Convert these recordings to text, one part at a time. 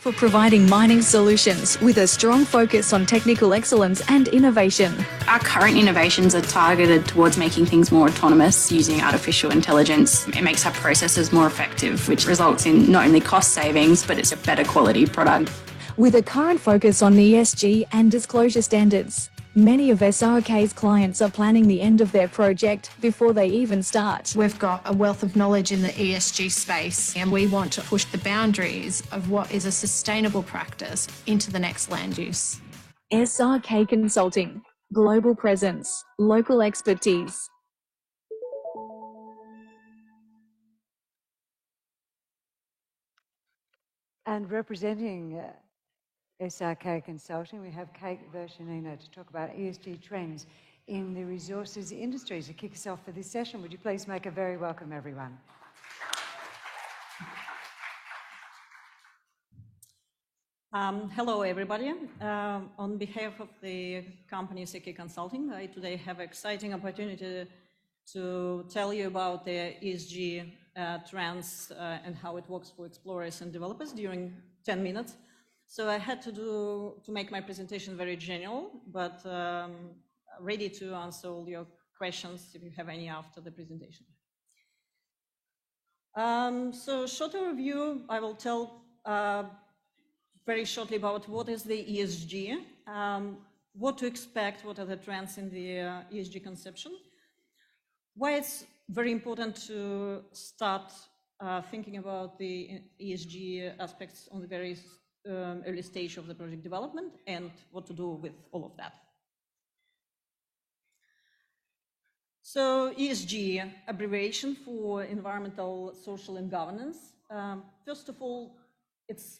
for providing mining solutions with a strong focus on technical excellence and innovation. Our current innovations are targeted towards making things more autonomous using artificial intelligence. It makes our processes more effective, which results in not only cost savings, but it's a better quality product. With a current focus on ESG and disclosure standards, many of SRK's clients are planning the end of their project before they even start. We've got a wealth of knowledge in the ESG space, and we want to push the boundaries of what is a sustainable practice into the next land use. SRK Consulting, global presence, local expertise. And representing SRK Consulting, we have Kate Vershanina to talk about ESG trends in the resources industry. To kick us off for this session, would you please make a very welcome, everyone? Hello, everybody. On behalf of the company SRK Consulting, I today have an exciting opportunity to tell you about the ESG trends and how it works for explorers and developers during 10 minutes. So I had to make my presentation very general, but ready to answer all your questions if you have any after the presentation. So short overview, I will tell very shortly about what is the ESG, what to expect, what are the trends in the ESG conception, why it's very important to start thinking about the ESG aspects on the very early stage of the project development, and what to do with all of that. So ESG, abbreviation for environmental, social, and governance. First of all, it's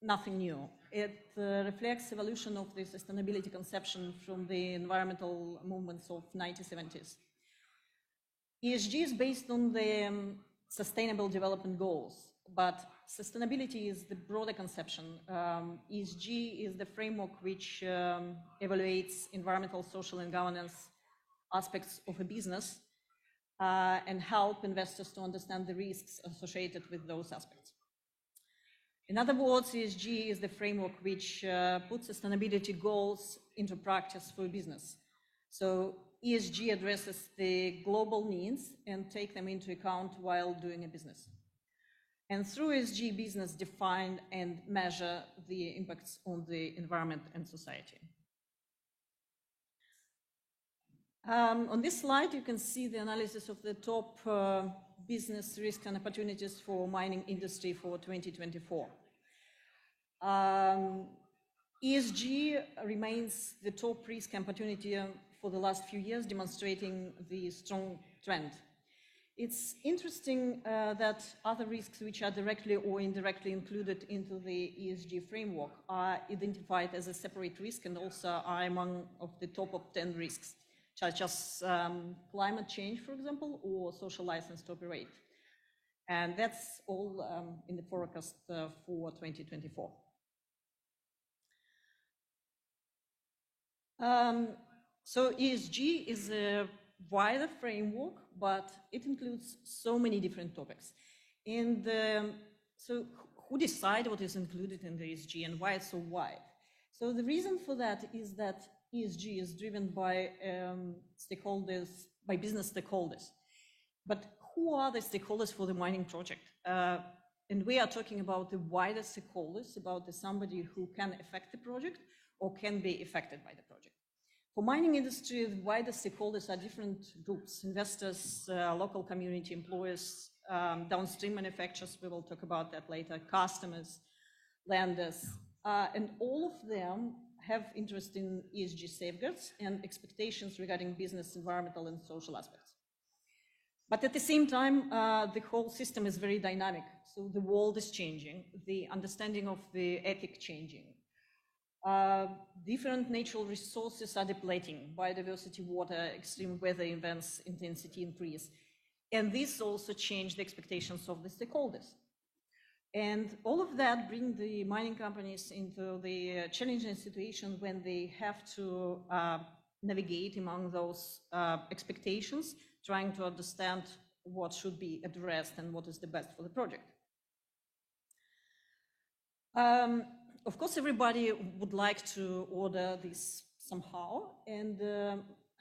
nothing new. It reflects evolution of the sustainability conception from the environmental movements of 1970s. ESG is based on the Sustainable Development Goals, but sustainability is the broader conception. ESG is the framework which evaluates environmental, social, and governance aspects of a business and help investors to understand the risks associated with those aspects. In other words, ESG is the framework which puts sustainability goals into practice for a business. So ESG addresses the global needs and take them into account while doing a business. And through ESG, business define and measure the impacts on the environment and society. On this slide, you can see the analysis of the top business risks and opportunities for mining industry for 2024. ESG remains the top risk and opportunity for the last few years, demonstrating the strong trend. It's interesting that other risks which are directly or indirectly included into the ESG framework are identified as a separate risk and also are among of the top of 10 risks, such as climate change, for example, or social license to operate. And that's all in the forecast for 2024. So ESG is a wider framework, but it includes so many different topics. And so who decide what is included in the ESG and why it's so wide? So the reason for that is that ESG is driven by stakeholders, by business stakeholders. But who are the stakeholders for the mining project? And we are talking about the wider stakeholders, about somebody who can affect the project or can be affected by the project. For mining industry, the wider stakeholders are different groups: investors, local community, employers, downstream manufacturers, we will talk about that later, customers, lenders, and all of them have interest in ESG safeguards and expectations regarding business, environmental, and social aspects. But at the same time, the whole system is very dynamic. So the world is changing, the understanding of the ethic changing. Different natural resources are depleting, biodiversity, water, extreme weather events, intensity increase. And this also changed the expectations of the stakeholders. And all of that bring the mining companies into the challenging situation when they have to navigate among those expectations, trying to understand what should be addressed and what is the best for the project. Of course, everybody would like to order this somehow, and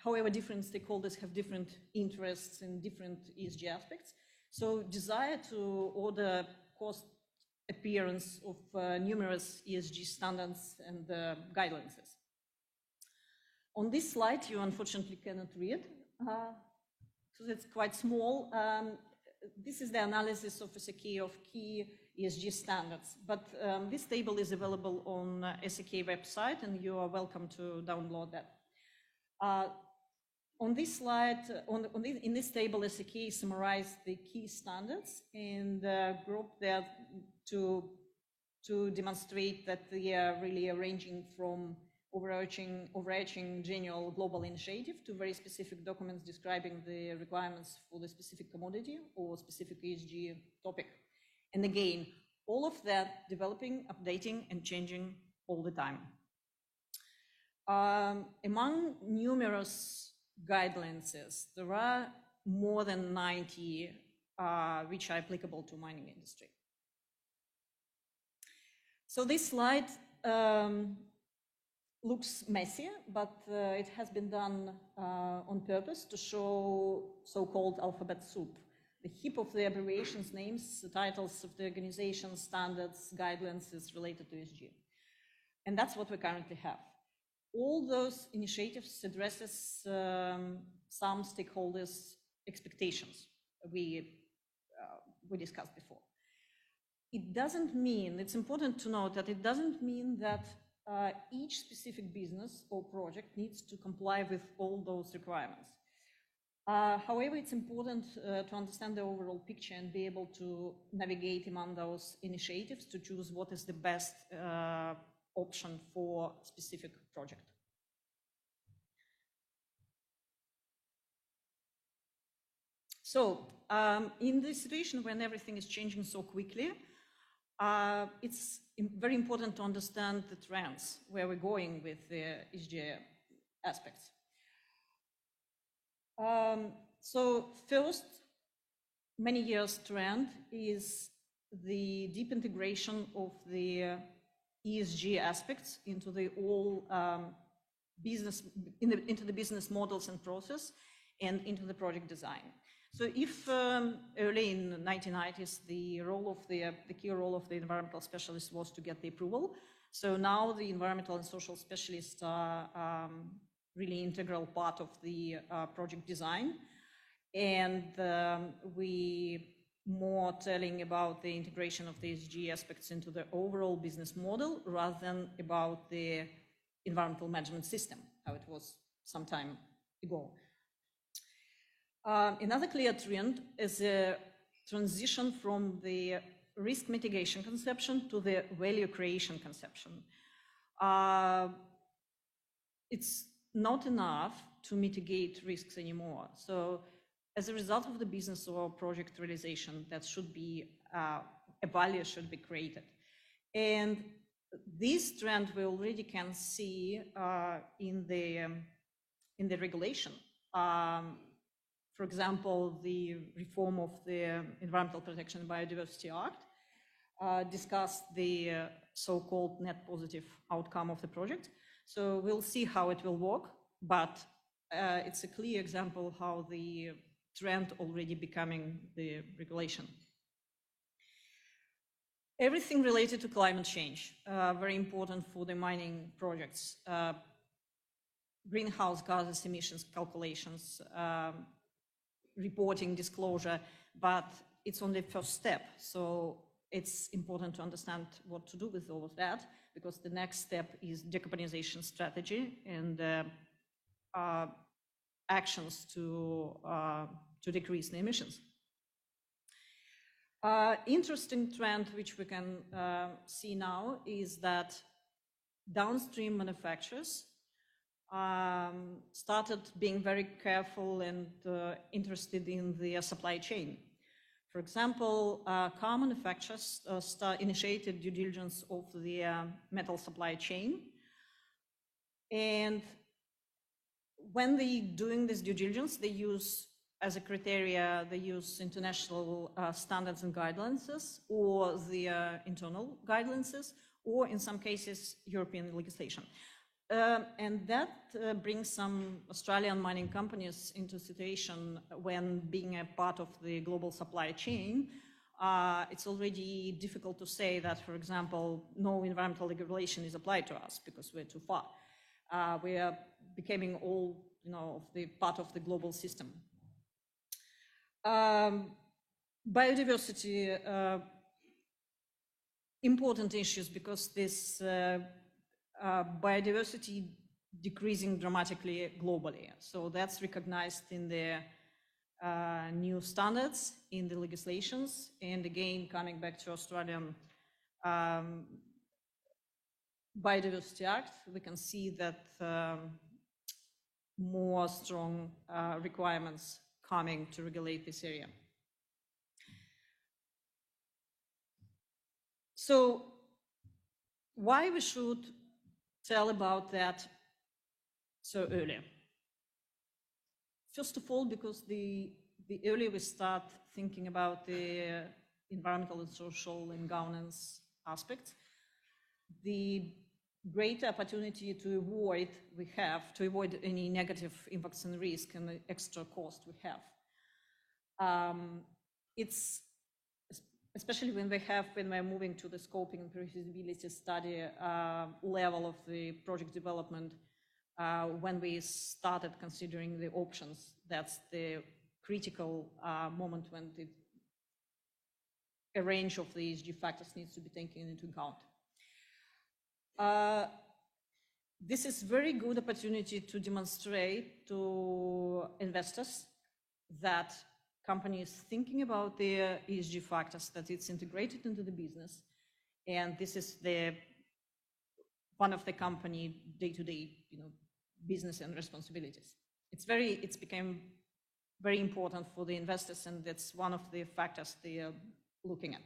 however, different stakeholders have different interests in different ESG aspects. So desire to order cost appearance of numerous ESG standards and guidelines. On this slide, you unfortunately cannot read, because it's quite small. This is the analysis of SAK of key ESG standards, but this table is available on SAK website, and you are welcome to download that. On this slide, in this table, SAK summarized the key standards and grouped that to demonstrate that they are really ranging from overarching general global initiative to very specific documents describing the requirements for the specific commodity or specific ESG topic. And again, all of that developing, updating, and changing all the time. Among numerous guidelines, there are more than 90 which are applicable to mining industry. So this slide looks messy, but it has been done on purpose to show so-called alphabet soup, the heap of the abbreviations, names, the titles of the organizations, standards, guidelines is related to ESG. And that's what we currently have. All those initiatives addresses some stakeholders' expectations we discussed before. It doesn't mean, it's important to note that it doesn't mean that each specific business or project needs to comply with all those requirements. However, it's important to understand the overall picture and be able to navigate among those initiatives to choose what is the best option for a specific project. So, in this situation when everything is changing so quickly, it's very important to understand the trends, where we're going with the ESG aspects. So first, many years trend is the deep integration of the ESG aspects into the all into the business models and process and into the project design. So if early in the 1990s, the key role of the environmental specialist was to get the approval, so now the environmental and social specialists are really integral part of the project design, and we more telling about the integration of the ESG aspects into the overall business model rather than about the environmental management system, how it was some time ago. Another clear trend is a transition from the risk mitigation conception to the value creation conception. It's not enough to mitigate risks anymore. So as a result of the business or project realization, that should be, a value should be created. And this trend we already can see in the regulation. For example, the reform of the Environmental Protection and Biodiversity Act discussed the so-called net positive outcome of the project. So we'll see how it will work, but it's a clear example how the trend already becoming the regulation. Everything related to climate change, very important for the mining projects. Greenhouse gases emissions calculations, reporting, disclosure, but it's only the first step. So it's important to understand what to do with all of that, because the next step is decarbonization strategy and actions to decrease the emissions. Interesting trend which we can see now is that downstream manufacturers started being very careful and interested in their supply chain. For example, car manufacturers initiated due diligence of the metal supply chain. And when they doing this due diligence, they use as a criteria, they use international standards and guidelines, or the internal guidelines, or in some cases, European legislation. And that brings some Australian mining companies into a situation when being a part of the global supply chain, it's already difficult to say that, for example, no environmental regulation is applied to us because we're too far. We are becoming all, the part of the global system. Biodiversity, important issues because this biodiversity decreasing dramatically globally. So that's recognized in the new standards, in the legislations. And again, coming back to Australian Biodiversity Act, we can see that more strong requirements coming to regulate this area. So why we should tell about that so early? First of all, because the earlier we start thinking about the environmental and social and governance aspects, the greater opportunity to avoid any negative impacts and risk and the extra cost we have. It's especially when we're moving to the scoping and feasibility study level of the project development, when we started considering the options, that's the critical moment when a range of the ESG factors needs to be taken into account. This is very good opportunity to demonstrate to investors that company is thinking about their ESG factors, that it's integrated into the business, and this is one of the company day-to-day, business and responsibilities. It's become very important for the investors, and that's one of the factors they are looking at.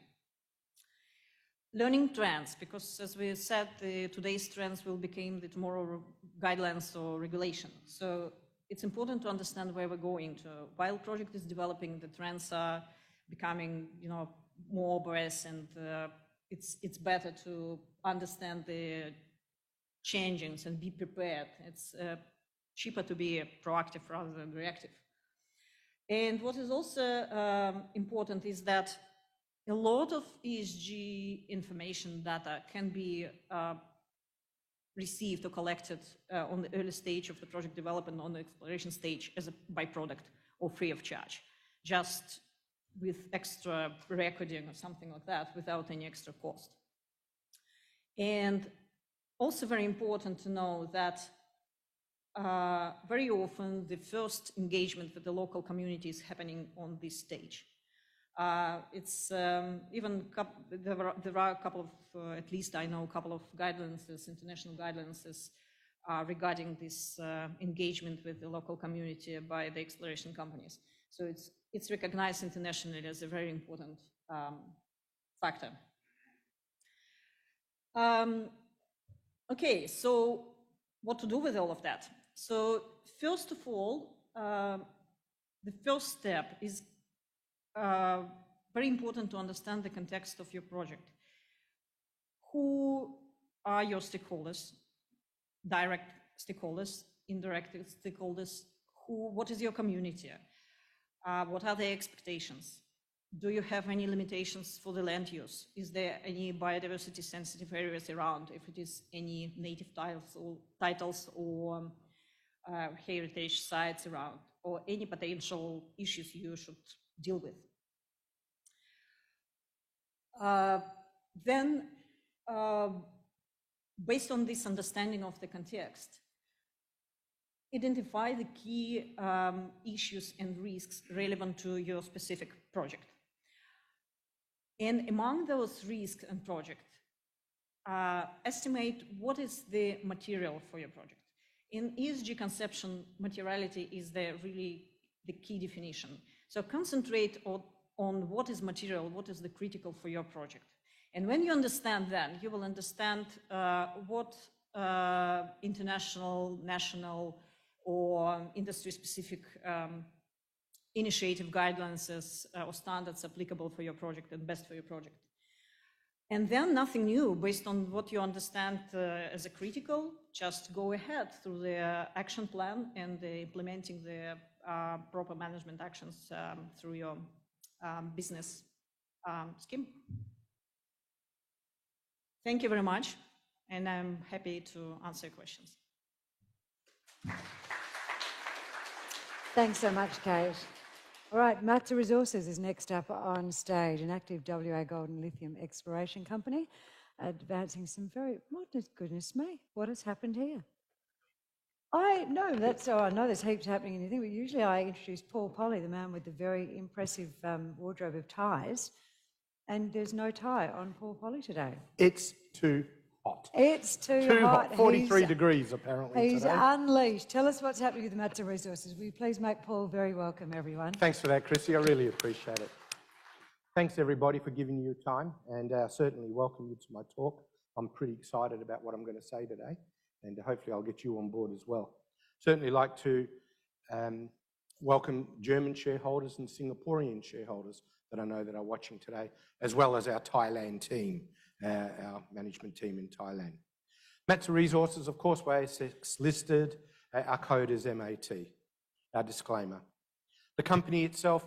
Learning trends, because as we said, today's trends will become the tomorrow guidelines or regulation. So it's important to understand where we're going to. While project is developing, the trends are becoming, more obvious, and it's better to understand the changes and be prepared. It's cheaper to be proactive rather than reactive. And what is also important is that a lot of ESG information data can be received or collected on the early stage of the project development, on the exploration stage, as a byproduct or free of charge, just with extra recording or something like that, without any extra cost. And also very important to know that very often the first engagement with the local community is happening on this stage. It's even there are a couple of, at least I know a couple of guidelines, international guidelines regarding this engagement with the local community by the exploration companies. So it's recognized internationally as a very important factor. Okay, so what to do with all of that? So first of all, the first step is very important to understand the context of your project. Who are your stakeholders? Direct stakeholders, indirect stakeholders? What is your community? What are their expectations? Do you have any limitations for the land use? Is there any biodiversity sensitive areas around, if it is any native titles or heritage sites around, or any potential issues you should deal with? Then, based on this understanding of the context, identify the key issues and risks relevant to your specific project. And among those risks and project, estimate what is the material for your project. In ESG conception, materiality is really the key definition. So concentrate on what is material, what is the critical for your project. And when you understand that, you will understand what international, national, or industry-specific initiative guidelines or standards applicable for your project and best for your project. And then nothing new, based on what you understand as a critical, just go ahead through the action plan and implementing the proper management actions through your business scheme. Thank you very much, and I'm happy to answer questions. Thanks so much, Kate. All right, Matsa Resources is next up on stage, an active WA gold and lithium exploration company, advancing some very, goodness me, what has happened here? I know there's heaps happening in the thing, but usually I introduce Paul Polly, the man with the very impressive wardrobe of ties, and there's no tie on Paul Polly today. It's too hot. It's too hot. 43 degrees apparently He's today. unleashed. Tell us what's happening with the Matsa Resources. Will you please make Paul very welcome, everyone? Thanks for that, Chrissy. I really appreciate it. Thanks, everybody, for giving me your time, and certainly welcome you to my talk. I'm pretty excited about what I'm going to say today, and hopefully I'll get you on board as well. Certainly like to welcome German shareholders and Singaporean shareholders that I know that are watching today, as well as our Thailand team, our management team in Thailand. Matsa Resources, of course, we're ASX listed. Our code is MAT, our disclaimer. The company itself,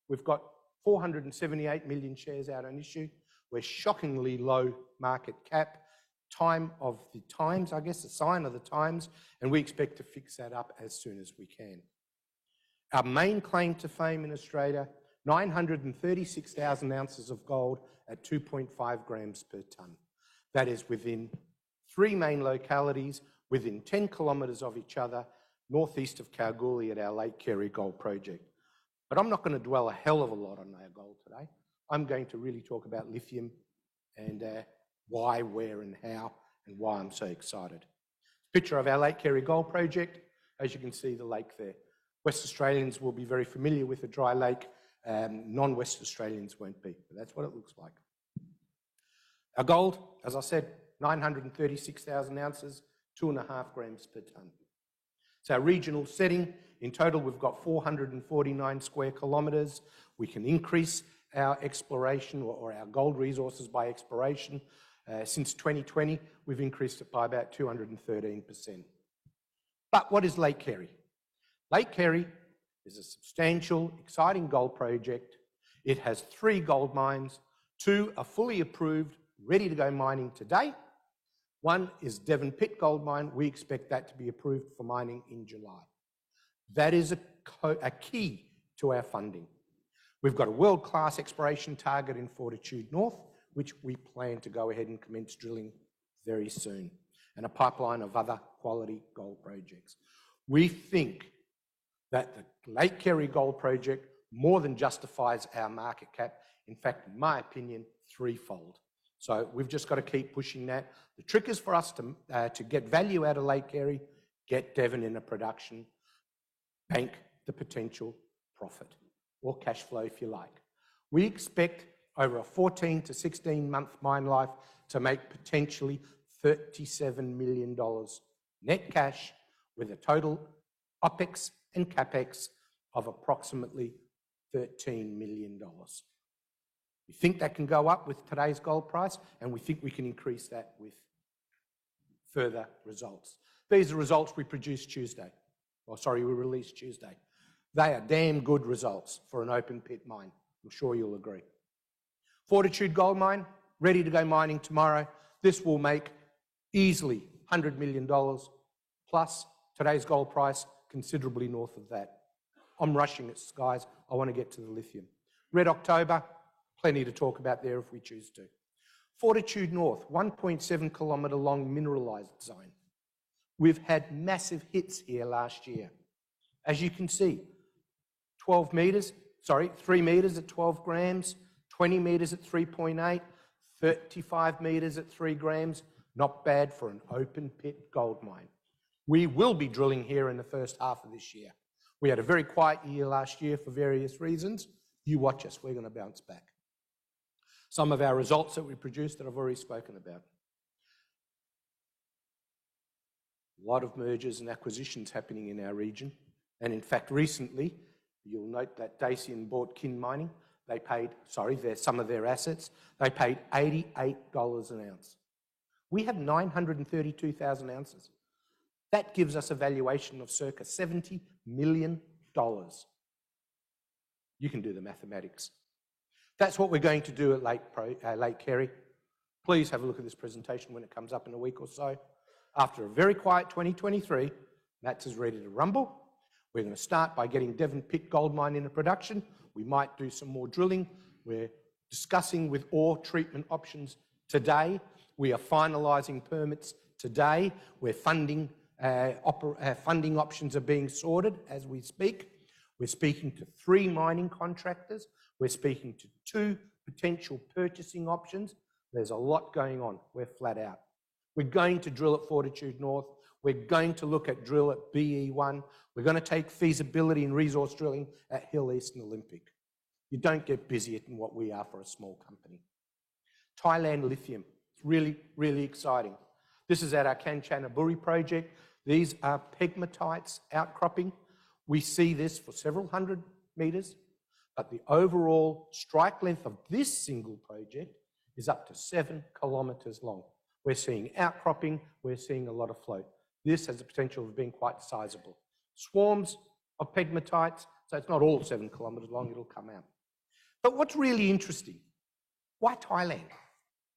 we've got 478 million shares out on issue. We're shockingly low market cap. Time of the times, I guess, a sign of the times, and we expect to fix that up as soon as we can. Our main claim to fame in Australia, 936,000 ounces of gold at 2.5 grams per tonne. That is within 3 main localities, within 10 kilometres of each other, northeast of Kalgoorlie at our Lake Kerry Gold Project. But I'm not going to dwell a hell of a lot on our gold today. I'm going to really talk about lithium and why, where and how, and why I'm so excited. Picture of our Lake Kerry Gold Project. As you can see, the lake there. West Australians will be very familiar with a dry lake. Non-West Australians won't be, but that's what it looks like. Our gold, as I said, 936,000 ounces, 2.5 grams per tonne. It's our regional setting. In total, we've got 449 square kilometres. We can increase our exploration or our gold resources by exploration. Since 2020, we've increased it by about 213%. But what is Lake Kerry? Lake Kerry is a substantial, exciting gold project. It has 3 gold mines. 2 are fully approved, ready to go mining today. 1 is Devon Pit Gold Mine. We expect that to be approved for mining in July. That is a key to our funding. We've got a world-class exploration target in Fortitude North, which we plan to go ahead and commence drilling very soon, and a pipeline of other quality gold projects. We think that the Lake Kerry Gold Project more than justifies our market cap. In fact, in my opinion, 3-fold. So we've just got to keep pushing that. The trick is for us to get value out of Lake Kerry, get Devon in a production, bank the potential profit, or cash flow if you like. We expect over a 14 to 16 month mine life to make potentially $37 million net cash with a total OPEX and CAPEX of approximately $13 million. We think that can go up with today's gold price, and we think we can increase that with further results. These are results we released Tuesday. They are damn good results for an open pit mine. I'm sure you'll agree. Fortitude Gold Mine, ready to go mining tomorrow. This will make easily $100 million plus today's gold price considerably north of that. I'm rushing it, guys. I want to get to the lithium. Red October, plenty to talk about there if we choose to. Fortitude North, 1.7 kilometre long mineralised zone. We've had massive hits here last year. As you can see, 3 metres at 12 grams, 20 metres at 3.8, 35 metres at 3 grams. Not bad for an open pit gold mine. We will be drilling here in the first half of this year. We had a very quiet year last year for various reasons. You watch us, we're going to bounce back. Some of our results that we produced that I've already spoken about. A lot of mergers and acquisitions happening in our region. And in fact, recently, You'll note that Dacian bought Kin Mining. They paid, some of their assets, they paid $88 an ounce. We have 932,000 ounces. That gives us a valuation of circa $70 million. You can do the mathematics. That's what we're going to do at Lake Kerry. Please have a look at this presentation when it comes up in a week or so. After a very quiet 2023, Mats is ready to rumble. We're going to start by getting Devon Pit Gold Mine into production. We might do some more drilling. We're discussing with ore treatment options today. We are finalising permits today. We're funding options are being sorted as we speak. We're speaking to 3 mining contractors. We're speaking to 2 potential purchasing options. There's a lot going on. We're flat out. We're going to drill at Fortitude North. We're going to look at drill at BE1. We're going to take feasibility and resource drilling at Hill East and Olympic. You don't get busier than what we are for a small company. Thailand lithium. It's really, really exciting. This is at our Kanchanaburi project. These are pegmatites outcropping. We see this for several hundred metres, but the overall strike length of this single project is up to 7 kilometres long. We're seeing outcropping, we're seeing a lot of float. This has the potential of being quite sizable. Swarms of pegmatites, so it's not all 7 kilometres long, it'll come out. But what's really interesting, why Thailand?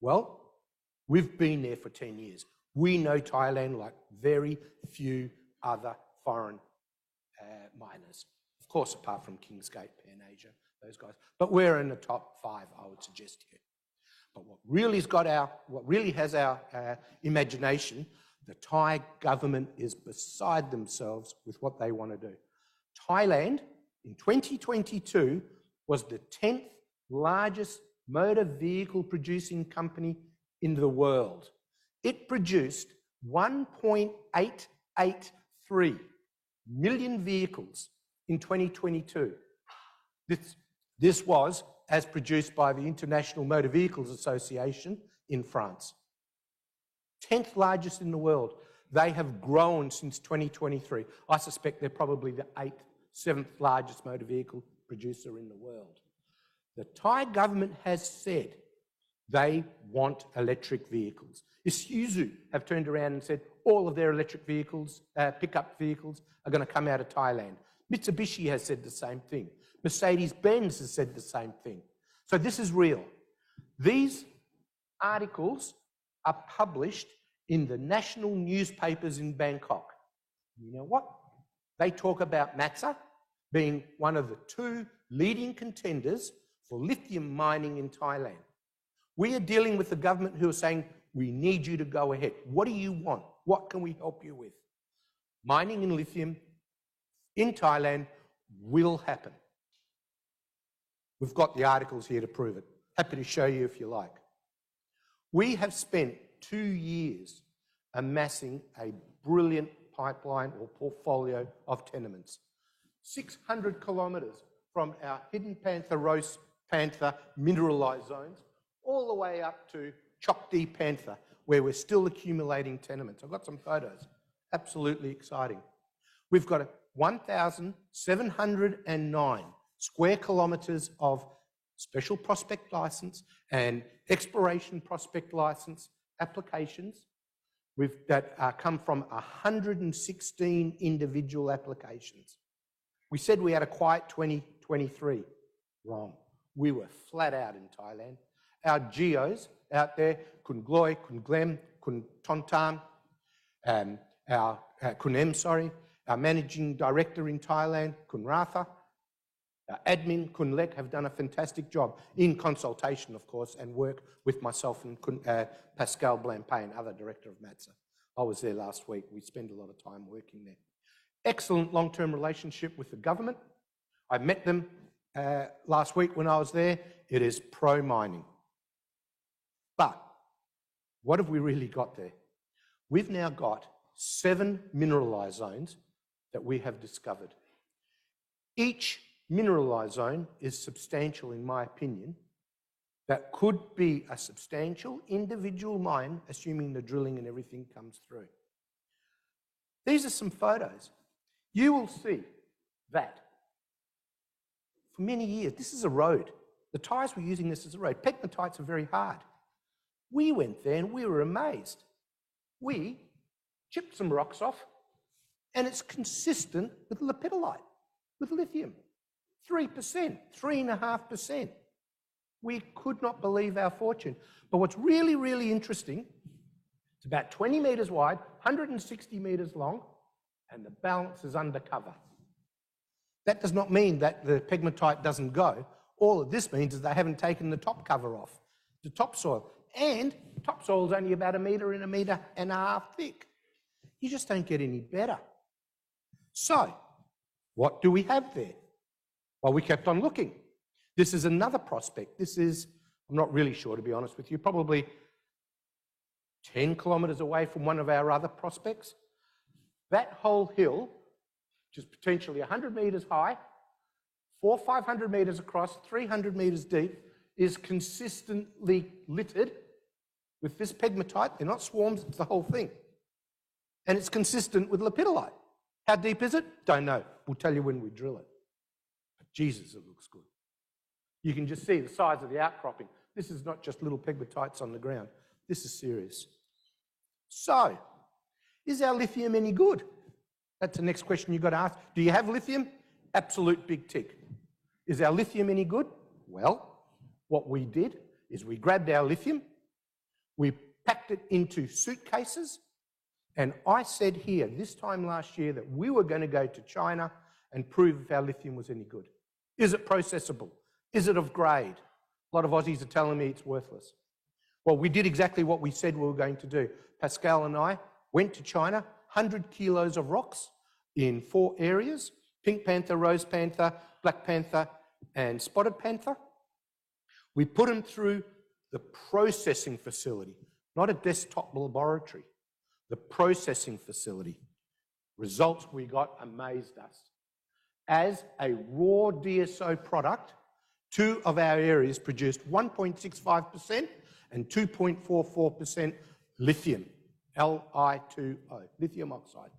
Well, we've been there for 10 years. We know Thailand like very few other foreign miners. Of course, apart from Kingsgate, Pan Asia, those guys. But we're in the top 5, I would suggest here. But what really has our imagination, the Thai government is beside themselves with what they want to do. Thailand, in 2022, was the 10th largest motor vehicle producing company in the world. It produced 1.883 million vehicles in 2022. This was as produced by the International Motor Vehicles Association in France. 10th largest in the world. They have grown since 2023. I suspect they're probably the 7th largest motor vehicle producer in the world. The Thai government has said they want electric vehicles. Isuzu have turned around and said all of their electric vehicles, pickup vehicles, are going to come out of Thailand. Mitsubishi has said the same thing. Mercedes-Benz has said the same thing. So this is real. These articles are published in the national newspapers in Bangkok. You know what? They talk about Matsa being one of the 2 leading contenders for lithium mining in Thailand. We are dealing with the government who are saying, we need you to go ahead. What do you want? What can we help you with? Mining in lithium in Thailand will happen. We've got the articles here to prove it. Happy to show you if you like. We have spent 2 years amassing a brilliant pipeline or portfolio of tenements. 600 kilometres from our Hidden Panther, Rose Panther mineralised zones all the way up to Chokdi Panther, where we're still accumulating tenements. I've got some photos. Absolutely exciting. We've got 1,709 square kilometres of special prospect licence and exploration prospect licence applications that come from 116 individual applications. We said we had a quiet 2023. Wrong. We were flat out in Thailand. Our geos out there, Kun Gloy, Kun Glem, Kun Tontan, our managing director in Thailand, Kun Ratha, our admin, Kun Lek, have done a fantastic job in consultation, of course, and work with myself and Pascal Blampane, other director of MATSA. I was there last week. We spend a lot of time working there. Excellent long-term relationship with the government. I met them last week when I was there. It is pro-mining. But what have we really got there? We've now got 7 mineralised zones that we have discovered. Each mineralised zone is substantial, in my opinion. That could be a substantial individual mine, assuming the drilling and everything comes through. These are some photos. You will see that for many years. This is a road. The tyres were using this as a road. Pegmatites are very hard. We went there and we were amazed. We chipped some rocks off and it's consistent with lepidolite, with lithium. 3%, 3.5%. We could not believe our fortune. But what's really, really interesting, it's about 20 metres wide, 160 metres long, and the balance is undercover. That does not mean that the pegmatite doesn't go. All of this means is they haven't taken the top cover off, the topsoil. And topsoil is only about 1 metre and 1.5 metres thick. You just don't get any better. So, what do we have there? Well, we kept on looking. This is another prospect. This is, I'm not really sure to be honest with you, probably 10 kilometres away from one of our other prospects. That whole hill, which is potentially 100 metres high, 400, 500 metres across, 300 metres deep, is consistently littered with this pegmatite. They're not swarms, it's the whole thing. And it's consistent with lepidolite. How deep is it? Don't know. We'll tell you when we drill it. But Jesus, it looks good. You can just see the size of the outcropping. This is not just little pegmatites on the ground. This is serious. So, is our lithium any good? That's the next question you've got to ask. Do you have lithium? Absolute big tick. Is our lithium any good? Well, what we did is we grabbed our lithium, we packed it into suitcases, and I said here this time last year that we were going to go to China and prove if our lithium was any good. Is it processable? Is it of grade? A lot of Aussies are telling me it's worthless. Well, we did exactly what we said we were going to do. Pascal and I went to China, 100 kilos of rocks in 4 areas, pink panther, rose panther, black panther, and spotted panther. We put them through the processing facility, not a desktop laboratory, the processing facility. Results we got amazed us. As a raw DSO product, 2 of our areas produced 1.65% and 2.44% lithium, Li2O, lithium oxide.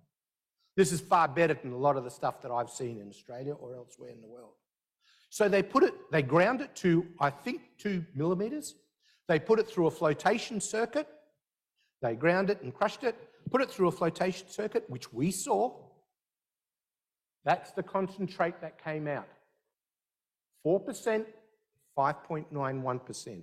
This is far better than a lot of the stuff that I've seen in Australia or elsewhere in the world. So they ground it to, I think, 2 millimetres. They put it through a flotation circuit. They ground it and crushed it, put it through a flotation circuit, which we saw. That's the concentrate that came out. 4%, 5.91%.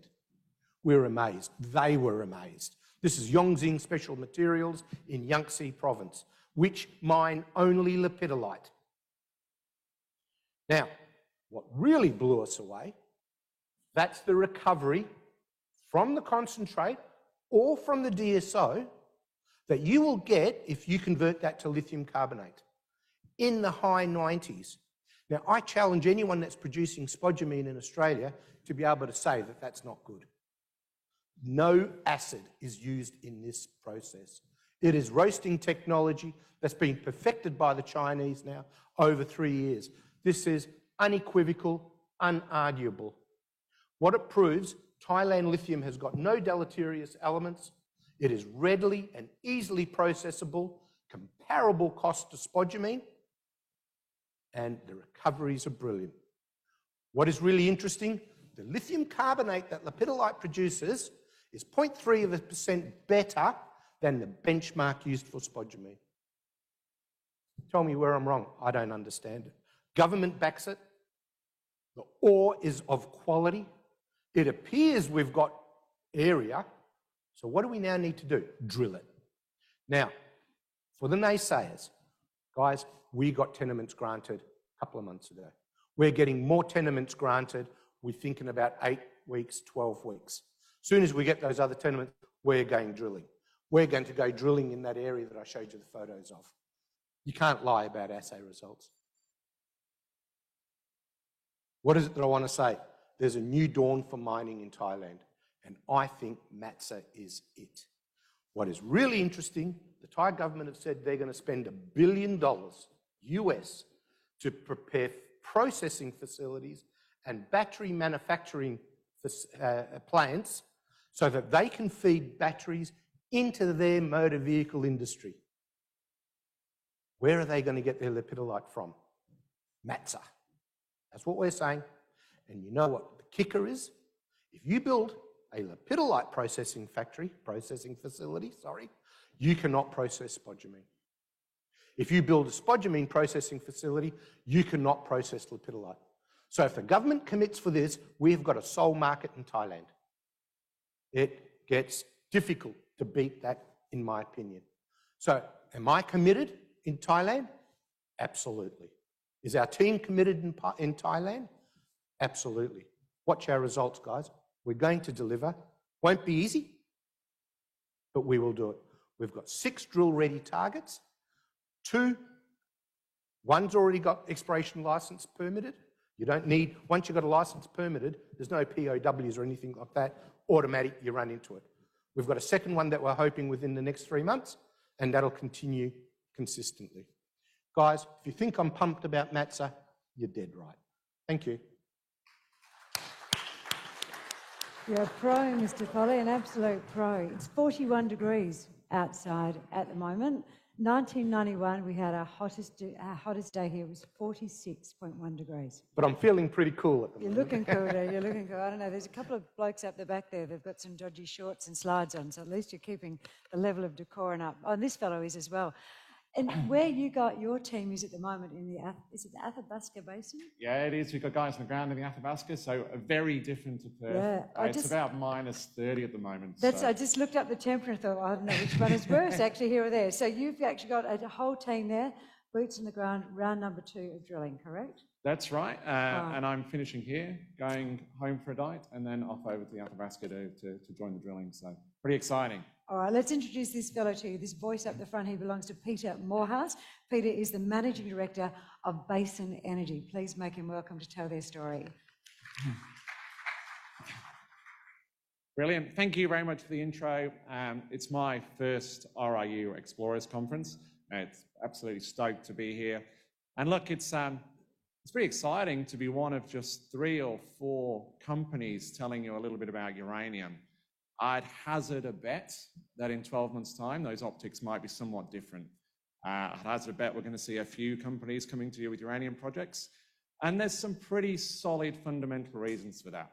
We're amazed. They were amazed. This is Yongxing Special Materials in Yangtze Province, which mine only lepidolite. Now, what really blew us away, that's the recovery from the concentrate or from the DSO that you will get if you convert that to lithium carbonate in the high 90s. Now, I challenge anyone that's producing spodumene in Australia to be able to say that that's not good. No acid is used in this process. It is roasting technology that's been perfected by the Chinese now over 3 years. This is unequivocal, unarguable. What it proves, Thailand lithium has got no deleterious elements. It is readily and easily processable, comparable cost to spodumene, and the recoveries are brilliant. What is really interesting, the lithium carbonate that lepidolite produces is 0.3% better than the benchmark used for spodumene. Tell me where I'm wrong. I don't understand it. Government backs it. The ore is of quality. It appears we've got area. So what do we now need to do? Drill it. Now, for the naysayers, guys, we got tenements granted a couple of months ago. We're getting more tenements granted. We're thinking about 8 weeks, 12 weeks. As soon as we get those other tenements, we're going drilling. We're going to go drilling in that area that I showed you the photos of. You can't lie about assay results. What is it that I want to say? There's a new dawn for mining in Thailand, and I think MATSA is it. What is really interesting, the Thai government have said they're going to spend $1 billion US to prepare processing facilities and battery manufacturing plants so that they can feed batteries into their motor vehicle industry. Where are they going to get their lepidolite from? MATSA. That's what we're saying. And you know what the kicker is? If you build a lepidolite processing facility, you cannot process spodumene. If you build a spodumene processing facility, you cannot process lepidolite. So if the government commits for this, we've got a sole market in Thailand. It gets difficult to beat that, in my opinion. So am I committed in Thailand? Absolutely. Is our team committed in Thailand? Absolutely. Watch our results, guys. We're going to deliver. Won't be easy, but we will do it. We've got 6 drill-ready targets. 1's already got exploration license permitted. You don't need, once you've got a license permitted, there's no POWs or anything like that. Automatic, you run into it. We've got a second one that we're hoping within the next 3 months, and that'll continue consistently. Guys, if you think I'm pumped about MATSA, you're dead right. Thank you. You're a pro, Mr. Foley, an absolute pro. It's 41 degrees outside at the moment. 1991, we had our hottest day here was 46.1 degrees. But I'm feeling pretty cool at the moment. You're looking cool, though. You're looking cool. I don't know, there's a couple of blokes up the back there. They've got some dodgy shorts and slides on, so at least you're keeping the level of decorum up. Oh, and this fellow is as well. And where you got your team is at the moment in the, is it the Athabasca Basin? Yeah, it is. We've got guys on the ground in the Athabasca, so very different to Perth. Yeah, It's about -30 at the moment. That's. So. I just looked up the temperature and thought, I don't know which one is worse, actually, here or there. So you've actually got a whole team there, boots on the ground, round number 2 of drilling, correct? That's right. And I'm finishing here, going home for a night, and then off over to the Athabasca to join the drilling. So pretty exciting. All right, let's introduce this fellow to you. This voice up the front, he belongs to Peter Morehouse. Peter is the Managing Director of Basin Energy. Please make him welcome to tell their story. Brilliant. Thank you very much for the intro. It's my first RIU Explorers Conference. It's absolutely stoked to be here. And look, it's pretty exciting to be one of just 3 or 4 companies telling you a little bit about uranium. I'd hazard a bet that in 12 months' time, those optics might be somewhat different. I'd hazard a bet we're going to see a few companies coming to you with uranium projects. And there's some pretty solid fundamental reasons for that.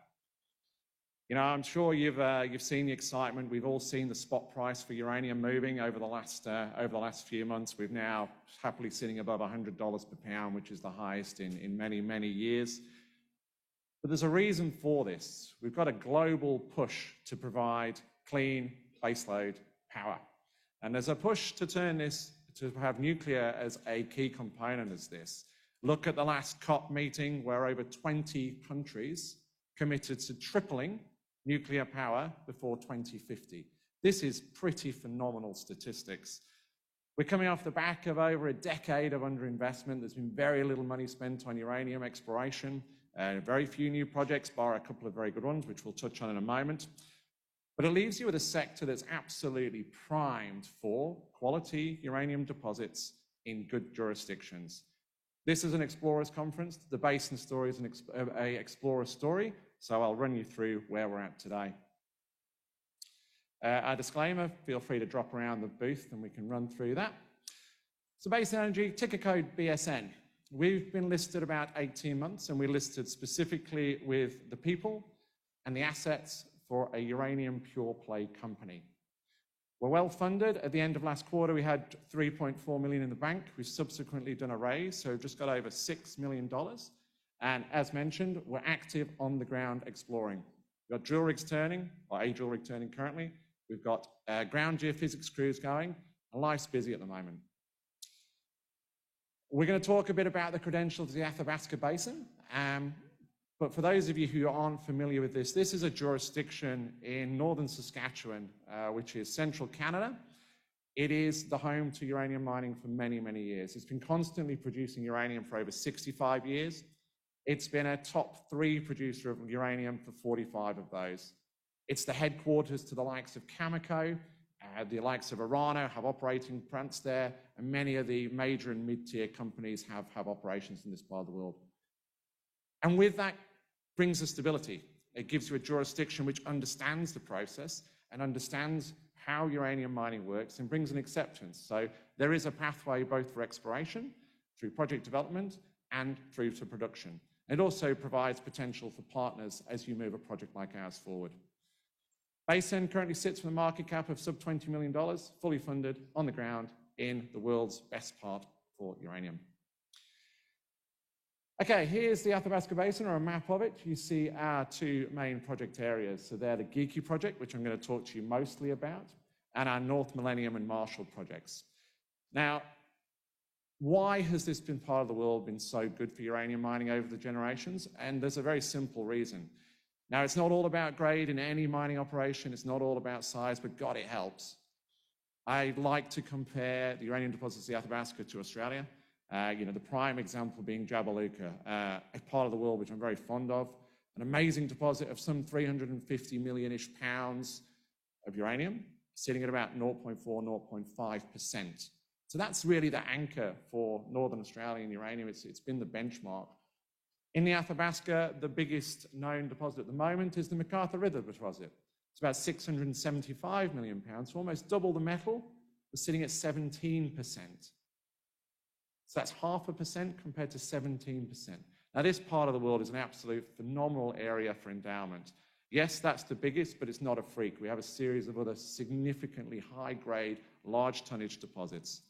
You know, I'm sure you've seen the excitement. We've all seen the spot price for uranium moving over the last few months. We're now happily sitting above $100 per pound, which is the highest in many, many years. But there's a reason for this. We've got a global push to provide clean baseload power. And there's a push to turn this, to have nuclear as a key component of this. Look at the last COP meeting where over 20 countries committed to tripling nuclear power before 2050. This is pretty phenomenal statistics. We're coming off the back of over a decade of underinvestment. There's been very little money spent on uranium exploration. Very few new projects, bar a couple of very good ones, which we'll touch on in a moment. But it leaves you with a sector that's absolutely primed for quality uranium deposits in good jurisdictions. This is an Explorers Conference. The Basin story is an Explorer story, so I'll run you through where we're at today. Our disclaimer, feel free to drop around the booth and we can run through that. So Basin Energy, ticker code BSN. We've been listed about 18 months, and we listed specifically with the people and the assets for a uranium pure play company. We're well funded. At the end of last quarter, we had $3.4 million in the bank. We've subsequently done a raise, so we've just got over $6 million. And as mentioned, we're active on the ground exploring. We've got drill rigs turning, or a drill rig turning currently. We've got ground geophysics crews going, and life's busy at the moment. We're going to talk a bit about the credentials of the Athabasca Basin, but for those of you who aren't familiar with this, this is a jurisdiction in northern Saskatchewan, which is central Canada. It is the home to uranium mining for many, many years. It's been constantly producing uranium for over 65 years. It's been a top 3 producer of uranium for 45 of those. It's the headquarters to the likes of Cameco. The likes of Orano have operating plants there, and many of the major and mid-tier companies have operations in this part of the world. And with that brings a stability. It gives you a jurisdiction which understands the process and understands how uranium mining works and brings an acceptance. So there is a pathway both for exploration, through project development, and through to production. It also provides potential for partners as you move a project like ours forward. Basin currently sits with a market cap of sub $20 million, fully funded, on the ground, in the world's best part for uranium. Okay, here's the Athabasca Basin, or a map of it. You see our two main project areas. So they're the Geeky project, which I'm going to talk to you mostly about, and our North Millennium and Marshall projects. Now, why has this part of the world been so good for uranium mining over the generations? And there's a very simple reason. Now, it's not all about grade in any mining operation. It's not all about size, but God, it helps. I like to compare the uranium deposits of the Athabasca to Australia. The prime example being Jabiluka, a part of the world which I'm very fond of, an amazing deposit of some 350 million-ish pounds of uranium, sitting at about 0.4, 0.5%. So that's really the anchor for Northern Australian uranium. It's been the benchmark. In the Athabasca, the biggest known deposit at the moment is the McArthur River deposit. It's about 675 million pounds, so almost double the metal. We're sitting at 17%. So that's 0.5% compared to 17%. Now, this part of the world is an absolute phenomenal area for endowment. Yes, that's the biggest, but it's not a freak. We have a series of other significantly high-grade, large tonnage deposits.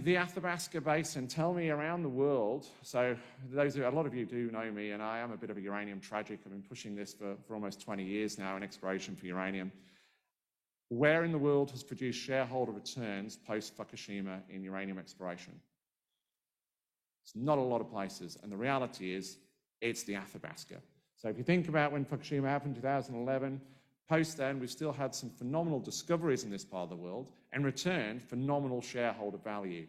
The Athabasca Basin, tell me around the world, so a lot of you do know me, and I am a bit of a uranium tragic. I've been pushing this for almost 20 years now in exploration for uranium. Where in the world has produced shareholder returns post-Fukushima in uranium exploration? It's not a lot of places, and the reality is it's the Athabasca. So if you think about when Fukushima happened in 2011, post then, we've still had some phenomenal discoveries in this part of the world and returned phenomenal shareholder value.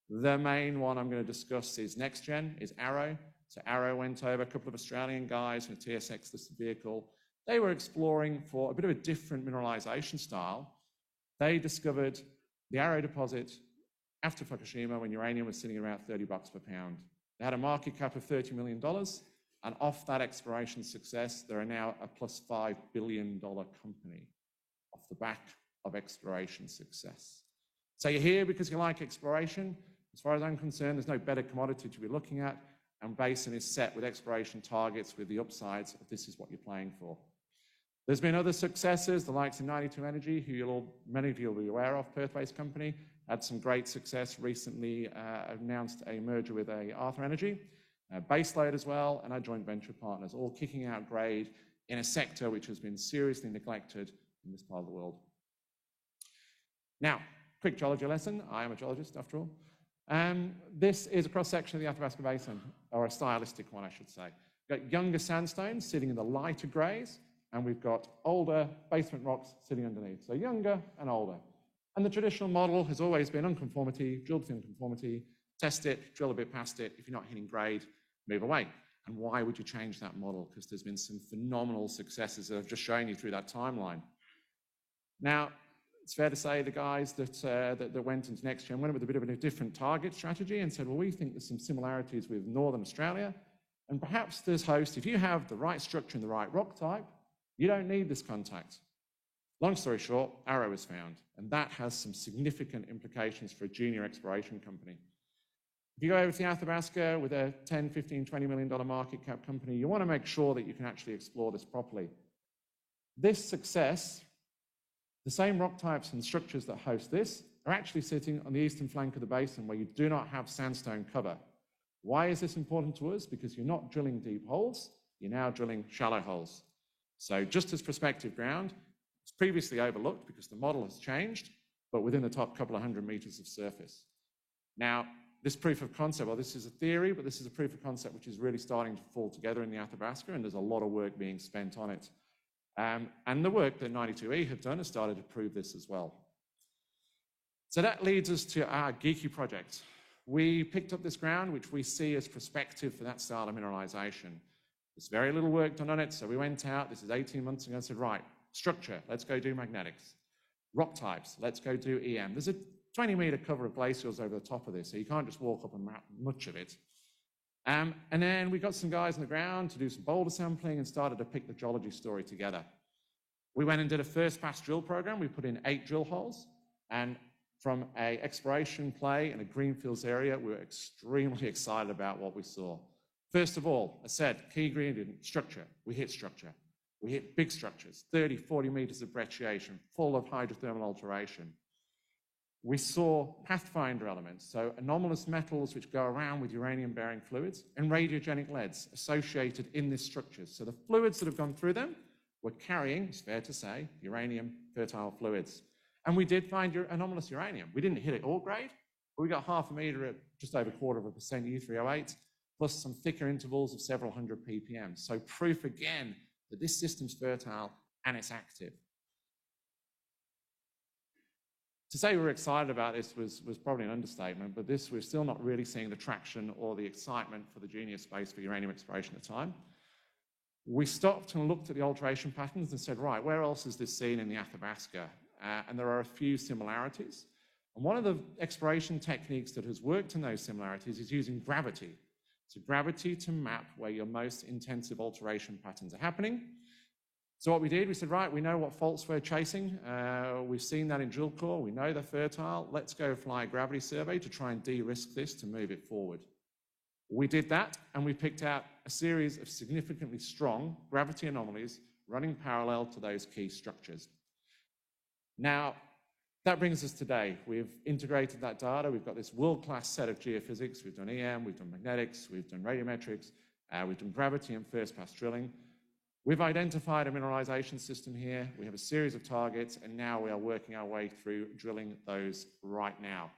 The main one I'm going to discuss is NextGen, is Arrow. So Arrow went over, a couple of Australian guys in a TSX-listed vehicle. They were exploring for a bit of a different mineralization style. They discovered the Arrow deposit after Fukushima when uranium was sitting around $30 per pound. They had a market cap of $30 million. And off that exploration success, they're now a plus $5 billion company off the back of exploration success. So you're here because you like exploration. As far as I'm concerned, there's no better commodity to be looking at, and Basin is set with exploration targets with the upsides of this is what you're playing for. There's been other successes, the likes of 92 Energy, who many of you will be aware of, Perth-based company, had some great success recently, announced a merger with Arthur Energy. Baseload as well, and our joint venture partners, all kicking out grade in a sector which has been seriously neglected in this part of the world. Now, quick geology lesson. I am a geologist, after all. This is a cross-section of the Athabasca Basin, or a stylistic one, I should say. We've got younger sandstones sitting in the lighter greys, and we've got older basement rocks sitting underneath. So younger and older. And the traditional model has always been unconformity, drill to unconformity, test it, drill a bit past it. If you're not hitting grade, move away. And why would you change that model? Because there's been some phenomenal successes that I've just shown you through that timeline. Now, it's fair to say the guys that went into NextGen went with a bit of a different target strategy and said, well, we think there's some similarities with Northern Australia. And perhaps there's host, if you have the right structure and the right rock type, you don't need this contact. Long story short, Arrow was found. And that has some significant implications for a junior exploration company. If you go over to the Athabasca with a $10, $15, $20 million market cap company, you want to make sure that you can actually explore this properly. This success, the same rock types and structures that host this, are actually sitting on the eastern flank of the basin where you do not have sandstone cover. Why is this important to us? Because you're not drilling deep holes, you're now drilling shallow holes. So just as prospective ground, it's previously overlooked because the model has changed, but within the top couple of 100 meters of surface. Now, this proof of concept, well, this is a theory, but this is a proof of concept which is really starting to fall together in the Athabasca, and there's a lot of work being spent on it. And the work that 92E have done has started to prove this as well. So that leads us to our Geeky project. We picked up this ground, which we see as prospective for that style of mineralization. There's very little work done on it, so we went out, this is 18 months ago, and said, right, structure, let's go do magnetics. Rock types, let's go do EM. There's a 20-meter cover of glacials over the top of this, so you can't just walk up and map much of it. And then we got some guys on the ground to do some boulder sampling and started to pick the geology story together. We went and did a first pass drill program. We put in 8 drill holes, and From an exploration play in a greenfields area, we were extremely excited about what we saw. First of all, I said, key ingredient, structure. We hit structure. We hit big structures, 30, 40 meters of brecciation, full of hydrothermal alteration. We saw pathfinder elements, so anomalous metals which go around with uranium-bearing fluids, and radiogenic leads associated in these structures. So the fluids that have gone through them were carrying, it's fair to say, uranium-fertile fluids. And we did find anomalous uranium. We didn't hit it all grade, but we got 0.5 meter at just over 0.25% U3O8, plus some thicker intervals of several hundred ppm. So proof again that this system's fertile and it's active. To say we're excited about this was probably an understatement, but we're still not really seeing the traction or the excitement for the junior space for uranium exploration at the time. We stopped and looked at the alteration patterns and said, right, where else is this seen in the Athabasca? And there are a few similarities. And one of the exploration techniques that has worked in those similarities is using gravity. So gravity to map where your most intensive alteration patterns are happening. So what we did, we said, right, we know what faults we're chasing. We've seen that in drill core. We know they're fertile. Let's go fly a gravity survey to try and de-risk this to move it forward. We did that, and we picked out a series of significantly strong gravity anomalies running parallel to those key structures. Now, that brings us today. We've integrated that data. We've got this world-class set of geophysics. We've done EM, we've done magnetics, we've done radiometrics, we've done gravity and first-pass drilling. We've identified a mineralization system here. We have a series of targets, and now we are working our way through drilling those right now.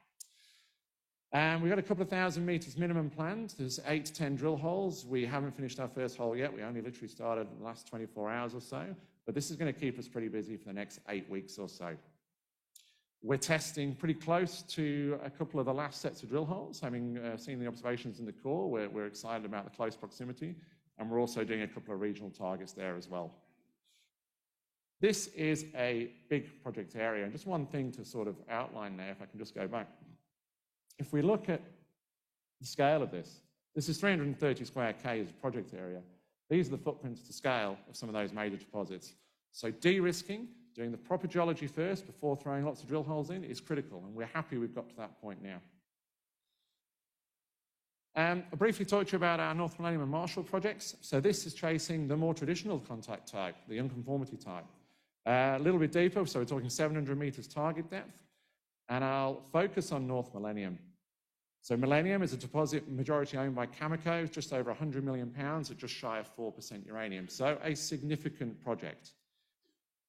And we've got a couple of thousand meters minimum planned. There's 8 to 10 drill holes. We haven't finished our first hole yet. We only literally started in the last 24 hours or so, but this is going to keep us pretty busy for the next 8 weeks or so. We're testing pretty close to a couple of the last sets of drill holes. Having seen the observations in the core, we're excited about the close proximity. And we're also doing a couple of regional targets there as well. This is a big project area. And just one thing to sort of outline there, if I can just go back. If we look at the scale of this is 330 square Ks of project area. These are the footprints to scale of some of those major deposits. So de-risking, doing the proper geology first before throwing lots of drill holes in is critical. And we're happy we've got to that point now. I'll briefly talk to you about our North Millennium and Marshall projects. So this is tracing the more traditional contact type, the unconformity type. A little bit deeper, so we're talking 700 meters target depth. And I'll focus on North Millennium. So Millennium is a deposit majority owned by Cameco, just over 100 million pounds at just shy of 4% uranium. So a significant project.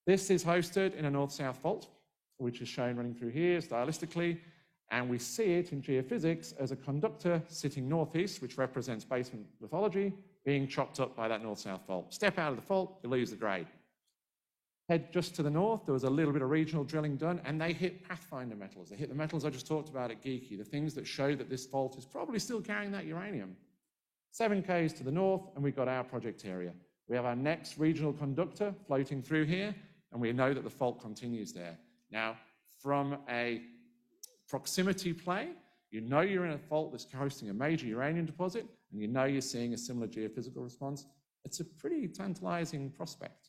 This is hosted in a north-south fault, which is shown running through here stylistically. And we see it in geophysics as a conductor sitting northeast, which represents basement lithology, being chopped up by that north-south fault. Step out of the fault, you lose the grade. Head just to the north, there was a little bit of regional drilling done, and they hit pathfinder metals. They hit the metals I just talked about at Geeky, the things that show that this fault is probably still carrying that uranium. 7 Ks to the north, and we've got our project area. We have our next regional conductor floating through here, and we know that the fault continues there. Now, from a proximity play, you know you're in a fault that's hosting a major uranium deposit, and you know you're seeing a similar geophysical response. It's a pretty tantalizing prospect.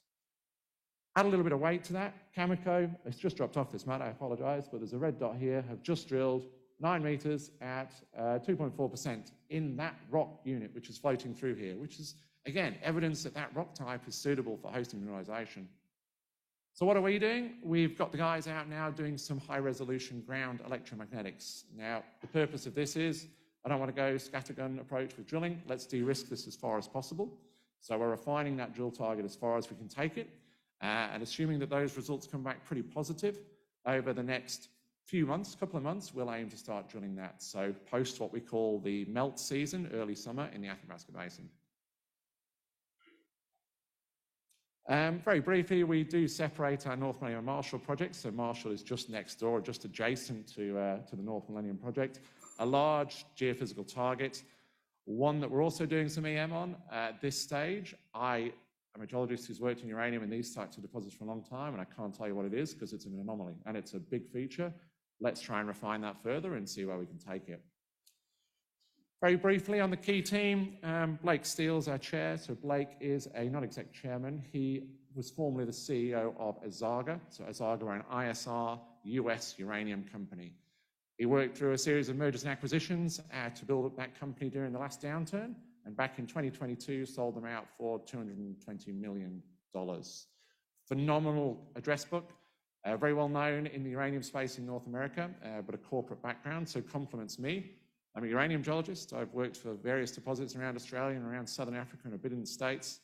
Add a little bit of weight to that. Cameco, it's just dropped off this map, I apologize, but there's a red dot here, have just drilled 9 meters at 2.4% in that rock unit, which is floating through here, which is, again, evidence that that rock type is suitable for hosting mineralization. So what are we doing? We've got the guys out now doing some high-resolution ground electromagnetics. Now, the purpose of this is, I don't want to go scattergun approach with drilling. Let's de-risk this as far as possible. So we're refining that drill target as far as we can take it. And assuming that those results come back pretty positive, over the next few months, couple of months, we'll aim to start drilling that. So post what we call the melt season, early summer in the Athabasca Basin. Very briefly, we do separate our North Millennium and Marshall projects. So Marshall is just next door, just adjacent to the North Millennium project. A large geophysical target, one that we're also doing some EM on. At this stage, I'm a geologist who's worked in uranium in these types of deposits for a long time, and I can't tell you what it is because it's an anomaly, and it's a big feature. Let's try and refine that further and see where we can take it. Very briefly on the key team, Blake Steele's our chair. So Blake is a non-exec chairman. He was formerly the CEO of Azaga. So Azaga are an ISR US uranium company. He worked through a series of mergers and acquisitions to build up that company during the last downturn, and back in 2022 sold them out for $220 million. Phenomenal address book, very well known in the uranium space in North America, but a corporate background, so complements me. I'm a uranium geologist. I've worked for various deposits around Australia and around Southern Africa and a bit in the States,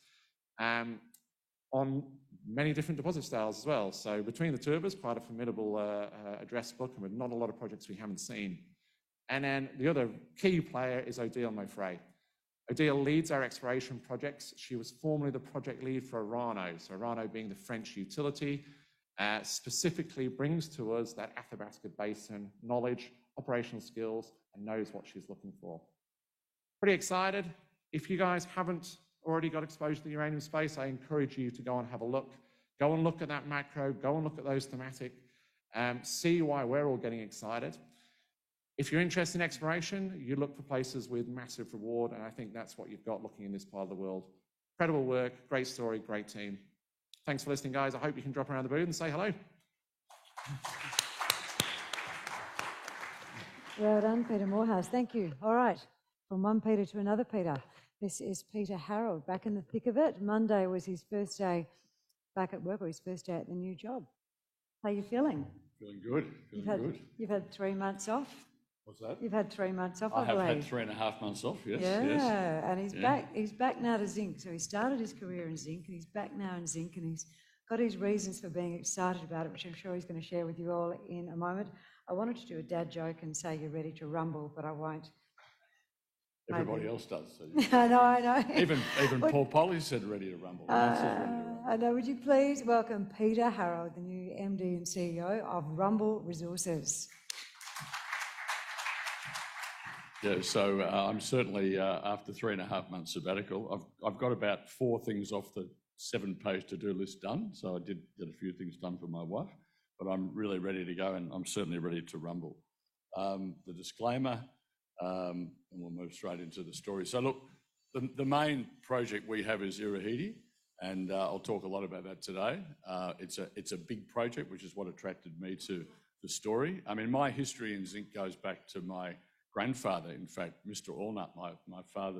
on many different deposit styles as well. So between the two of us, quite a formidable address book, and with not a lot of projects we haven't seen. And then the other key player is Odile Maufrey. Odile leads our exploration projects. She was formerly the project lead for Orano. So Orano, being the French utility, specifically brings to us that Athabasca Basin knowledge, operational skills, and knows what she's looking for. Pretty excited. If you guys haven't already got exposure to the uranium space, I encourage you to go and have a look. Go and look at that macro, go and look at those thematic, see why we're all getting excited. If you're interested in exploration, you look for places with massive reward, and I think that's what you've got looking in this part of the world. Incredible work, great story, great team. Thanks for listening, guys. I hope you can drop around the booth and say hello. Well done, Peter Morehouse. Thank you. All right, from one Peter to another Peter. This is Peter Harold, back in the thick of it. Monday was his first day back at work, or his first day at the new job. How are you feeling? Feeling good. Good. You've had 3 months off. What's that? You've had 3 months off, I have believe. had 3.5 months off, yes. Yeah, yes. and he's back. He's back now to zinc. So he started his career in zinc, and he's back now in zinc, and he's got his reasons for being excited about it, which I'm sure he's going to share with you all in a moment. I wanted to do a dad joke and say you're ready to rumble, but I won't. Everybody else does. So I know. Even Paul Polly said ready to rumble. I know. Would you please welcome Peter Harold, the new MD and CEO of Rumble Resources. Yeah, so I'm certainly, after 3.5 months sabbatical, I've got about 4 things off the 7-page to-do list done. So I did get a few things done for my wife, but I'm really ready to go, and I'm certainly ready to rumble. The disclaimer, and we'll move straight into the story. So look, the main project we have is Irahidi, and I'll talk a lot about that today. It's a big project, which is what attracted me to the story. I mean, my history in zinc goes back to my grandfather, in fact, Mr. Allnut,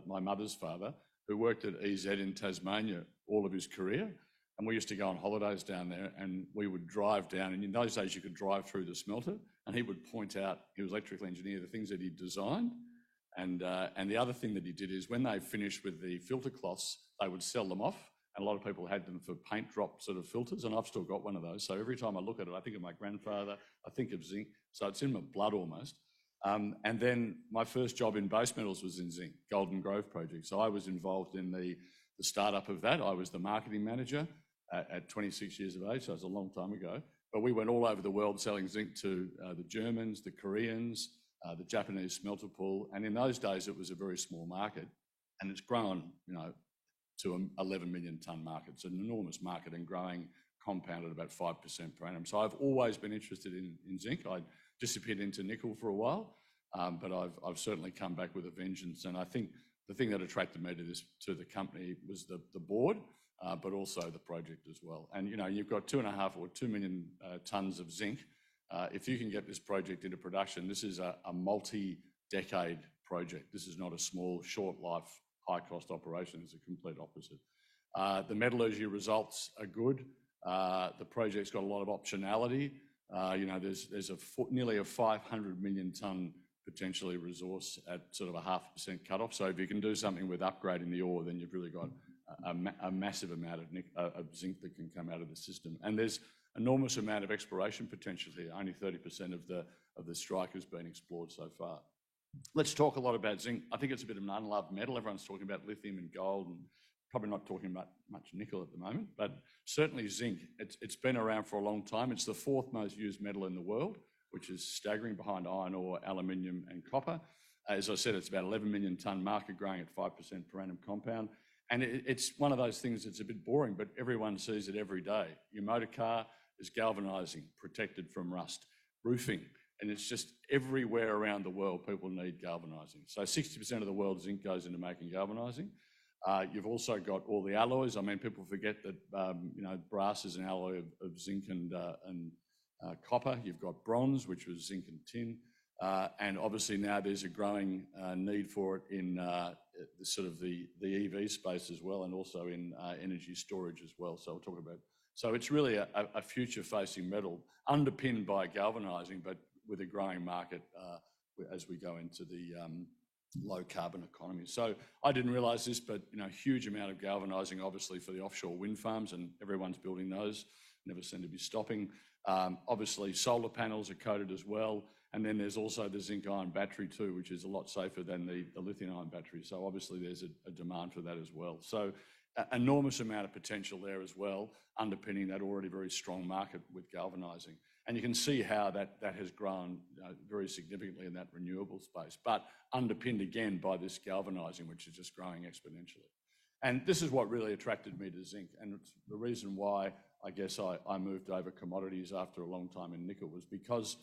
my mother's father, who worked at EZ in Tasmania all of his career. And we used to go on holidays down there, and we would drive down. And in those days, you could drive through the smelter, and he would point out, he was electrical engineer, the things that he designed. And the other thing that he did is when they finished with the filter cloths, they would sell them off. And a lot of people had them for paint drop sort of filters, and I've still got one of those. So every time I look at it, I think of my grandfather, I think of zinc. So it's in my blood almost. And then my first job in base metals was in zinc, Golden Grove project. So I was involved in the startup of that. I was the marketing manager at 26 years of age, so it was a long time ago. But we went all over the world selling zinc to the Germans, the Koreans, the Japanese smelter pool. And in those days, it was a very small market, and it's grown, to an 11 million tonne market. It's an enormous market and growing compound at about 5% per annum. So I've always been interested in zinc. I disappeared into nickel for a while, but I've certainly come back with a vengeance. And I think the thing that attracted me to the company was the board, but also the project as well. And you've got 2.5 or 2 million tonnes of zinc. If you can get this project into production, this is a multi-decade project. This is not a small, short life, high cost operation. It's a complete opposite. The metallurgy results are good. The project's got a lot of optionality. There's nearly a 500 million tonne potentially resource at sort of a 0.5% cutoff. So if you can do something with upgrading the ore, then you've really got a massive amount of zinc that can come out of the system. And there's enormous amount of exploration potential here. Only 30% of the strike has been explored so far. Let's talk a lot about zinc. I think it's a bit of an unloved metal. Everyone's talking about lithium and gold, and probably not talking about much nickel at the moment, but certainly zinc. It's been around for a long time. It's the 4th most used metal in the world, which is staggering, behind iron ore, aluminium and copper. As I said, it's about 11 million tonne market, growing at 5% per annum compound. And it's one of those things that's a bit boring, but everyone sees it every day. Your motor car is galvanising, protected from rust. Roofing, and it's just everywhere around the world, people need galvanising. So 60% of the world's zinc goes into making galvanising. You've also got all the alloys. I mean, people forget that brass is an alloy of zinc and copper, you've got bronze, which was zinc and tin, and obviously now there's a growing need for it in the sort of the EV space as well, and also in energy storage as well. So we'll talk about. So it's really a future-facing metal, underpinned by galvanizing, but with a growing market as we go into the low carbon economy. So I didn't realise this, but huge amount of galvanizing, obviously, for the offshore wind farms, and everyone's building those. Never seem to be stopping. Obviously, solar panels are coated as well. And then there's also the zinc-ion battery too, which is a lot safer than the lithium-ion battery. So obviously there's a demand for that as well. So enormous amount of potential there as well, underpinning that already very strong market with galvanizing. And you can see how that has grown very significantly in that renewable space, but underpinned again by this galvanizing, which is just growing exponentially. And this is what really attracted me to zinc. And it's the reason why I guess I moved over commodities after a long time in nickel was because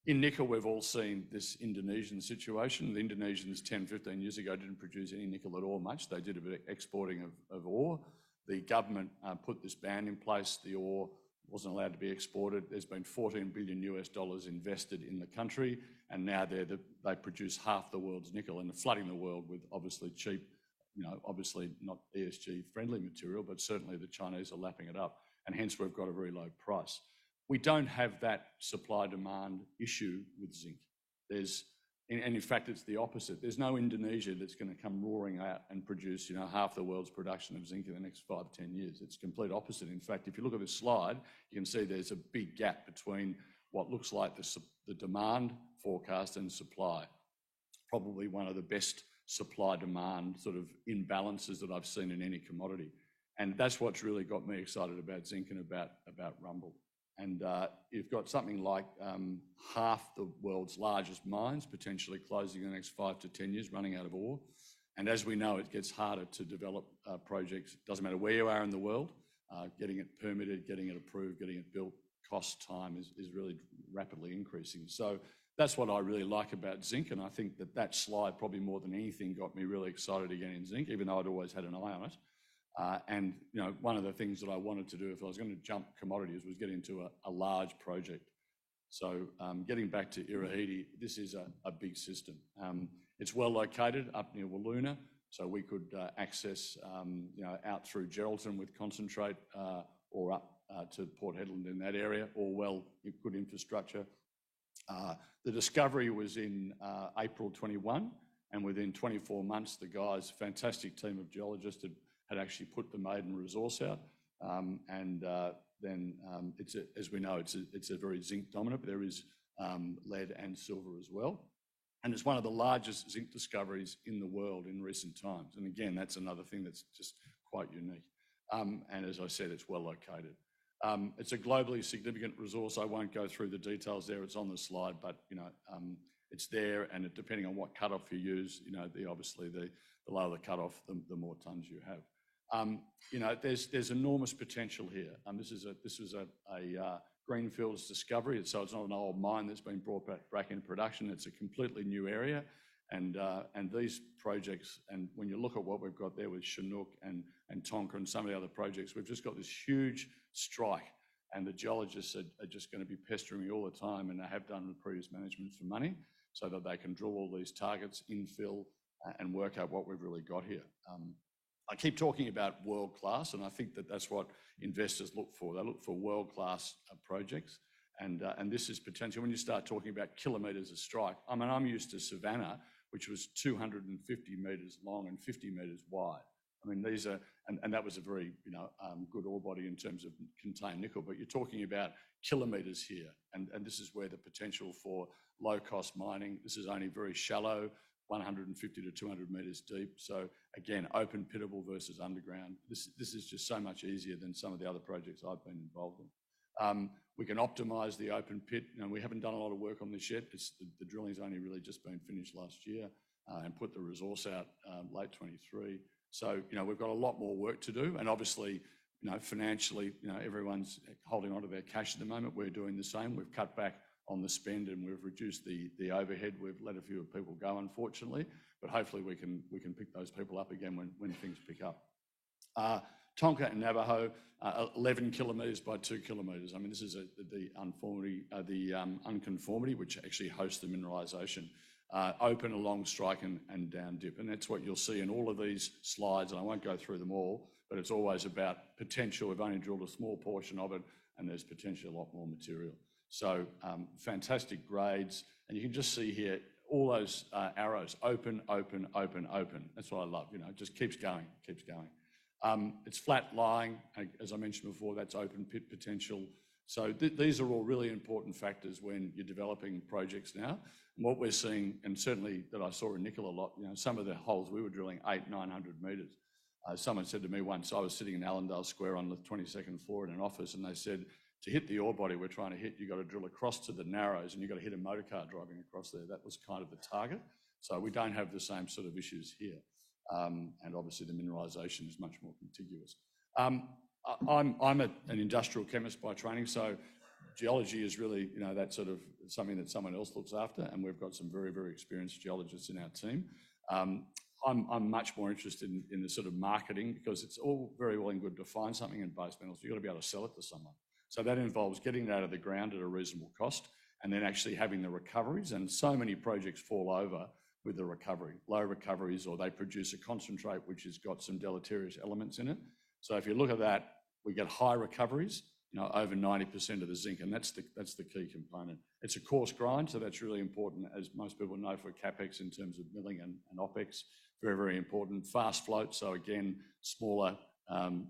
in nickel, we've all seen this Indonesian situation. The Indonesians 10, 15 years ago didn't produce any nickel at all much. They did a bit of exporting of ore. The government put this ban in place. The ore wasn't allowed to be exported. There's been $14 billion invested in the country, and now they produce half the world's nickel and they're flooding the world with obviously cheap, obviously not ESG friendly material, but certainly the Chinese are lapping it up, and hence we've got a very low price. We don't have that supply-demand issue with zinc. And in fact, it's the opposite. There's no Indonesia that's going to come roaring out and produce, half the world's production of zinc in the next 5 to 10 years. It's complete opposite. In fact, if you look at this slide, you can see there's a big gap between what looks like the demand forecast and supply. Probably one of the best supply-demand sort of imbalances that I've seen in any commodity. And that's what's really got me excited about zinc and about Rumble. And you've got something like half the world's largest mines potentially closing in the next 5 to 10 years, running out of ore. And as we know, it gets harder to develop projects. It doesn't matter where you are in the world, getting it permitted, getting it approved, getting it built, cost time is really rapidly increasing. So that's what I really like about zinc. And I think that slide probably more than anything got me really excited again in zinc, even though I'd always had an eye on it. And one of the things that I wanted to do if I was going to jump commodities was get into a large project. So getting back to Irahidi, this is a big system. It's well located up near Wiluna, so we could access out through Geraldton with concentrate or up to Port Hedland in that area, all good infrastructure. The discovery was in April 21, and within 24 months, the guys, fantastic team of geologists, had actually put the maiden resource out, and then as we know, it's a very zinc dominant, but there is lead and silver as well, and it's one of the largest zinc discoveries in the world in recent times. And again, that's another thing that's just quite unique. And as I said, it's well located. It's a globally significant resource. I won't go through the details there. It's on the slide, but it's there, and depending on what cutoff you use, obviously the lower the cutoff, the more tons you have. There's enormous potential here. This was a greenfields discovery, so it's not an old mine that's been brought back into production. It's a completely new area, and these projects, and when you look at what we've got there with Chinook and Tonka and some of the other projects, we've just got this huge strike, and the geologists are just going to be pestering me all the time, and they have done with previous management for money, so that they can drill all these targets, infill, and work out what we've really got here. I keep talking about world-class, and I think that's what investors look for. They look for world-class projects, and this is potential. When you start talking about kilometres of strike, I'm used to Savannah, which was 250 metres long and 50 metres wide. These are, and that was a very good ore body in terms of contained nickel, but you're talking about kilometres here, and this is where the potential for low-cost mining. This is only very shallow, 150 to 200 metres deep. So again, open pittable versus underground. This is just so much easier than some of the other projects I've been involved in. We can optimise the open pit. We haven't done a lot of work on this yet. The drilling's only really just been finished last year and put the resource out late 23. So, we've got a lot more work to do. And obviously, financially, everyone's holding onto their cash at the moment. We're doing the same. We've cut back on the spend, and we've reduced the overhead. We've let a few people go, unfortunately, but hopefully we can pick those people up again when things pick up. Tonka and Navajo, 11 kilometres by 2 kilometres. I mean, this is the unconformity, which actually hosts the mineralisation. Open, along strike and down dip. And that's what you'll see in all of these slides, and I won't go through them all, but it's always about potential. We've only drilled a small portion of it, and there's potentially a lot more material. So fantastic grades, and you can just see here all those arrows, open, open, open, open. That's what I love, it just keeps going, keeps going. It's flat lying, as I mentioned before, that's open pit potential. So these are all really important factors when you're developing projects now. And what we're seeing, and certainly that I saw in nickel a lot, some of the holes we were drilling 800-900 metres. Someone said to me once, I was sitting in Allendale Square on the 22nd floor in an office, and they said, to hit the ore body we're trying to hit, you've got to drill across to the Narrows and you've got to hit a motor car driving across there. That was kind of the target. So we don't have the same sort of issues here. And obviously the mineralisation is much more contiguous. I'm an industrial chemist by training, so geology is really, that sort of something that someone else looks after, and we've got some very, very experienced geologists in our team. I'm much more interested in the sort of marketing, because it's all very well and good to find something in base metals. You've got to be able to sell it to someone. So that involves getting it out of the ground at a reasonable cost and then actually having the recoveries. And so many projects fall over with the recovery, low recoveries, or they produce a concentrate which has got some deleterious elements in it. So if you look at that, we get high recoveries, over 90% of the zinc, and that's the key component. It's a coarse grind, so that's really important, as most people know, for CapEx in terms of milling and OpEx. Very, very important. Fast float, so again, smaller,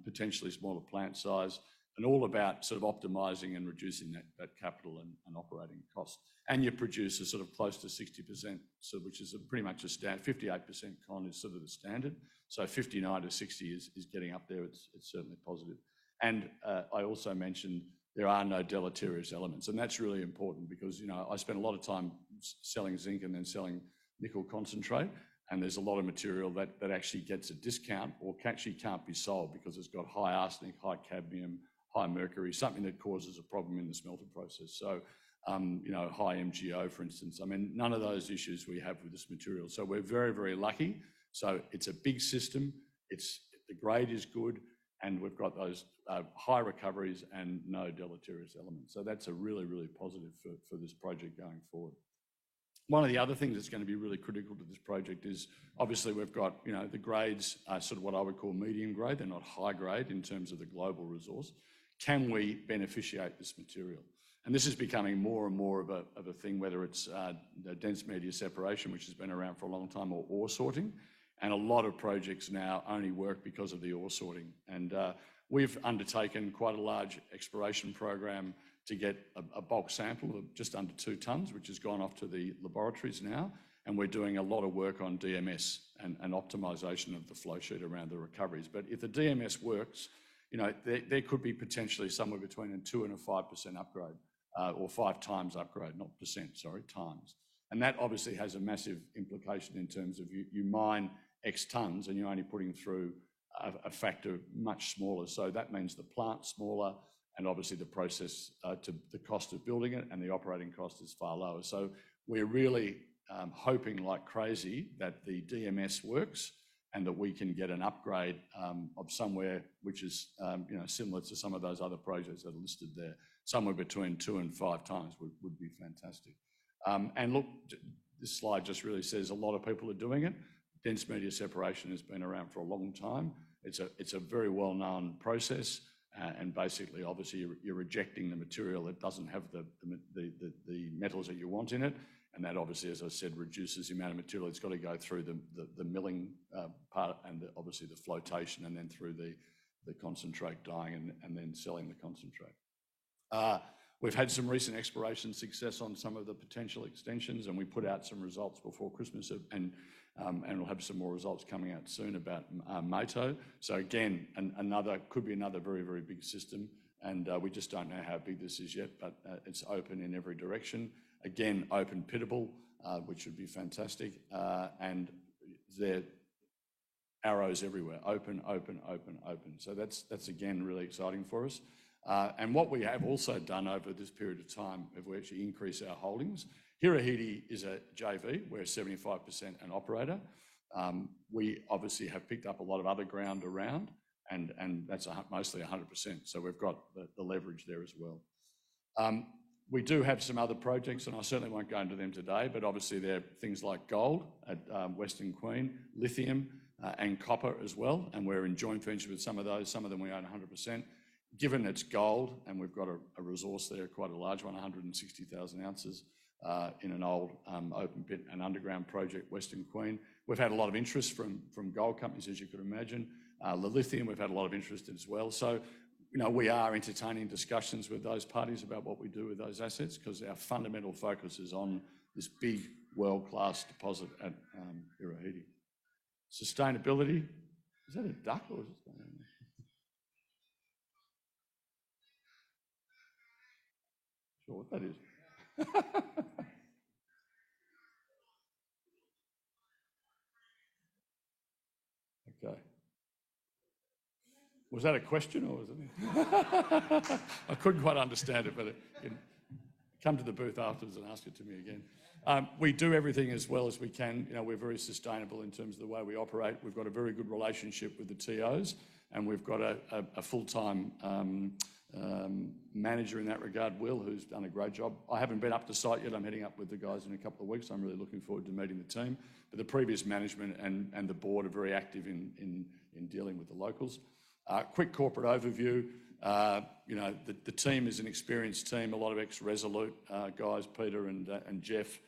potentially smaller plant size, and all about sort of optimising and reducing that capital and operating cost. And you produce a sort of close to 60%, so which is pretty much a standard. 58% con is sort of the standard. So 59 to 60 is getting up there. It's certainly positive. And I also mentioned there are no deleterious elements, and that's really important because I spent a lot of time selling zinc and then selling nickel concentrate, and there's a lot of material that actually gets a discount or actually can't be sold because it's got high arsenic, high cadmium, high mercury, something that causes a problem in the smelter process. So, high MgO, for instance. I mean, none of those issues we have with this material. So we're very, very lucky. So it's a big system. The grade is good, and we've got those high recoveries and no deleterious elements. So that's a really, really positive for this project going forward. One of the other things that's going to be really critical to this project is obviously we've got, the grades are sort of what I would call medium grade. They're not high grade in terms of the global resource. Can we beneficiate this material? And this is becoming more and more of a thing, whether it's the dense media separation, which has been around for a long time, or ore sorting. And a lot of projects now only work because of the ore sorting. And we've undertaken quite a large exploration program to get a bulk sample of just under 2 tonnes, which has gone off to the laboratories now. And we're doing a lot of work on DMS and optimisation of the flow sheet around the recoveries. But if the DMS works, there could be potentially somewhere between a 2 and a 5% upgrade, or 5 times upgrade, not percent, sorry, times. And that obviously has a massive implication in terms of you mine X tonnes and you're only putting through a factor much smaller. So that means the plant's smaller, and obviously the process, to the cost of building it and the operating cost is far lower. So we're really hoping like crazy that the DMS works and that we can get an upgrade of somewhere which is similar to some of those other projects that are listed there. Somewhere between 2 and 5 times would be fantastic. And look, this slide just really says a lot of people are doing it. Dense media separation has been around for a long time. It's a very well-known process, and basically, obviously, you're rejecting the material that doesn't have the metals that you want in it, and that obviously, as I said, reduces the amount of material that's got to go through the milling part, and obviously the flotation, and then through the concentrate dyeing, and then selling the concentrate. We've had some recent exploration success on some of the potential extensions, and we put out some results before Christmas, and we'll have some more results coming out soon about Mato. So again, could be another very, very big system, and we just don't know how big this is yet, but it's open in every direction. Again, open pittable, which would be fantastic, and there arrows everywhere, open, open, open, open. So that's again really exciting for us. And what we have also done over this period of time, is we actually increase our holdings. Hirohiti is a JV. We're 75% an operator. We obviously have picked up a lot of other ground around, and that's mostly 100%. So we've got the leverage there as well. We do have some other projects, and I certainly won't go into them today, but obviously there are things like gold at Western Queen, lithium and copper as well, and we're in joint venture with some of those. Some of them we own 100%. Given it's gold, and we've got a resource there, quite a large one, 160,000 ounces in an old open pit and underground project, Western Queen. We've had a lot of interest from gold companies, as you could imagine. The lithium, we've had a lot of interest in as well. So, you know, we are entertaining discussions with those parties about what we do with those assets, because our fundamental focus is on this big world-class deposit at Irahidi. Sustainability, is that a duck or is it going on there? Sure what that is. Okay. Was that a question or was it? I couldn't quite understand it, but come to the booth afterwards and ask it to me again. We do everything as well as we can. You know, we're very sustainable in terms of the way we operate. We've got a very good relationship with the TOs, and we've got a full-time manager in that regard, Will, who's done a great job. I haven't been up to site yet. I'm heading up with the guys in a couple of weeks. I'm really looking forward to meeting the team. But the previous management and the board are very active in dealing with the locals. Quick corporate overview. You know, the team is an experienced team, a lot of ex-Resolute guys, Peter and Jeff,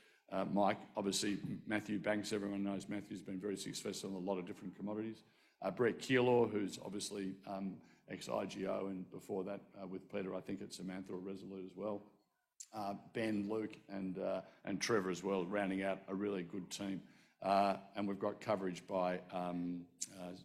Mike, obviously Matthew Banks, everyone knows Matthew's been very successful in a lot of different commodities. Brett Keillor, who's obviously ex-IGO, and before that with Peter, I think at Samantha or Resolute as well. Ben, Luke and Trevor as well, rounding out a really good team. And we've got coverage by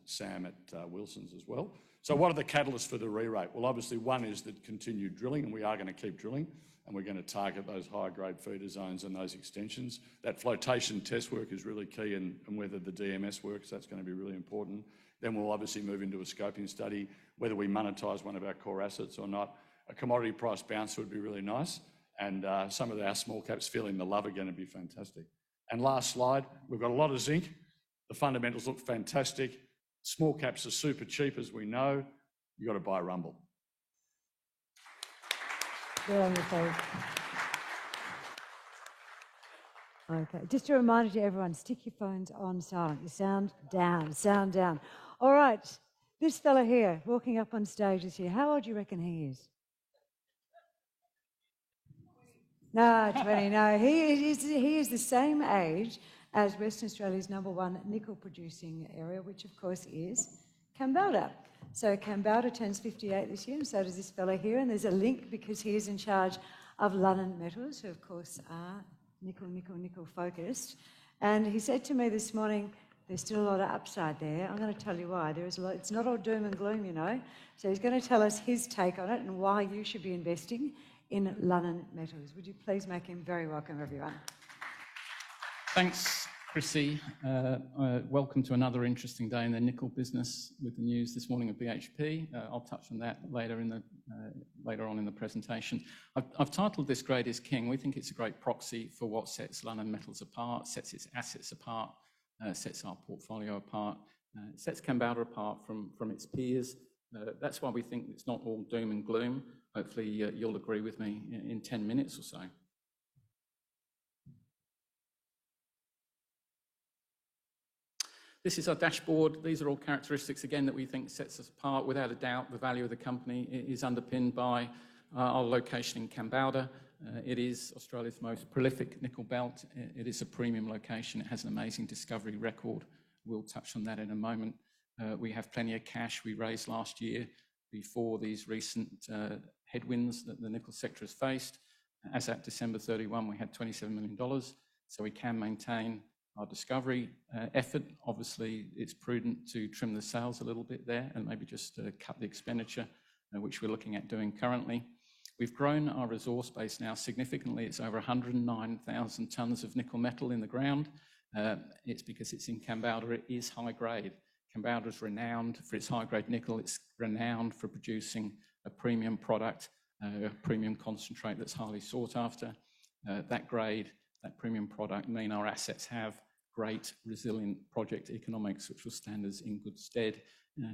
Sam at Wilson's as well. So what are the catalysts for the re-rate? Well, obviously one is the continued drilling, and we are going to keep drilling, and we're going to target those higher grade feeder zones and those extensions. That flotation test work is really key, and whether the DMS works, that's going to be really important. Then we'll obviously move into a scoping study, whether we monetize one of our core assets or not. A commodity price bounce would be really nice, and some of our small caps feeling the love are going to be fantastic. And last slide, we've got a lot of zinc. The fundamentals look fantastic. Small caps are super cheap, as we know. You've got to buy Rumble. Good on you, Dave. Okay, just a reminder to everyone, stick your phones on silent. Your sound down, sound down. All right, this fella here, walking up on stage is here. How old do you reckon he is? No, 20, no. He is the same age as Western Australia's #1 nickel producing area, which of course is Kambalda. So Kambalda turns 58 this year, and so does this fellow here. And there's a link because he is in charge of Lunnon Metals, who of course are nickel focused. And he said to me this morning, there's still a lot of upside there. I'm going to tell you why. There is a lot. It's not all doom and gloom, you know. So he's going to tell us his take on it and why you should be investing in Lunnon Metals. Would you please make him very welcome, everyone? Thanks, Chrissy. Welcome to another interesting day in the nickel business with the news this morning of BHP. I'll touch on that later on in the presentation. I've titled this Grade is King. We think it's a great proxy for what sets Lunnon Metals apart, sets its assets apart, sets our portfolio apart, sets Kambalda apart from its peers. That's why we think it's not all doom and gloom. Hopefully you'll agree with me in 10 minutes or so. This is our dashboard. These are all characteristics, again, that we think sets us apart. Without a doubt, the value of the company is underpinned by our location in Kambalda. It is Australia's most prolific nickel belt. It is a premium location. It has an amazing discovery record. We'll touch on that in a moment. We have plenty of cash we raised last year before these recent headwinds that the nickel sector has faced. As at December 31, we had $27 million, so we can maintain our discovery effort. Obviously, it's prudent to trim the sales a little bit there and maybe just cut the expenditure, which we're looking at doing currently. We've grown our resource base now significantly. It's over 109,000 tonnes of nickel metal in the ground. It's because it's in Kambalda. It is high grade. Kambalda is renowned for its high grade nickel. It's renowned for producing a premium product, a premium concentrate that's highly sought after. That grade, that premium product mean our assets have great resilient project economics, which will stand us in good stead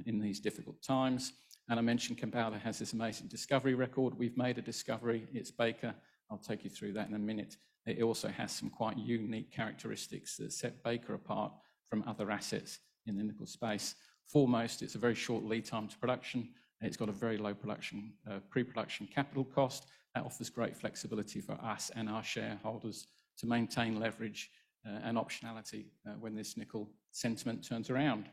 in these difficult times. And I mentioned Kambalda has this amazing discovery record. We've made a discovery, it's Baker. I'll take you through that in a minute. It also has some quite unique characteristics that set Baker apart from other assets in the nickel space. Foremost, it's a very short lead time to production. It's got a very low pre-production capital cost. That offers great flexibility for us and our shareholders to maintain leverage and optionality when this nickel sentiment turns around.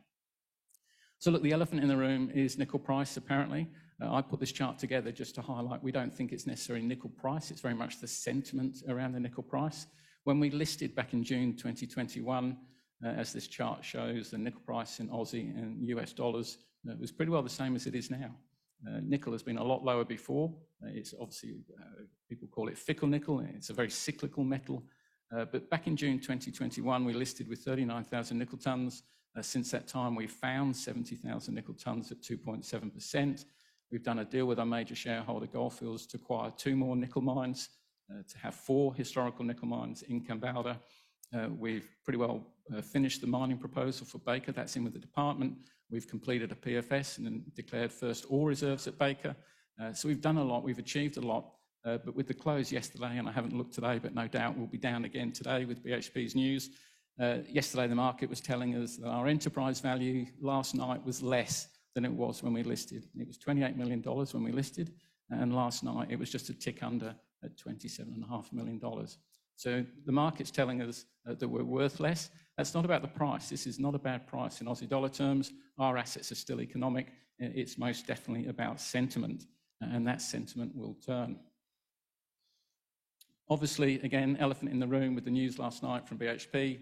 So look, the elephant in the room is nickel price, apparently. I put this chart together just to highlight we don't think it's necessarily nickel price, it's very much the sentiment around the nickel price. When we listed back in June 2021, as this chart shows, the nickel price in Aussie and US dollars was pretty well the same as it is now. Nickel has been a lot lower before. It's obviously, people call it fickle nickel. It's a very cyclical metal. But back in June 2021, we listed with 39,000 nickel tons. Since that time, we've found 70,000 nickel tons at 2.7%. We've done a deal with our major shareholder, Goldfields, to acquire 2 more nickel mines, to have 4 historical nickel mines in Kambalda. We've pretty well finished the mining proposal for Baker. That's in with the department. We've completed a PFS and then declared first ore reserves at Baker. So we've done a lot, we've achieved a lot. But with the close yesterday, and I haven't looked today, but no doubt we'll be down again today with BHP's news. Yesterday, the market was telling us that our enterprise value last night was less than it was when we listed. It was $28 million when we listed, and last night it was just a tick under at $27.5 million. So the market's telling us that we're worth less. That's not about the price. This is not a bad price in Aussie dollar terms. Our assets are still economic. It's most definitely about sentiment, and that sentiment will turn. Obviously, again, elephant in the room with the news last night from BHP.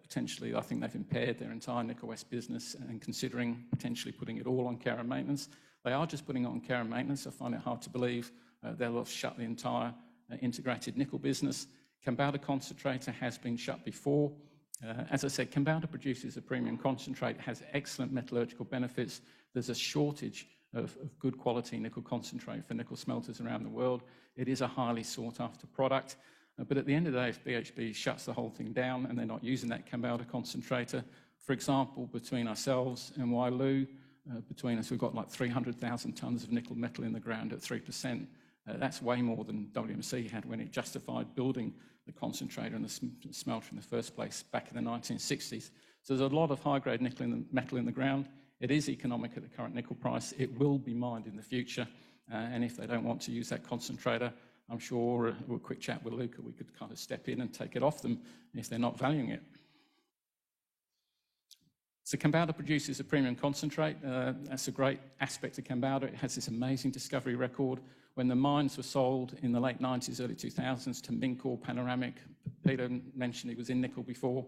Potentially, I think they've impaired their entire Nickel West business and considering potentially putting it all on care and maintenance. They are just putting it on care and maintenance. I find it hard to believe they'll have shut the entire integrated nickel business. Kambalda concentrator has been shut before. As I said, Kambalda produces a premium concentrate, has excellent metallurgical benefits. There's a shortage of good quality nickel concentrate for nickel smelters around the world. It is a highly sought after product. But at the end of the day, if BHP shuts the whole thing down and they're not using that Kambalda concentrator, for example, between ourselves and Wyloo, between us, we've got like 300,000 tonnes of nickel metal in the ground at 3%. That's way more than WMC had when it justified building the concentrator and the smelter in the first place back in the 1960s. So there's a lot of high-grade metal in the ground. It is economic at the current nickel price. It will be mined in the future. And if they don't want to use that concentrator, I'm sure with a quick chat with Luca, we could kind of step in and take it off them if they're not valuing it. So Kambalda produces a premium concentrate. That's a great aspect of Kambalda. It has this amazing discovery record. When the mines were sold in the late 90s, early 2000s to Mincor, Panoramic, Peter mentioned he was in nickel before,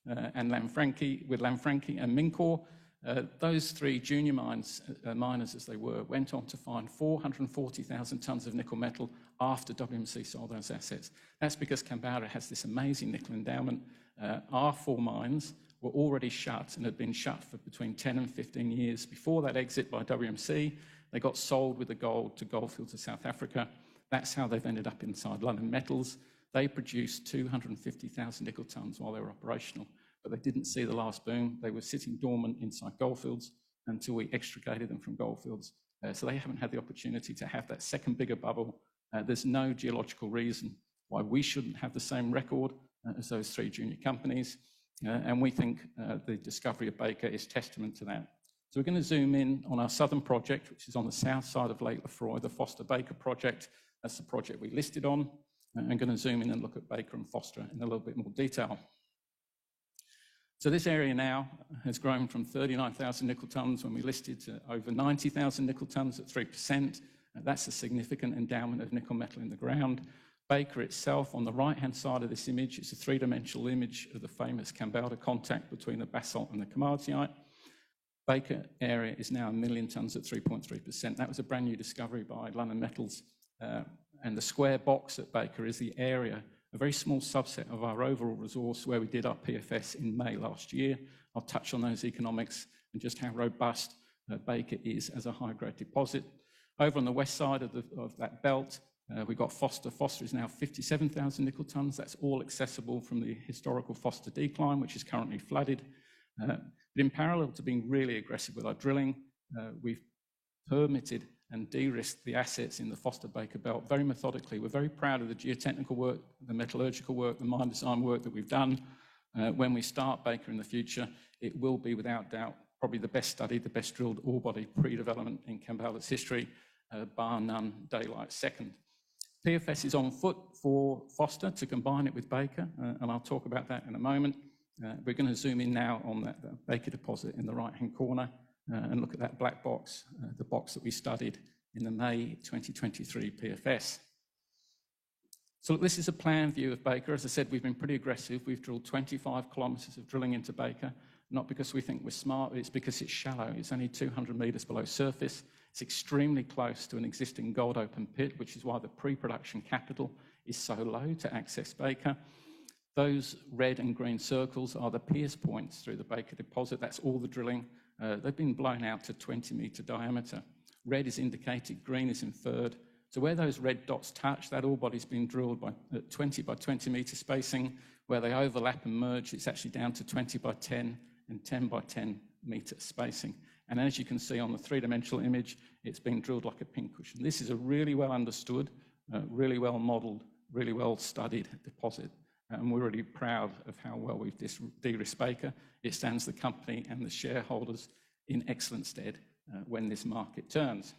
and Lanfranchi and Mincor. Those 3 junior miners as they were, went on to find 440,000 tonnes of nickel metal after WMC sold those assets. That's because Kambalda has this amazing nickel endowment. Our 4 mines were already shut and had been shut for between 10 and 15 years before that exit by WMC. They got sold with the gold to Goldfields of South Africa. That's how they've ended up inside London Metals. They produced 250,000 nickel tonnes while they were operational, but they didn't see the last boom. They were sitting dormant inside Goldfields until we extricated them from Goldfields. So they haven't had the opportunity to have that second bigger bubble. There's no geological reason why we shouldn't have the same record as those 3 junior companies. And we think the discovery of Baker is testament to that. So we're going to zoom in on our southern project, which is on the south side of Lake Lefroy, the Foster Baker project. That's the project we listed on. I'm going to zoom in and look at Baker and Foster in a little bit more detail. So this area now has grown from 39,000 nickel tonnes when we listed to over 90,000 nickel tonnes at 3%. That's a significant endowment of nickel metal in the ground. Baker itself, on the right-hand side of this image, is a 3-dimensional image of the famous Kambalda contact between the basalt and the Komatiite. Baker area is now 1 million tonnes at 3.3%. That was a brand new discovery by London Metals. And the square box at Baker is the area, a very small subset of our overall resource where we did our PFS in May last year. I'll touch on those economics and just how robust Baker is as a high-grade deposit. Over on the west side of that belt, we've got Foster. Foster is now 57,000 nickel tonnes. That's all accessible from the historical Foster decline, which is currently flooded. But in parallel to being really aggressive with our drilling, we've permitted and de-risked the assets in the Foster Baker Belt very methodically. We're very proud of the geotechnical work, the metallurgical work, the mine design work that we've done. When we start Baker in the future, it will be without doubt probably the best studied, the best drilled ore body pre-development in Kambalda's history, bar none, daylight second. PFS is on foot for Foster to combine it with Baker, and I'll talk about that in a moment. We're going to zoom in now on that Baker deposit in the right-hand corner and look at that black box, the box that we studied in the May 2023 PFS. So look, this is a plan view of Baker. As I said, we've been pretty aggressive. We've drilled 25 kilometres of drilling into Baker, not because we think we're smart, it's because it's shallow. It's only 200 metres below surface. It's extremely close to an existing gold open pit, which is why the pre-production capital is so low to access Baker. Those red and green circles are the pierce points through the Baker deposit. That's all the drilling. They've been blown out to 20-metre diameter. Red is indicated, green is inferred. So where those red dots touch, that ore body's been drilled by 20 by 20 metre spacing. Where they overlap and merge, it's actually down to 20 by 10 and 10 by 10 metre spacing. And as you can see on the three-dimensional image, it's been drilled like a pincushion. This is a really well understood, really well modelled, really well studied deposit. And we're really proud of how well we've de-risked Baker. It stands the company and the shareholders in excellent stead when this market turns.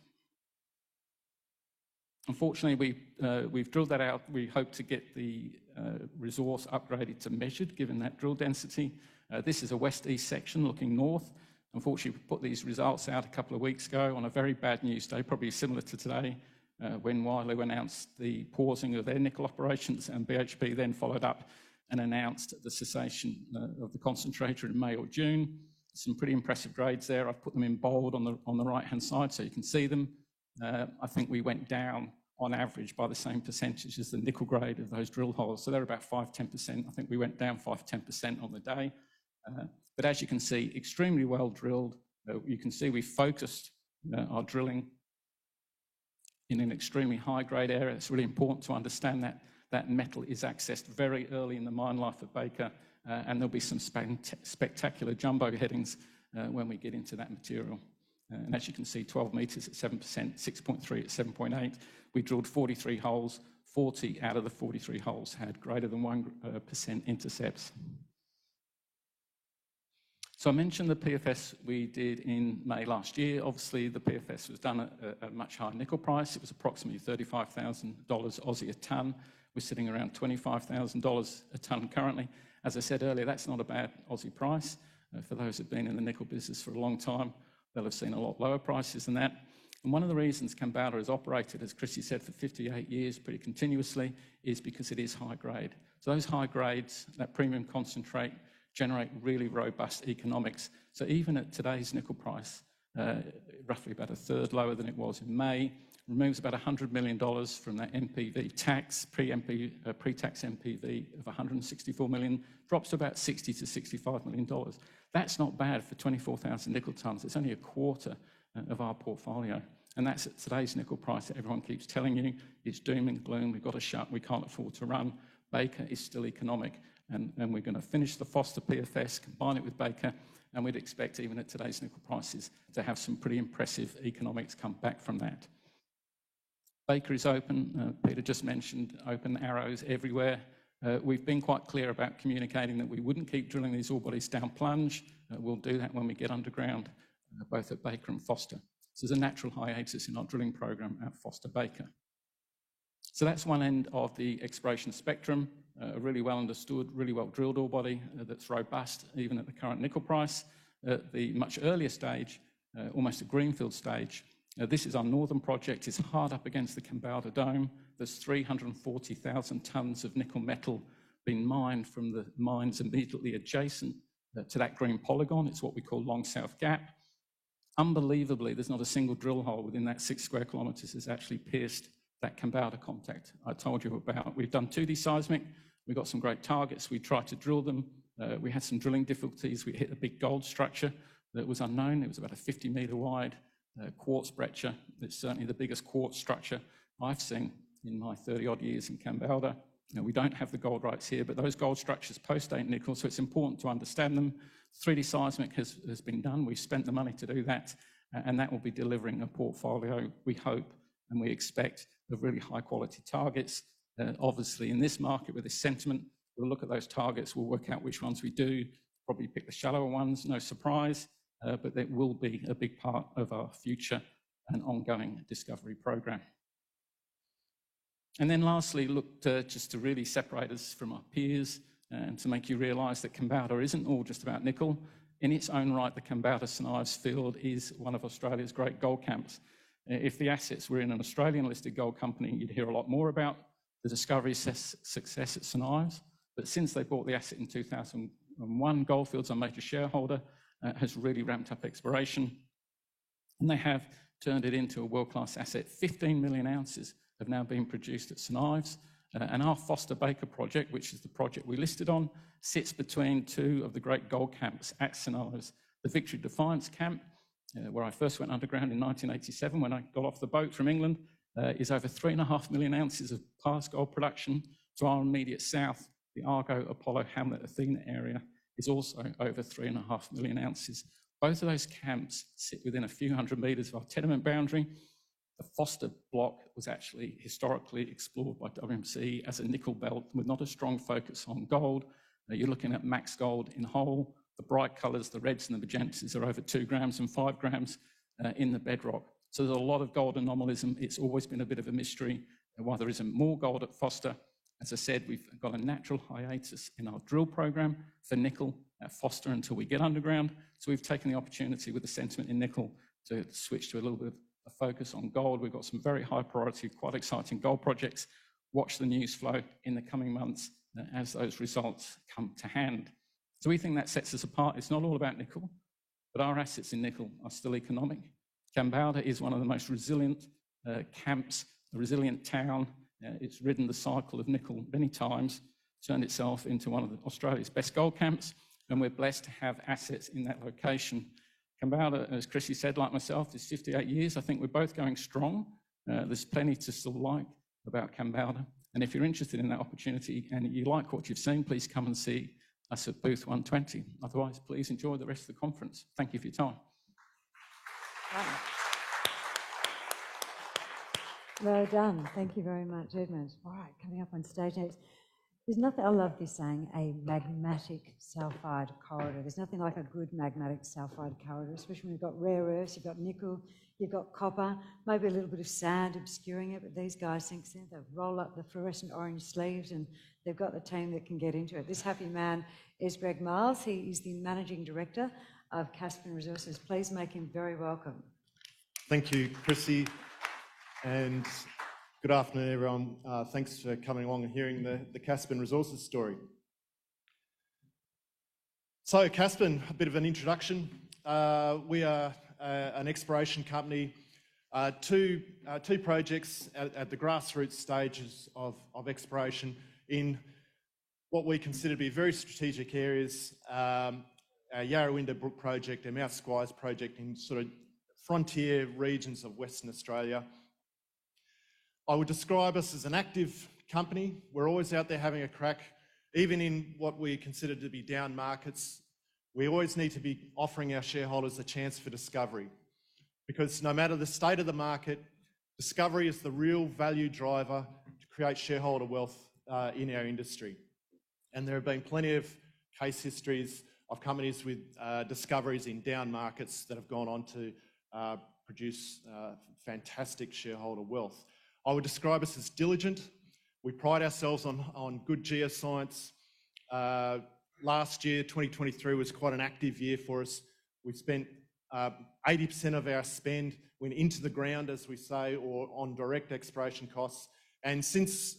Unfortunately, we've drilled that out. We hope to get the resource upgraded to measured, given that drill density. This is a west-east section looking north. Unfortunately, we put these results out a couple of weeks ago on a very bad news day, probably similar to today, when Wyloo announced the pausing of their nickel operations, and BHP then followed up and announced the cessation of the concentrator in May or June. Some pretty impressive grades there. I've put them in bold on the right-hand side so you can see them. I think we went down on average by the same percentage as the nickel grade of those drill holes. So they're about 5–10%. I think we went down 5–10% on the day. But as you can see, extremely well drilled. You can see we focused our drilling in an extremely high-grade area. It's really important to understand that that metal is accessed very early in the mine life of Baker, and there'll be some spectacular jumbo headings when we get into that material. And as you can see, 12 metres at 7%, 6.3 at 7.8. We drilled 43 holes. 40 out of the 43 holes had greater than 1% intercepts. So I mentioned the PFS we did in May last year. Obviously, the PFS was done at a much higher nickel price. It was approximately $35,000 Aussie a tonne. We're sitting around $25,000 a tonne currently. As I said earlier, that's not a bad Aussie price. For those who've been in the nickel business for a long time, they'll have seen a lot lower prices than that. And one of the reasons Kambalda has operated, as Chrissy said, for 58 years pretty continuously is because it is high grade. So those high grades, that premium concentrate, generate really robust economics. So even at today's nickel price, roughly about a third lower than it was in May, removes about $100 million from that NPV tax, pre-tax NPV of $164 million, drops to about $60 to $65 million. That's not bad for 24,000 nickel tonnes. It's only a quarter of our portfolio. And that's at today's nickel price that everyone keeps telling you it's doom and gloom, we've got to shut, we can't afford to run. Baker is still economic. And we're going to finish the Foster PFS, combine it with Baker, and we'd expect, even at today's nickel prices, to have some pretty impressive economics come back from that. Baker is open. Peter just mentioned open arrows everywhere. We've been quite clear about communicating that we wouldn't keep drilling these ore bodies down plunge. We'll do that when we get underground, both at Baker and Foster. So there's a natural hiatus in our drilling program at Foster Baker. So that's one end of the exploration spectrum, a really well understood, really well drilled ore body that's robust even at the current nickel price. At the much earlier stage, almost a greenfield stage, this is our northern project. It's hard up against the Kambalda Dome. There's 340,000 tonnes of nickel metal being mined from the mines immediately adjacent to that green polygon. It's what we call Long South Gap. Unbelievably, there's not a single drill hole within that 6 square kilometres that's actually pierced that Kambalda contact I told you about. We've done 2D seismic. We've got some great targets. We tried to drill them. We had some drilling difficulties. We hit a big gold structure that was unknown. It was about a 50-metre wide quartz breccia. It's certainly the biggest quartz structure I've seen in my 30-odd years in Kambalda. We don't have the gold rights here, but those gold structures post-date nickel, so it's important to understand them. 3D seismic has been done. We've spent the money to do that, and that will be delivering a portfolio, we hope, and we expect, of really high quality targets. Obviously, in this market with this sentiment, we'll look at those targets, we'll work out which ones we do, probably pick the shallower ones, no surprise, but they will be a big part of our future and ongoing discovery program. And then lastly, look just to really separate us from our peers and to make you realise that Kambalda isn't all just about nickel. In its own right, the Kambalda St Ives field is one of Australia's great gold camps. If the assets were in an Australian-listed gold company, you'd hear a lot more about the discovery success at St Ives. But since they bought the asset in 2001, Goldfields, our major shareholder, has really ramped up exploration. And they have turned it into a world-class asset. 15 million ounces have now been produced at St Ives. And our Foster Baker project, which is the project we listed on, sits between two of the great gold camps at St Ives. The Victory Defiance camp, where I first went underground in 1987 when I got off the boat from England, is over 3.5 million ounces of past gold production. To our immediate south, the Argo, Apollo, Hamlet, Athena area is also over 3.5 million ounces. Both of those camps sit within a few hundred metres of our tenement boundary. The Foster block was actually historically explored by WMC as a nickel belt with not a strong focus on gold. You're looking at max gold in whole. The bright colours, the reds and the magentas, are over 2 grams and 5 grams in the bedrock. So there's a lot of gold anomalism. It's always been a bit of a mystery why there isn't more gold at Foster. As I said, we've got a natural hiatus in our drill program for nickel at Foster until we get underground. So we've taken the opportunity with the sentiment in nickel to switch to a little bit of a focus on gold. We've got some very high priority, quite exciting gold projects. Watch the news flow in the coming months as those results come to hand. So we think that sets us apart. It's not all about nickel, but our assets in nickel are still economic. Kambalda is one of the most resilient camps, a resilient town. It's ridden the cycle of nickel many times, turned itself into one of Australia's best gold camps, and we're blessed to have assets in that location. Kambalda, as Chrissy said, like myself, is 58 years. I think we're both going strong. There's plenty to still like about Kambalda. And if you're interested in that opportunity and you like what you've seen, please come and see us at booth 120. Otherwise, please enjoy the rest of the conference. Thank you for your time. Wow. Well done. Thank you very much, Edmund. All right, coming up on stage next. There's nothing, I love this saying, a magmatic sulfide corridor. There's nothing like a good magmatic sulfide corridor, especially when you've got rare earths, you've got nickel, you've got copper, maybe a little bit of sand obscuring it, but these guys think so. They roll up the fluorescent orange sleeves and they've got the team that can get into it. This happy man is Greg Miles. He is the Managing Director of Caspian Resources. Please make him very welcome. Thank you, Chrissy, and good afternoon, everyone. Thanks for coming along and hearing the Caspian Resources story. So Caspian, a bit of an introduction. We are an exploration company, two projects at the grassroots stages of exploration in what we consider to be very strategic areas. Our Yarrawinda Brook project, our Mount Squires project in sort of frontier regions of Western Australia. I would describe us as an active company. We're always out there having a crack, even in what we consider to be down markets. We always need to be offering our shareholders a chance for discovery, because no matter the state of the market, discovery is the real value driver to create shareholder wealth in our industry. And there have been plenty of case histories of companies with discoveries in down markets that have gone on to produce fantastic shareholder wealth. I would describe us as diligent. We pride ourselves on good geoscience. Last year, 2023, was quite an active year for us. We spent 80% of our spend went into the ground, as we say, or on direct exploration costs. And since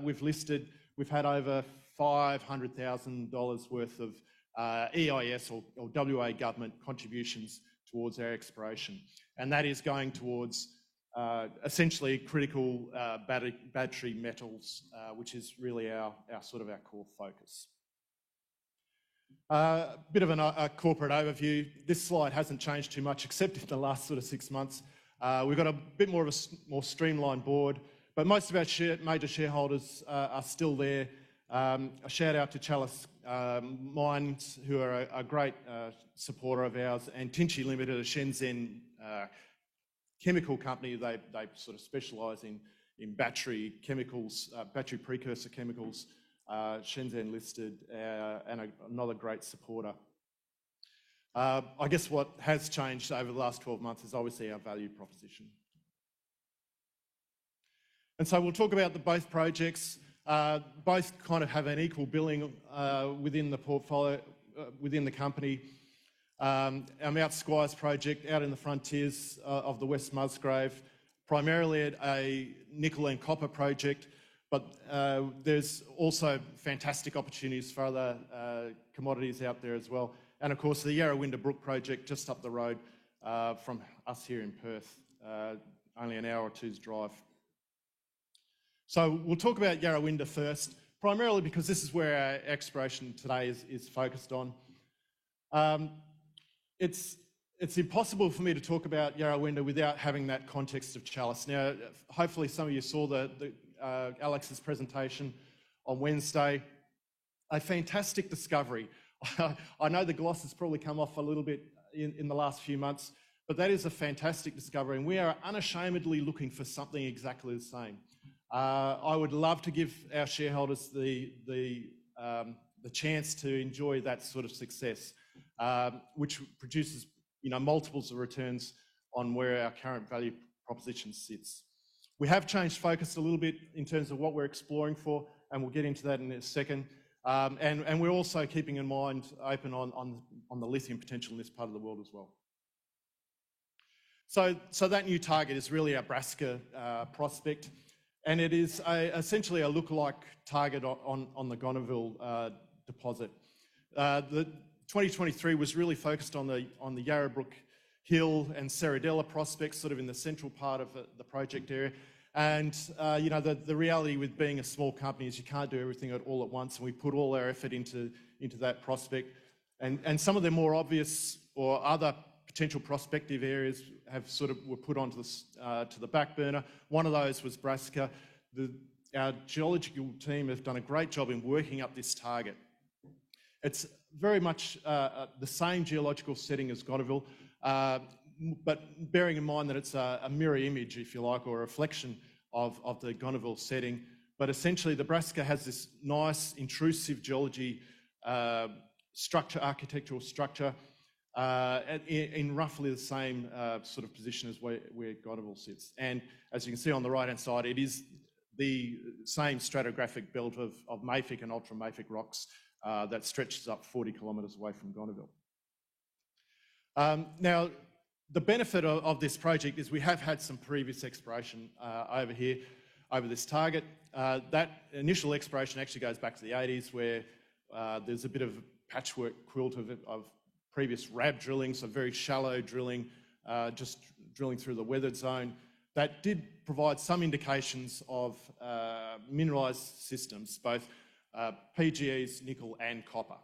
we've listed, we've had over $500,000 worth of EIS or WA government contributions towards our exploration. And that is going towards essentially critical battery metals, which is really our core focus. A bit of a corporate overview. This slide hasn't changed too much, except in the last 6 months. We've got a bit more of a more streamlined board, but most of our major shareholders are still there. A shout out to Chalice Mines, who are a great supporter of ours, and Tinci Limited, a Shenzhen chemical company. They sort of specialise in battery chemicals, battery precursor chemicals, Shenzhen listed, and another great supporter. I guess what has changed over the last 12 months is obviously our value proposition. And so we'll talk about both projects. Both kind of have an equal billing within the portfolio, within the company. Our Mount Squires project out in the frontiers of the West Musgrave, primarily a nickel and copper project, but there's also fantastic opportunities for other commodities out there as well. And of course the Yarrawinda Brook project just up the road from us here in Perth, only an hour or two's drive. So we'll talk about Yarrawinda first, primarily because this is where our exploration today is focused on. It's impossible for me to talk about Yarrawinda without having that context of Chalice. Now, hopefully some of you saw Alex's presentation on Wednesday. A fantastic discovery. I know the gloss has probably come off a little bit in the last few months, but that is a fantastic discovery, and we are unashamedly looking for something exactly the same. I would love to give our shareholders the chance to enjoy that sort of success, which produces multiples of returns on where our current value proposition sits. We have changed focus a little bit in terms of what we're exploring for, and we'll get into that in a second. And we're also keeping in mind open on the lithium potential in this part of the world as well. So that new target is really our Braska prospect, and it is essentially a lookalike target on the Gonneville deposit. The 2023 was really focused on the Yarrabrook Hill and Serradella prospects, sort of in the central part of the project area. And the reality with being a small company is you can't do everything all at once, and we put all our effort into that prospect. And some of the more obvious or other potential prospective areas were put onto to the back burner. One of those was Braska. Our geological team have done a great job in working up this target. It's very much the same geological setting as Gonneville, but bearing in mind that it's a mirror image, if you like, or a reflection of the Gonneville setting. But essentially the Braska has this nice intrusive geology architectural structure in roughly the same sort of position as where Gonneville sits. And as you can see on the right-hand side, it is the same stratigraphic belt of mafic and ultramafic rocks that stretches up 40 kilometres away from Gonneville. Now, the benefit of this project is we have had some previous exploration over this target. That initial exploration actually goes back to the 80s, where there's a bit of patchwork quilt of previous RAB drilling, so very shallow drilling, just drilling through the weathered zone. That did provide some indications of mineralised systems, both PGEs, nickel and copper.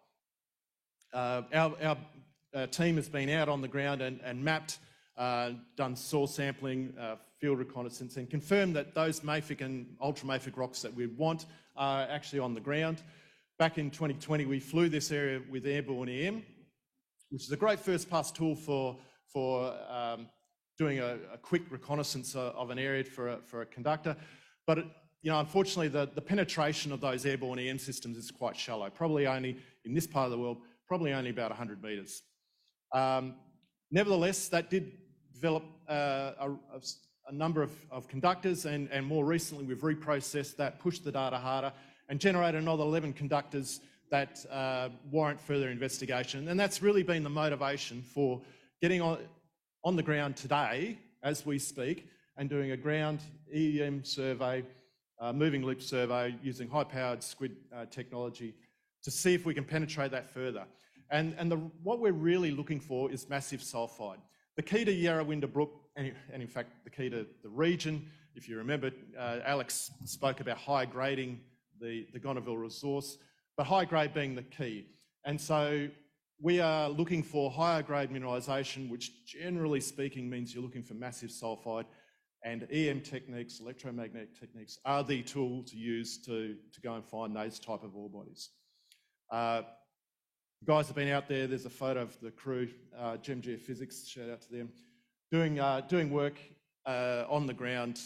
Our team has been out on the ground and mapped, done soil sampling, field reconnaissance, and confirmed that those mafic and ultramafic rocks that we want are actually on the ground. Back in 2020, we flew this area with airborne EM, which is a great first pass tool for doing a quick reconnaissance of an area for a conductor. But unfortunately, the penetration of those airborne EM systems is quite shallow. Probably only in this part of the world, probably only about 100 metres. Nevertheless, that did develop a number of conductors, and more recently we've reprocessed that, pushed the data harder, and generated another 11 conductors that warrant further investigation. And that's really been the motivation for getting on the ground today, as we speak, and doing a ground EM survey, moving loop survey using high-powered SQUID technology to see if we can penetrate that further. And what we're really looking for is massive sulphide. The key to Yarrawinda Brook, and in fact the key to the region, if you remember, Alex spoke about high grading the Gonneville resource, but high grade being the key. And so we are looking for higher grade mineralisation, which generally speaking means you're looking for massive sulphide. And EM techniques, electromagnetic techniques, are the tool to use to go and find those type of ore bodies. Guys have been out there. There's a photo of the crew, Gem Geophysics, shout out to them, doing work on the ground,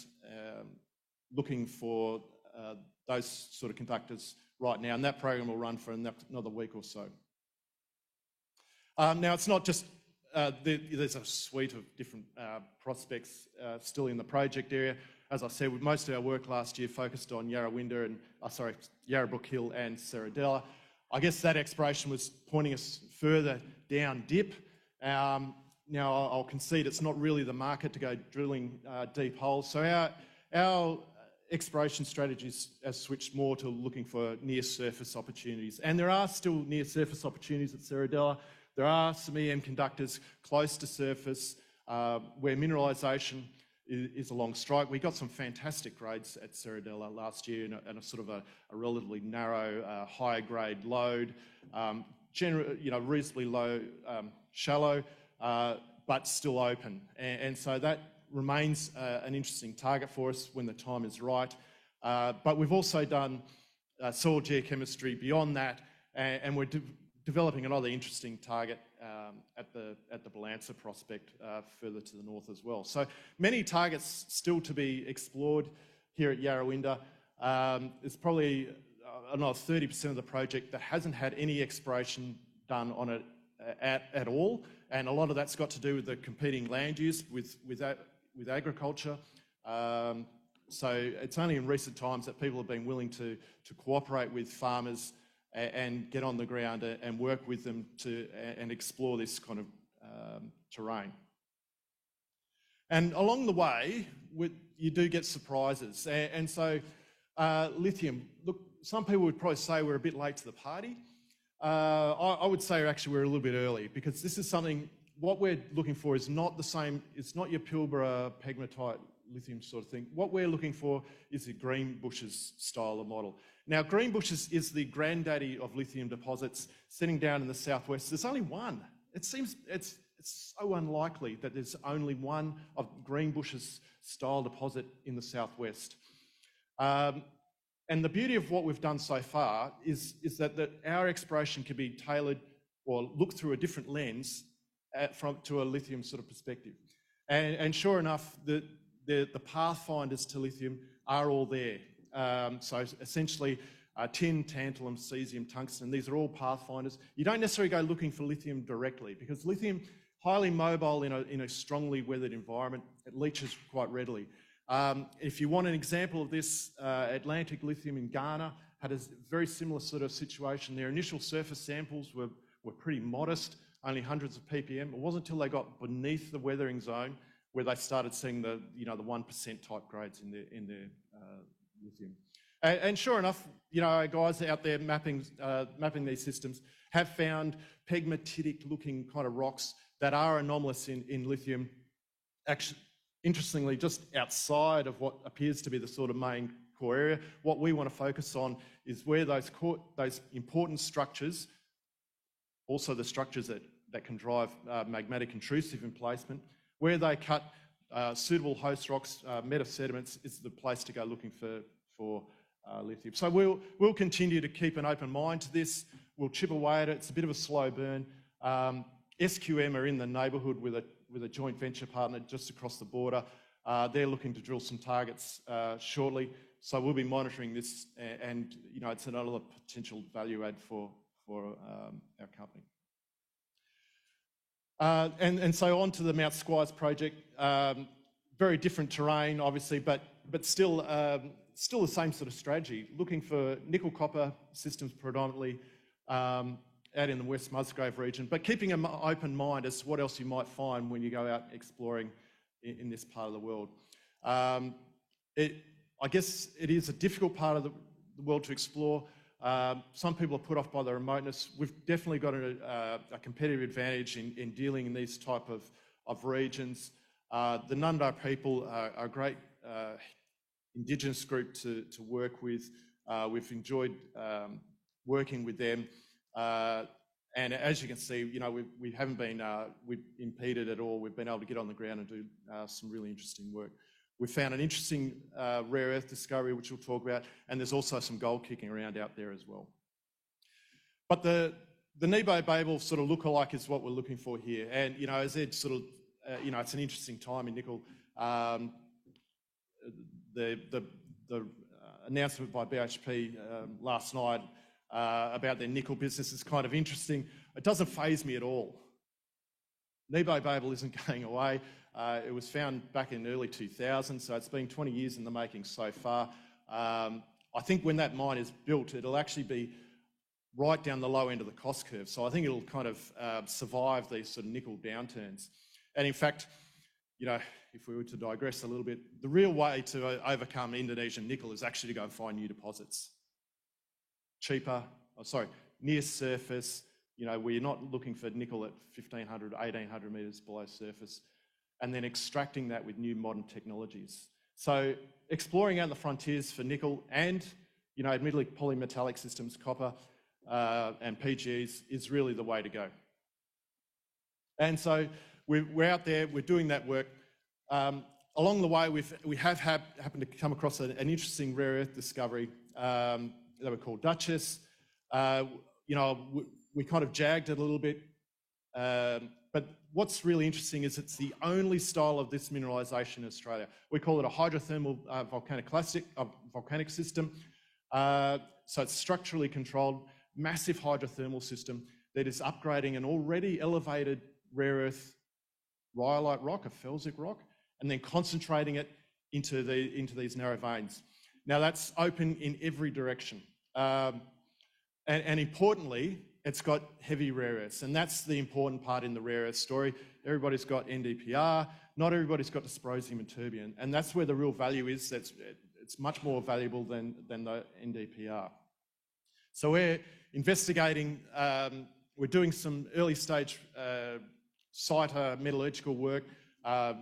looking for those sort of conductors right now, and that program will run for another week or so. Now, it's not just, there's a suite of different prospects still in the project area. As I said, with most of our work last year focused on Yarrawinda and, Yarrabrook Hill and Serradella. I guess that exploration was pointing us further down dip. Now, I'll concede it's not really the market to go drilling deep holes. So our exploration strategies has switched more to looking for near-surface opportunities. And there are still near-surface opportunities at Serradella. There are some EM conductors close to surface where mineralisation is along strike. We got some fantastic grades at Serradella last year and a sort of a relatively narrow, higher grade lode, reasonably low, shallow, but still open. And so that remains an interesting target for us when the time is right. But we've also done soil geochemistry beyond that, and we're developing another interesting target at the Balansa prospect further to the north as well. So many targets still to be explored here at Yarrawinda. There's probably another 30% of the project that hasn't had any exploration done on it at all, and a lot of that's got to do with the competing land use with agriculture. So it's only in recent times that people have been willing to cooperate with farmers and get on the ground and work with them and explore this kind of terrain. And along the way, you do get surprises. And so lithium, look, some people would probably say we're a bit late to the party. I would say actually we're a little bit early, because this is something, what we're looking for is not the same, it's not your Pilbara pegmatite lithium sort of thing. What we're looking for is the Greenbushes style of model. Now, Greenbushes is the granddaddy of lithium deposits sitting down in the southwest. There's only one. It seems it's so unlikely that there's only one of Greenbushes style deposit in the southwest. And the beauty of what we've done so far is that our exploration can be tailored or look through a different lens to a lithium sort of perspective. And sure enough, the pathfinders to lithium are all there. So essentially, tin, tantalum, cesium, tungsten, these are all pathfinders. You don't necessarily go looking for lithium directly, because lithium, highly mobile in a strongly weathered environment, it leaches quite readily. If you want an example of this, Atlantic Lithium in Ghana had a very similar sort of situation. Their initial surface samples were pretty modest, only hundreds of ppm. It wasn't until they got beneath the weathering zone where they started seeing the 1% type grades in their lithium. And sure enough, guys out there mapping these systems have found pegmatitic looking kind of rocks that are anomalous in lithium, actually, interestingly, just outside of what appears to be the sort of main core area. What we want to focus on is where those important structures, also the structures that can drive magmatic intrusive emplacement, where they cut suitable host rocks, metasediments, is the place to go looking for lithium. So we'll continue to keep an open mind to this. We'll chip away at it. It's a bit of a slow burn. SQM are in the neighbourhood with a joint venture partner just across the border. They're looking to drill some targets shortly. So we'll be monitoring this, and it's another potential value add for our company. And so on to the Mount Squires project. Very different terrain, obviously, but still the same sort of strategy. Looking for nickel copper systems predominantly out in the West Musgrave region, but keeping an open mind as to what else you might find when you go out exploring in this part of the world. I guess it is a difficult part of the world to explore. Some people are put off by the remoteness. We've definitely got a competitive advantage in dealing in these type of regions. The Nunda people are a great Indigenous group to work with. We've enjoyed working with them. And as you can see, we haven't been impeded at all. We've been able to get on the ground and do some really interesting work. We found an interesting rare earth discovery, which we'll talk about, and there's also some gold kicking around out there as well. But the Nebo Babel sort of lookalike is what we're looking for here. And, you know, as Ed sort of, you know, it's an interesting time in nickel. The announcement by BHP last night about their nickel business is kind of interesting. It doesn't faze me at all. Nebo Babel isn't going away. It was found back in early 2000, so it's been 20 years in the making so far. I think when that mine is built, it'll actually be right down the low end of the cost curve. So I think it'll kind of survive these sort of nickel downturns. And in fact, you know, if we were to digress a little bit, the real way to overcome Indonesian nickel is actually to go and find new deposits. Cheaper, near surface, you know, where you're not looking for nickel at 1,500, 1,800 metres below surface, and then extracting that with new modern technologies. So exploring out the frontiers for nickel and, you know, admittedly polymetallic systems, copper and PGEs is really the way to go. And so we're out there, we're doing that work. Along the way, we have happened to come across an interesting rare earth discovery that we call Duchess. You know, we kind of jagged it a little bit, but what's really interesting is it's the only style of this mineralisation in Australia. We call it a hydrothermal volcanic system. So it's structurally controlled, massive hydrothermal system that is upgrading an already elevated rare earth rhyolite rock, a felsic rock, and then concentrating it into these narrow veins. Now that's open in every direction. And importantly, it's got heavy rare earths, and that's the important part in the rare earth story. Everybody's got NdPr, not everybody's got dysprosium and terbium, and that's where the real value is. It's much more valuable than the NdPr. So we're investigating, we're doing some early stage site metallurgical work.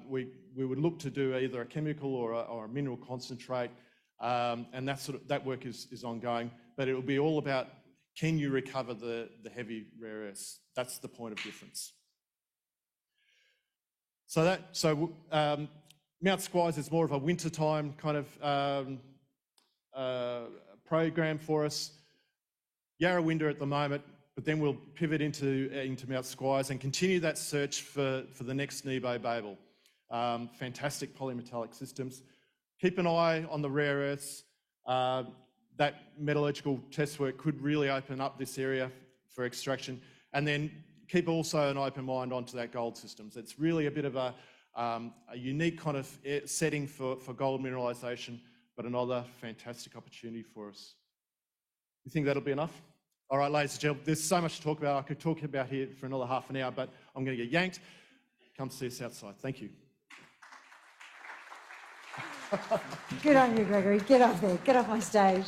We would look to do either a chemical or a mineral concentrate, and that work is ongoing, but it will be all about, can you recover the heavy rare earths? That's the point of difference. So Mount Squires is more of a wintertime kind of program for us. Yarrawinda at the moment, but then we'll pivot into Mount Squires and continue that search for the next Nebo Babel. Fantastic polymetallic systems. Keep an eye on the rare earths. That metallurgical test work could really open up this area for extraction, and then keep also an open mind onto that gold systems. It's really a bit of a unique kind of setting for gold mineralisation, but another fantastic opportunity for us. You think that'll be enough? All right, ladies and gentlemen, there's so much to talk about. I could talk about here for another half an hour, but I'm going to get yanked. Come see us outside. Thank you. Good on you, Gregory. Get up there. Get off my stage.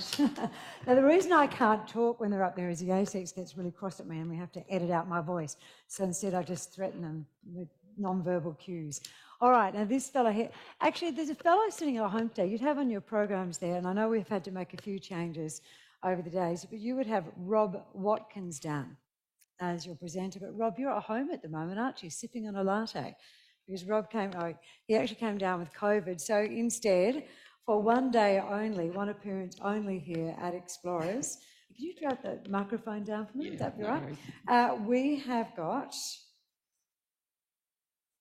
Now, the reason I can't talk when they're up there is the ASX gets really cross at me and we have to edit out my voice. So instead, I just threaten them with non-verbal cues. All right, now this fellow here, actually, there's a fellow sitting at home today. You'd have on your programs there, and I know we've had to make a few changes over the days, but you would have Rob Watkins down as your presenter. But Rob, you're at home at the moment, aren't you? Sipping on a latte. Because Rob he actually came down with COVID. So instead, for one day only, one appearance only here at Explorers, can you drop the microphone down for me? Yeah, Would that be no right? worries. We have got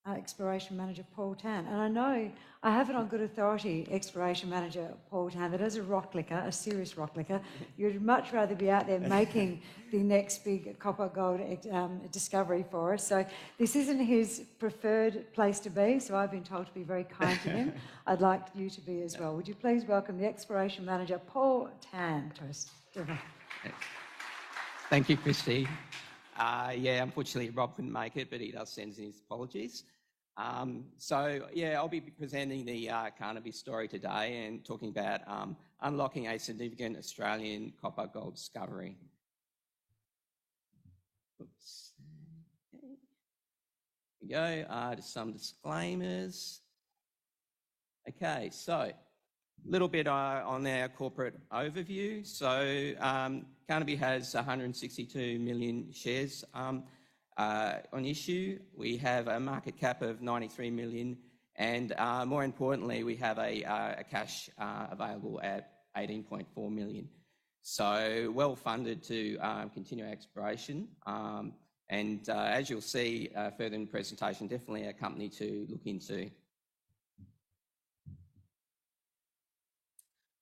Exploration Manager Paul Tan. And I know, I have it on good authority, Exploration Manager Paul Tan, that as a rock licker, a serious rock licker, you'd much rather be out there making the next big copper gold discovery for us. So this isn't his preferred place to be, so I've been told to be very kind to him. I'd like you to be as well. Would you please welcome the Exploration Manager Paul Tan to us? Thank you, Christy. Yeah, unfortunately, Rob couldn't make it, but he does send his apologies. I'll be presenting the Carnaby story today and talking about unlocking a significant Australian copper gold discovery. Oops. Here we go. Just some disclaimers. Okay, so a little bit on our corporate overview. So Carnaby has 162 million shares on issue. We have a market cap of 93 million And more importantly, we have a cash available at 18.4 million. So well funded to continue exploration. And as you'll see further in the presentation, definitely a company to look into.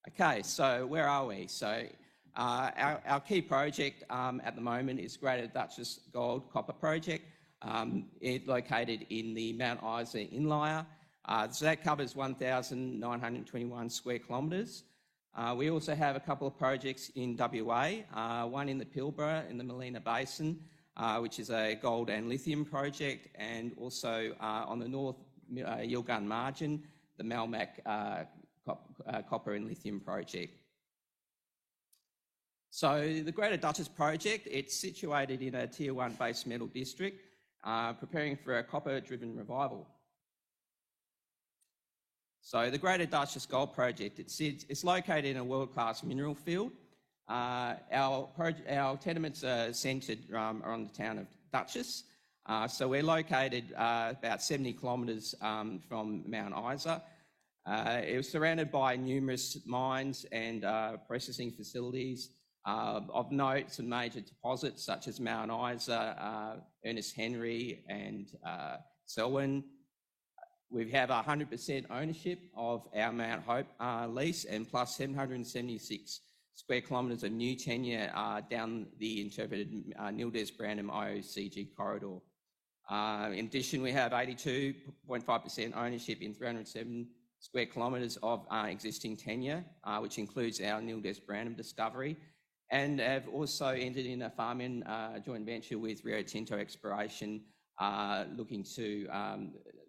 Okay, so where are we? So our key project at the moment is Greater Duchess Gold Copper Project. It's located in the Mount Isa Inlier. So that covers 1,921 square kilometres. We also have a couple of projects in WA, one in the Pilbara in the Molina Basin, which is a gold and lithium project, and also on the North Yilgarn margin, the Malmac copper and lithium project. So the Greater Duchess project, it's situated in a Tier 1 base metal district, preparing for a copper-driven revival. So the Greater Duchess Gold Project, it's located in a world-class mineral field. Our tenements are centred around the town of Duchess. So we're located about 70 kilometres from Mount Isa. It was surrounded by numerous mines and processing facilities. Of note, some major deposits such as Mount Isa, Ernest Henry and Selwyn. We have 100% ownership of our Mount Hope lease and plus 776 square kilometres of new tenure down the interpreted Nil-Des-Brandam IOCG corridor. In addition, we have 82.5% ownership in 307 square kilometres of existing tenure, which includes our Nil-Des-Brandam discovery, and have also entered in a farm-in joint venture with Rio Tinto Exploration, looking to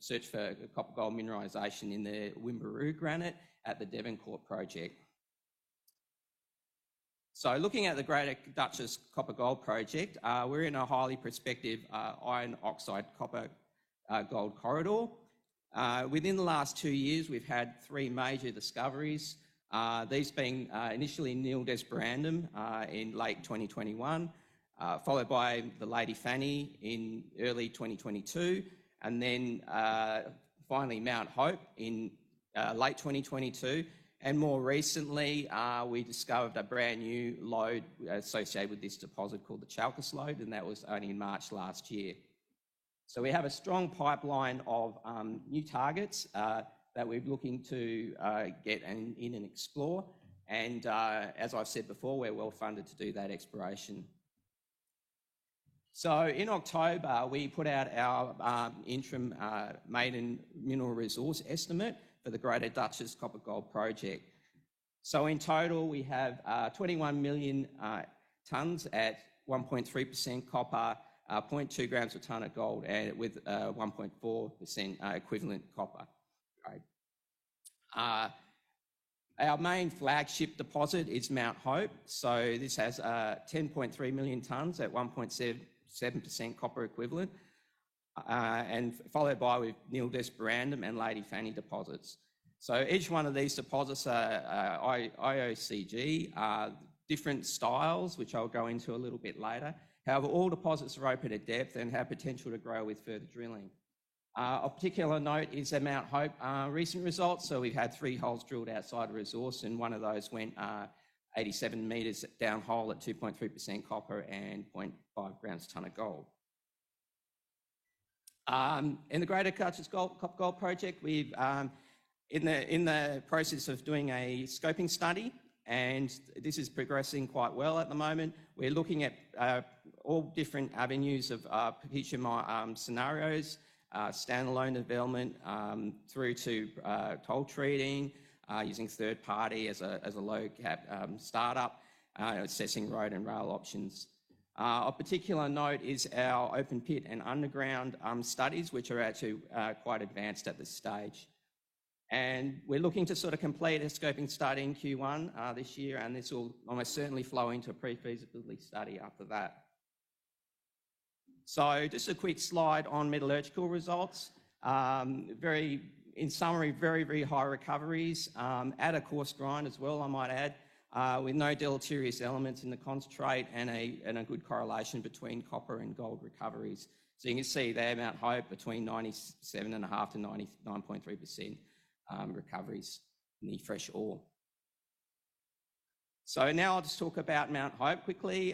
search for copper gold mineralisation in the Wimberoo granite at the Devoncourt project. So looking at the Greater Duchess Copper Gold Project, we're in a highly prospective iron oxide copper gold corridor. Within the last 2 years, we've had 3 major discoveries, these being initially Nil-Des-Brandam in late 2021, followed by the Lady Fanny in early 2022, and then finally Mount Hope in late 2022. And more recently, we discovered a brand new lode associated with this deposit called the Chalcas lode, and that was only in March last year. So we have a strong pipeline of new targets that we're looking to get in and explore. And as I've said before, we're well funded to do that exploration. So in October, we put out our interim maiden mineral resource estimate for the Greater Duchess Copper Gold Project. So in total, we have 21 million tonnes at 1.3% copper, 0.2 grams per tonne of gold, and with 1.4% equivalent copper. Right. Our main flagship deposit is Mount Hope. So this has 10.3 million tonnes at 1.7% copper equivalent, and followed by with Nil-Des-Brandam and Lady Fanny deposits. So each one of these deposits are IOCG, different styles, which I'll go into a little bit later. However, all deposits are open at depth and have potential to grow with further drilling. Of particular note is the Mount Hope recent results. So we've had 3 holes drilled outside the resource, and one of those went 87 metres down hole at 2.3% copper and 0.5 grams per tonne of gold. In the Greater Duchess Copper Gold Project, we've in the process of doing a scoping study, and this is progressing quite well at the moment. We're looking at all different avenues of future scenarios, standalone development through to toll treating, using third party as a low cap startup, assessing road and rail options. Of particular note is our open pit and underground studies, which are actually quite advanced at this stage. And we're looking to sort of complete a scoping study in Q1 this year, and this will almost certainly flow into a pre-feasibility study after that. So just a quick slide on metallurgical results. In summary, very, very high recoveries at a coarse grind as well, I might add, with no deleterious elements in the concentrate and a good correlation between copper and gold recoveries. So you can see there Mount Hope between 97.5 to 99.3% recoveries in the fresh ore. So now I'll just talk about Mount Hope quickly.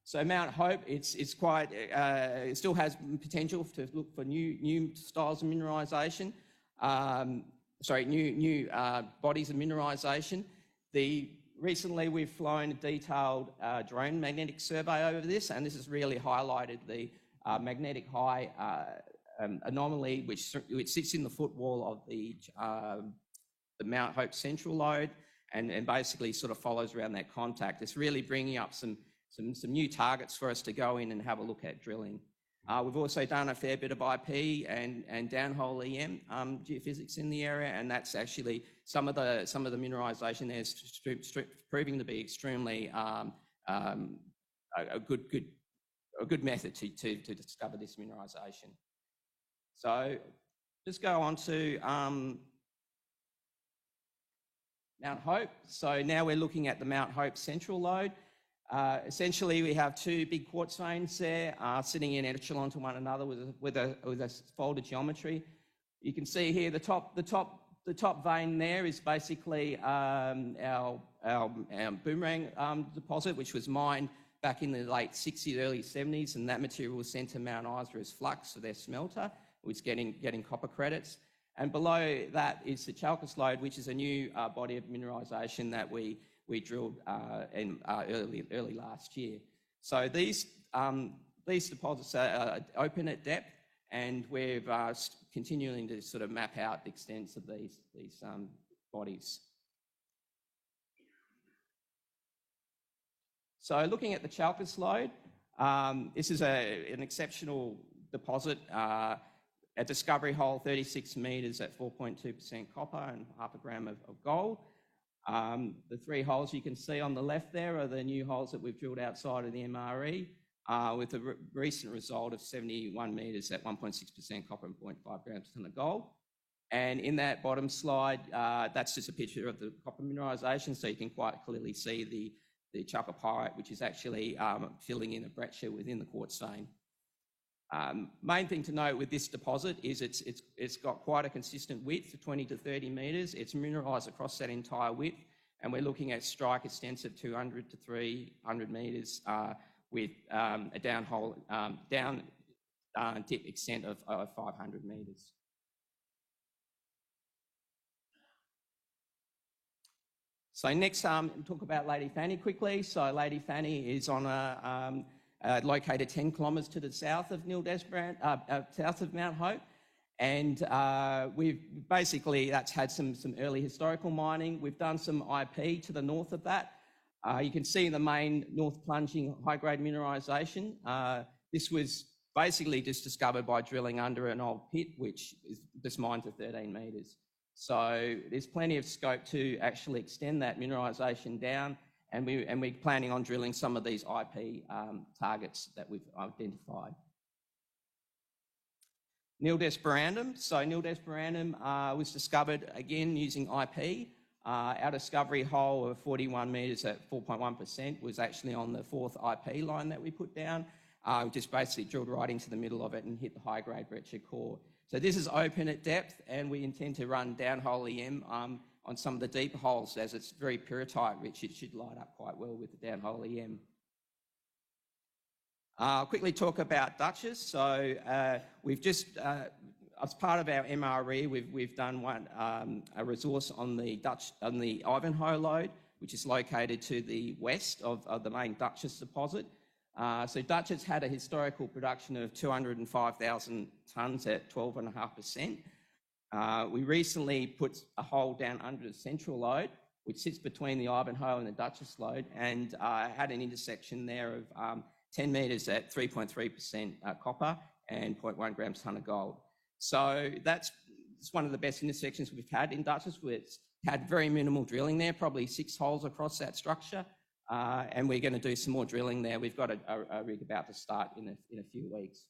So Mount Hope, it's quite, it still has potential to look for new styles of mineralisation. New bodies of mineralisation. Recently we've flown a detailed drone magnetic survey over this, and this has really highlighted the magnetic high anomaly which sits in the footwall of the Mount Hope Central Lode and basically sort of follows around that contact. It's really bringing up some new targets for us to go in and have a look at drilling. We've also done a fair bit of IP and downhole EM geophysics in the area, and that's actually some of the mineralisation there is proving to be extremely a good method to discover this mineralisation. So just go on to Mount Hope. So now we're looking at the Mount Hope Central Lode. Essentially, we have two big quartz veins there sitting in echelon to one another with a folded geometry. You can see here the top vein there is basically our Boomerang deposit, which was mined back in the late 60s, early 70s, and that material was sent to Mount Isa as flux for their smelter, which is getting copper credits. And below that is the Chalcos Lode, which is a new body of mineralisation that we drilled early last year. So these deposits are open at depth, and we're continuing to sort of map out the extents of these bodies. So looking at the Chalcos Lode, this is an exceptional deposit. A discovery hole, 36 metres at 4.2% copper and 0.5 gram of gold. The three holes you can see on the left there are the new holes that we've drilled outside of the MRE with a recent result of 71 metres at 1.6% copper and 0.5 grams per tonne of gold. And in that bottom slide, that's just a picture of the copper mineralisation, so you can quite clearly see the chalcopyrite, which is actually filling in a breccia within the quartz vein. Main thing to note with this deposit is it's got quite a consistent width of 20 to 30 metres. It's mineralised across that entire width, and we're looking at strike extents of 200 to 300 metres with a downhole down dip extent of 500 metres. So next, talk about Lady Fanny quickly. So Lady Fanny is on located 10 kilometres to the south of south of Mount Hope, and that's had some early historical mining. We've done some IP to the north of that. You can see the main north plunging high-grade mineralisation. This was basically just discovered by drilling under an old pit, which is just mined to 13 metres. So there's plenty of scope to actually extend that mineralisation down. And we're planning on drilling some of these IP targets that we've identified. Nildesperandum. So Nildesperandum was discovered again using IP. Our discovery hole of 41 metres at 4.1% was actually on the fourth IP line that we put down. We just basically drilled right into the middle of it and hit the high-grade breccia core. So this is open at depth, and we intend to run downhole EM on some of the deeper holes, as it's very pyrrhotite rich. It should light up quite well with the downhole EM. I'll quickly talk about Duchess. So we've just, as part of our MRE, we've done a resource on the Ivanhoe Lode, which is located to the west of the main Duchess deposit. So Duchess had a historical production of 205,000 tonnes at 12.5%. We recently put a hole down under the Central Lode, which sits between the Ivanhoe and the Duchess Lode, and had an intersection there of 10 metres at 3.3% copper and 0.1 grams per tonne of gold. So it's one of the best intersections we've had in Duchess. It's had very minimal drilling there, probably 6 holes across that structure, and we're going to do some more drilling there. We've got a rig about to start in a few weeks.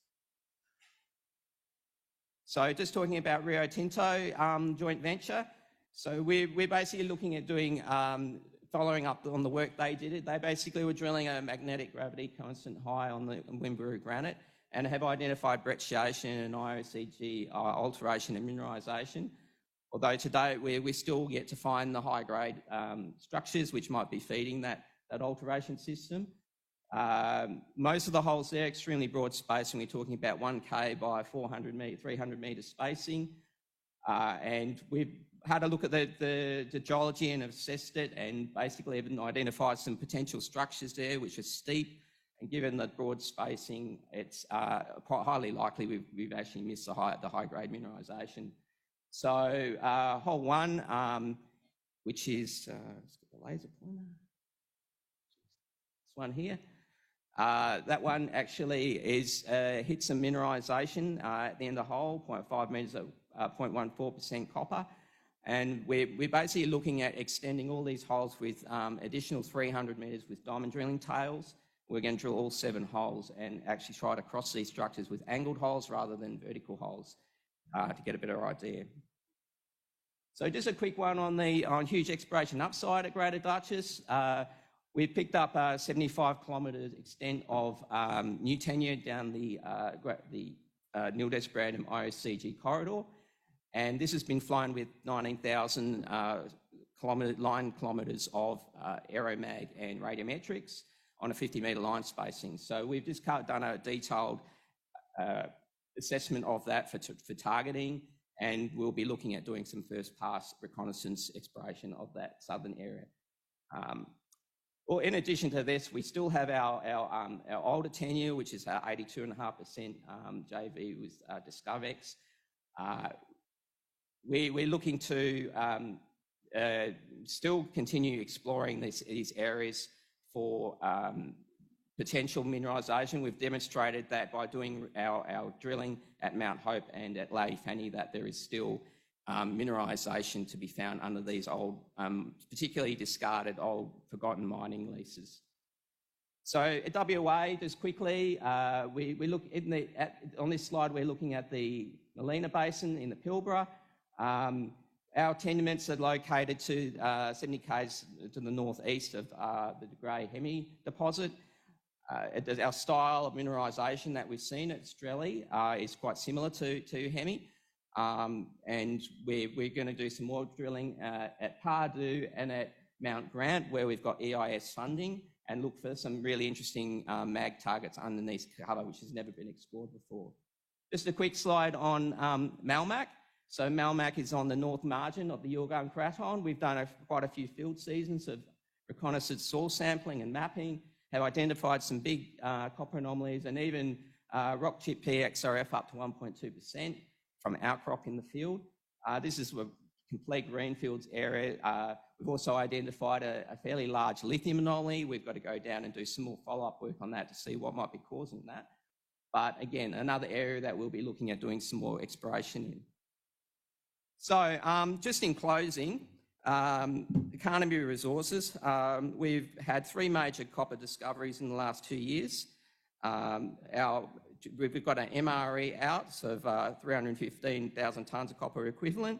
So just talking about Rio Tinto joint venture. So we're basically looking at doing, following up on the work they did. They basically were drilling a magnetic gravity constant high on the Wimburu granite, and have identified brecciation and IOCG alteration and mineralisation. Although today we're still yet to find the high-grade structures which might be feeding that alteration system. Most of the holes there, extremely broad spacing. We're talking about 1K by 300 metre spacing. And we've had a look at the geology and assessed it, and basically have identified some potential structures there which are steep. And given the broad spacing, it's quite highly likely we've actually missed the high-grade mineralisation. So hole 1, which is, let's get the laser pointer. This one here. That one actually hit some mineralisation at the end of the hole, 0.5 metres at 0.14% copper. And we're basically looking at extending all these holes with additional 300 metres with diamond drilling tails. We're going to drill all 7 holes and actually try to cross these structures with angled holes rather than vertical holes to get a better idea. So just a quick one on huge exploration upside at Greater Duchess. We've picked up a 75 kilometre extent of new tenure down the Nil-Desperandum IOCG corridor. And this has been flown with 19,000 line kilometres of aeromag and radiometrics on a 50-metre line spacing. So we've just done a detailed assessment of that for targeting, and we'll be looking at doing some first pass reconnaissance exploration of that southern area. Well, in addition to this, we still have our older tenure, which is our 82.5% JV with Discovex. We're looking to still continue exploring these areas for potential mineralisation. We've demonstrated that by doing our drilling at Mount Hope and at Lady Fanny that there is still mineralisation to be found under these old, particularly discarded old forgotten mining leases. So at WA, just quickly, we look on this slide, we're looking at the Molina Basin in the Pilbara. Our tenements are located to 70 k's to the northeast of the De Grey Hemi deposit. Our style of mineralisation that we've seen at Strelly is quite similar to Hemi. And we're going to do some more drilling at Pardue and at Mount Grant, where we've got EIS funding, and look for some really interesting mag targets underneath cover, which has never been explored before. Just a quick slide on Malmac. So Malmac is on the north margin of the Yilgarn Craton. We've done quite a few field seasons of reconnaissance soil sampling and mapping, have identified some big copper anomalies, and even rock chip PXRF up to 1.2% from outcrop in the field. This is a complete greenfields area. We've also identified a fairly large lithium anomaly. We've got to go down and do some more follow-up work on that to see what might be causing that. But again, another area that we'll be looking at doing some more exploration in. So just in closing, Carnaby Resources, we've had 3 major copper discoveries in the last 2 years. We've got an MRE out of 315,000 tonnes of copper equivalent.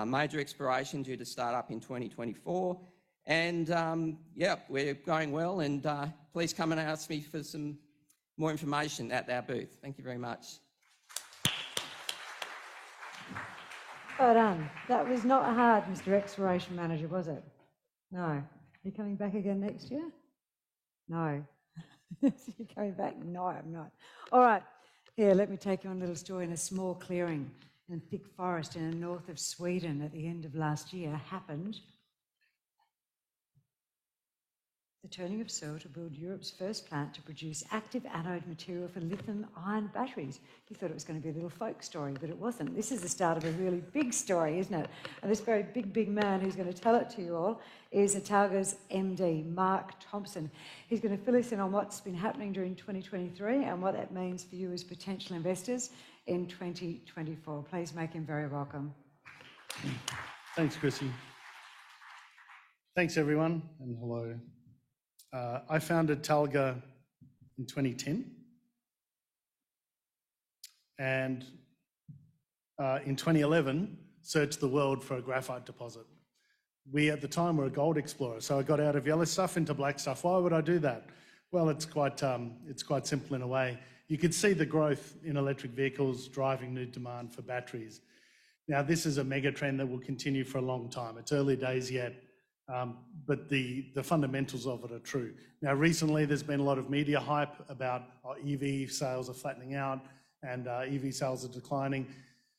Major exploration due to start up in 2024. And yeah, we're going well, and please come and ask me for some more information at our booth. Thank you very much. Well done. That was not hard, Mr. Exploration Manager, was it? No. Are you coming back again next year? No. You're coming back? No, I'm not. All right. Here, let me take you on a little story. In a small clearing in thick forest in the north of Sweden at the end of last year happened the turning of soil to build Europe's first plant to produce active anode material for lithium-ion batteries. You thought it was going to be a little folk story, but it wasn't. This is the start of a really big story, isn't it? And this very big man who's going to tell it to you all is Italga's MD, Mark Thompson. He's going to fill us in on what's been happening during 2023 and what that means for you as potential investors in 2024. Please make him very welcome. Thanks, Chrissy. Thanks, everyone, and hello. I founded Talga in 2010, and in 2011 searched the world for a graphite deposit. We at the time were a gold explorer, so I got out of yellow stuff into black stuff. Why would I do that? Well, it's quite simple in a way. you could see the growth in electric vehicles driving new demand for batteries. Now, this is a mega trend that will continue for a long time. It's early days yet, but the fundamentals of it are true. Now, recently, there's been a lot of media hype about EV sales are flattening out and EV sales are declining.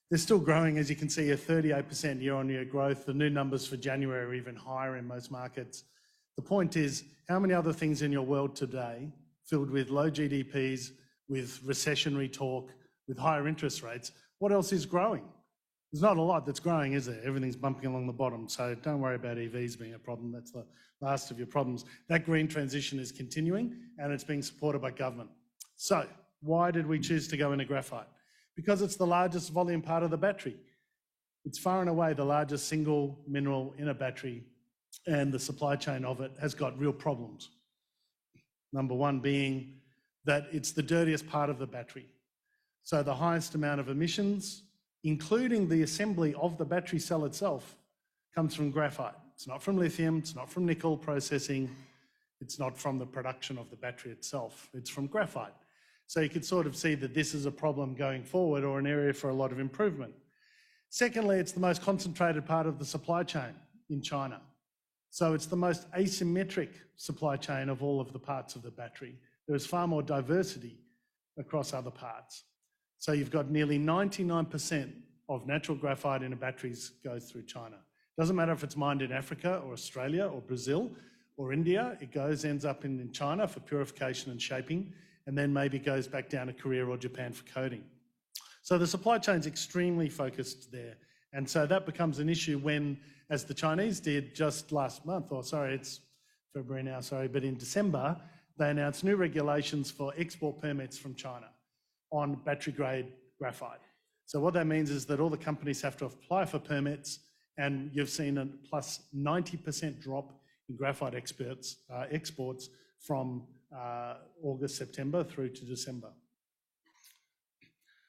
They're still growing, as you can see, a 38% year-on-year growth. The new numbers for January are even higher in most markets. The point is, how many other things in your world today, filled with low GDPs, with recessionary talk, with higher interest rates, what else is growing? There's not a lot that's growing, is there? Everything's bumping along the bottom, so don't worry about EVs being a problem. That's the last of your problems. That green transition is continuing, and it's being supported by government. So why did we choose to go into graphite? Because it's the largest volume part of the battery. It's far and away the largest single mineral in a battery, and the supply chain of it has got real problems. Number one being that it's the dirtiest part of the battery. So the highest amount of emissions, including the assembly of the battery cell itself, comes from graphite. It's not from lithium, it's not from nickel processing, it's not from the production of the battery itself, it's from graphite. So you could sort of see that this is a problem going forward or an area for a lot of improvement. Secondly, it's the most concentrated part of the supply chain in China. So it's the most asymmetric supply chain of all of the parts of the battery. There is far more diversity across other parts. So you've got nearly 99% of natural graphite in a batteries goes through China. Doesn't matter if it's mined in Africa or Australia or Brazil or India, it ends up in China for purification and shaping, and then maybe goes back down to Korea or Japan for coating. So the supply chain's extremely focused there. And so that becomes an issue when, as the Chinese did just last month, or sorry, it's February now, sorry, but in December, they announced new regulations for export permits from China on battery-grade graphite. So what that means is that all the companies have to apply for permits, and you've seen a plus 90% drop in graphite exports from August, September through to December.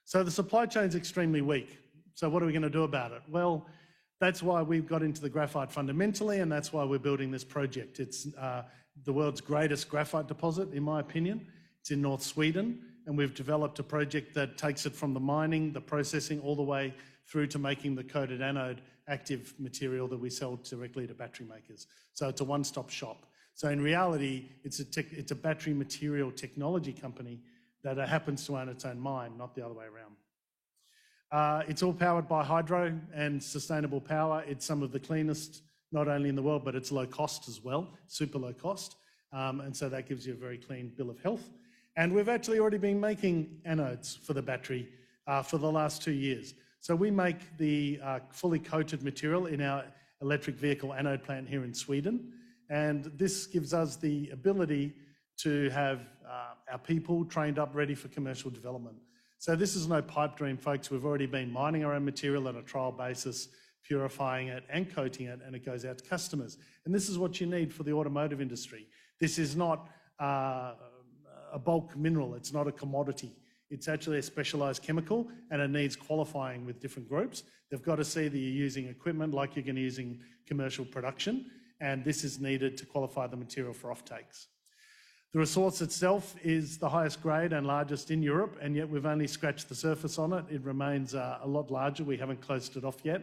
So the supply chain's extremely weak. So what are we going to do about it? Well, that's why we've got into the graphite fundamentally, and that's why we're building this project. It's the world's greatest graphite deposit, in my opinion. It's in North Sweden, and we've developed a project that takes it from the mining, the processing, all the way through to making the coated anode active material that we sell directly to battery makers. So it's a one-stop shop. So in reality, it's a battery material technology company that happens to own its own mine, not the other way around. It's all powered by hydro and sustainable power. It's some of the cleanest, not only in the world, but it's low cost as well, super low cost. And so that gives you a very clean bill of health. And we've actually already been making anodes for the battery for the last 2 years. So we make the fully coated material in our electric vehicle anode plant here in Sweden. And this gives us the ability to have our people trained up ready for commercial development. So this is no pipe dream, folks. We've already been mining our own material on a trial basis, purifying it and coating it, and it goes out to customers. And this is what you need for the automotive industry. This is not a bulk mineral. It's not a commodity. It's actually a specialised chemical, and it needs qualifying with different groups. They've got to see that you're using equipment like you're going to use in commercial production, and this is needed to qualify the material for offtakes. The resource itself is the highest grade and largest in Europe, and yet we've only scratched the surface on it. It remains a lot larger. We haven't closed it off yet.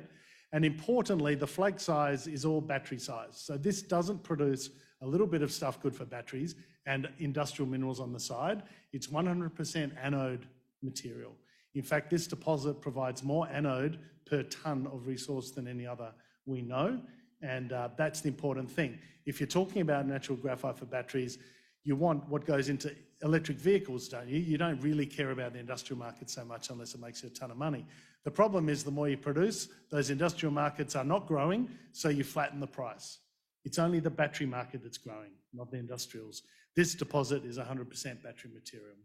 And importantly, the flake size is all battery size. So this doesn't produce a little bit of stuff good for batteries and industrial minerals on the side. It's 100% anode material. In fact, this deposit provides more anode per tonne of resource than any other we know, and that's the important thing. If you're talking about natural graphite for batteries, you want what goes into electric vehicles, don't you? You don't really care about the industrial market so much unless it makes you a ton of money. The problem is the more you produce, those industrial markets are not growing, so you flatten the price. It's only the battery market that's growing, not the industrials. This deposit is 100% battery material.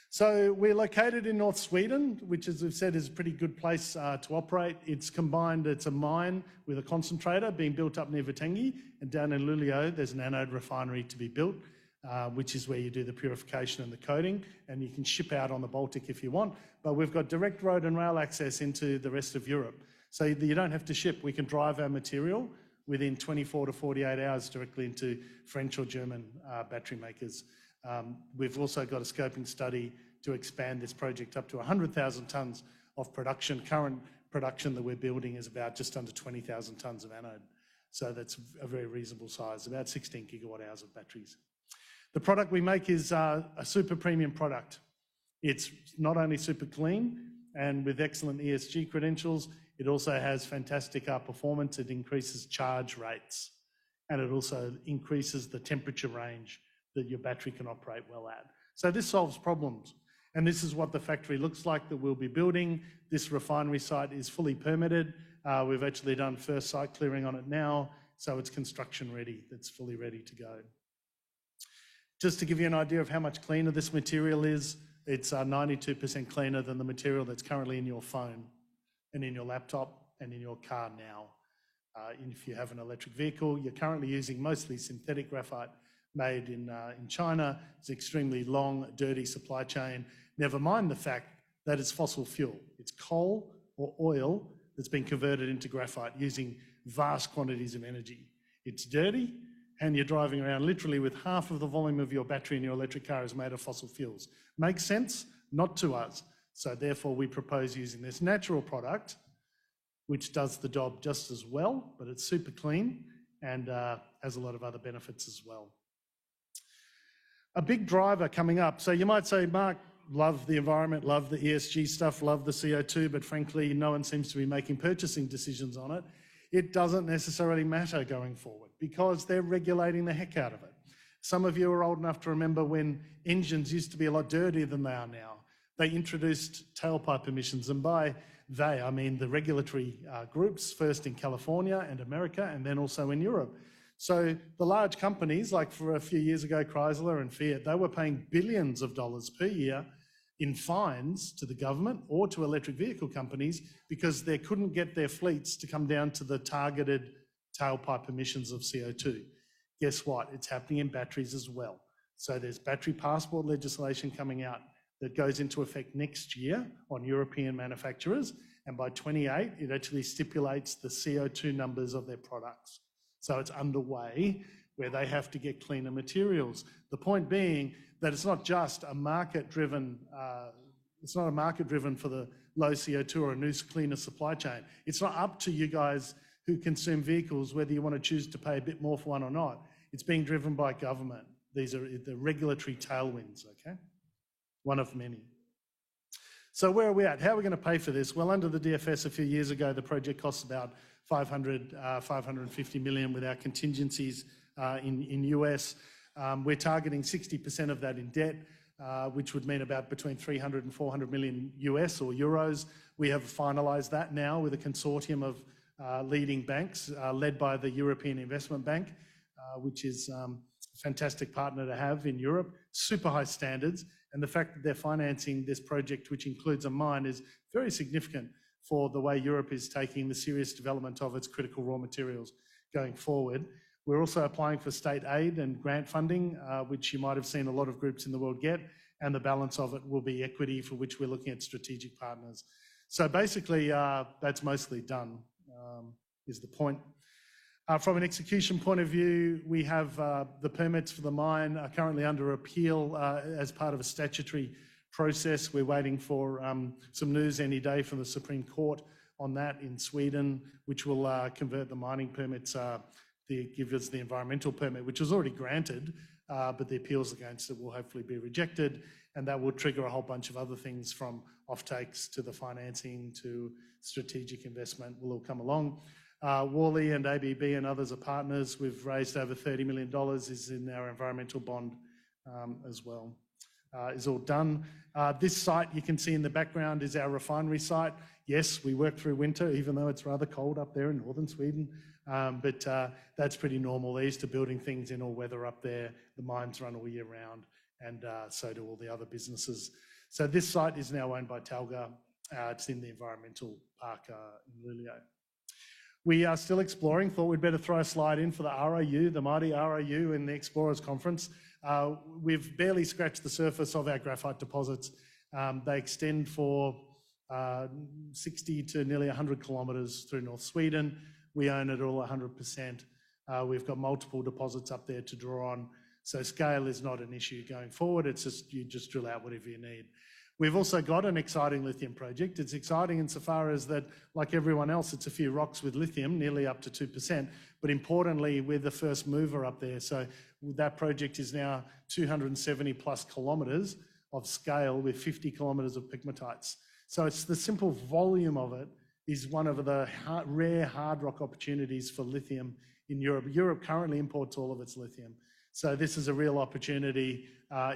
So we're located in North Sweden, which, as we've said, is a pretty good place to operate. It's combined, it's a mine with a concentrator being built up near Vittangi, and down in Luleå, there's an anode refinery to be built, which is where you do the purification and the coating, and you can ship out on the Baltic if you want. But we've got direct road and rail access into the rest of Europe. So you don't have to ship. We can drive our material within 24 to 48 hours directly into French or German battery makers. We've also got a scoping study to expand this project up to 100,000 tonnes of production. Current production that we're building is about just under 20,000 tonnes of anode. So that's a very reasonable size, about 16 gigawatt hours of batteries. The product we make is a super premium product. It's not only super clean and with excellent ESG credentials, it also has fantastic performance. It increases charge rates, and it also increases the temperature range that your battery can operate well at. So this solves problems. And this is what the factory looks like that we'll be building. This refinery site is fully permitted. We've actually done first site clearing on it now, so it's construction ready. It's fully ready to go. Just to give you an idea of how much cleaner this material is, it's 92% cleaner than the material that's currently in your phone and in your laptop and in your car now. If you have an electric vehicle, you're currently using mostly synthetic graphite made in China. It's an extremely long, dirty supply chain. Never mind the fact that it's fossil fuel. It's coal or oil that's been converted into graphite using vast quantities of energy. It's dirty, and you're driving around literally with half of the volume of your battery in your electric car is made of fossil fuels. Makes sense? Not to us. So therefore we propose using this natural product, which does the job just as well, but it's super clean and has a lot of other benefits as well. A big driver coming up. So you might say, Mark, love the environment, love the ESG stuff, love the CO2, but frankly, no one seems to be making purchasing decisions on it. It doesn't necessarily matter going forward because they're regulating the heck out of it. Some of you are old enough to remember when engines used to be a lot dirtier than they are now. They introduced tailpipe emissions, and by they, I mean the regulatory groups, first in California and America, and then also in Europe. So the large companies, like for a few years ago, Chrysler and Fiat, they were paying billions of dollars per year in fines to the government or to electric vehicle companies because they couldn't get their fleets to come down to the targeted tailpipe emissions of CO2. Guess what? It's happening in batteries as well. So there's battery passport legislation coming out that goes into effect next year on European manufacturers, and by 28, it actually stipulates the CO2 numbers of their products. So it's underway where they have to get cleaner materials. The point being that it's not just a market-driven, it's not a market-driven for the low CO2 or a new cleaner supply chain. It's not up to you guys who consume vehicles whether you want to choose to pay a bit more for one or not. It's being driven by government. These are the regulatory tailwinds, okay? One of many. So where are we at? How are we going to pay for this? Well, under the DFS a few years ago, the project costs about 550 million with our contingencies in US. We're targeting 60% of that in debt, which would mean about between 300 and 400 million US or euros. We have finalised that now with a consortium of leading banks led by the European Investment Bank, which is a fantastic partner to have in Europe, super high standards. And the fact that they're financing this project, which includes a mine, is very significant for the way Europe is taking the serious development of its critical raw materials going forward. We're also applying for state aid and grant funding, which you might have seen a lot of groups in the world get, and the balance of it will be equity, for which we're looking at strategic partners. So basically, that's mostly done, is the point. From an execution point of view, we have the permits for the mine are currently under appeal as part of a statutory process. We're waiting for some news any day from the Supreme Court on that in Sweden, which will convert the mining permits, give us the environmental permit, which was already granted, but the appeals against it will hopefully be rejected, and that will trigger a whole bunch of other things from offtakes to the financing to strategic investment will all come along. Worley and ABB and others are partners. We've raised over $30 million is in our environmental bond as well. Is all done. This site you can see in the background is our refinery site. Yes, we work through winter, even though it's rather cold up there in northern Sweden, but that's pretty normal. They're used to building things in all weather up there. The mines run all year round, and so do all the other businesses. So this site is now owned by Talga. It's in the environmental park in Luleå. We are still exploring. Thought we'd better throw a slide in for the RIU, the mighty RIU in the Explorers Conference. We've barely scratched the surface of our graphite deposits. They extend for 60 to nearly 100 kilometres through North Sweden. We own it all 100%. We've got multiple deposits up there to draw on. So scale is not an issue going forward. It's just, you just drill out whatever you need. We've also got an exciting lithium project. It's exciting insofar as that, like everyone else, it's a few rocks with lithium, nearly up to 2%. But importantly, we're the first mover up there. So that project is now 270 plus kilometres of scale with 50 kilometres of pegmatites. So it's the simple volume of it is one of the rare hard rock opportunities for lithium in Europe. Europe currently imports all of its lithium. So this is a real opportunity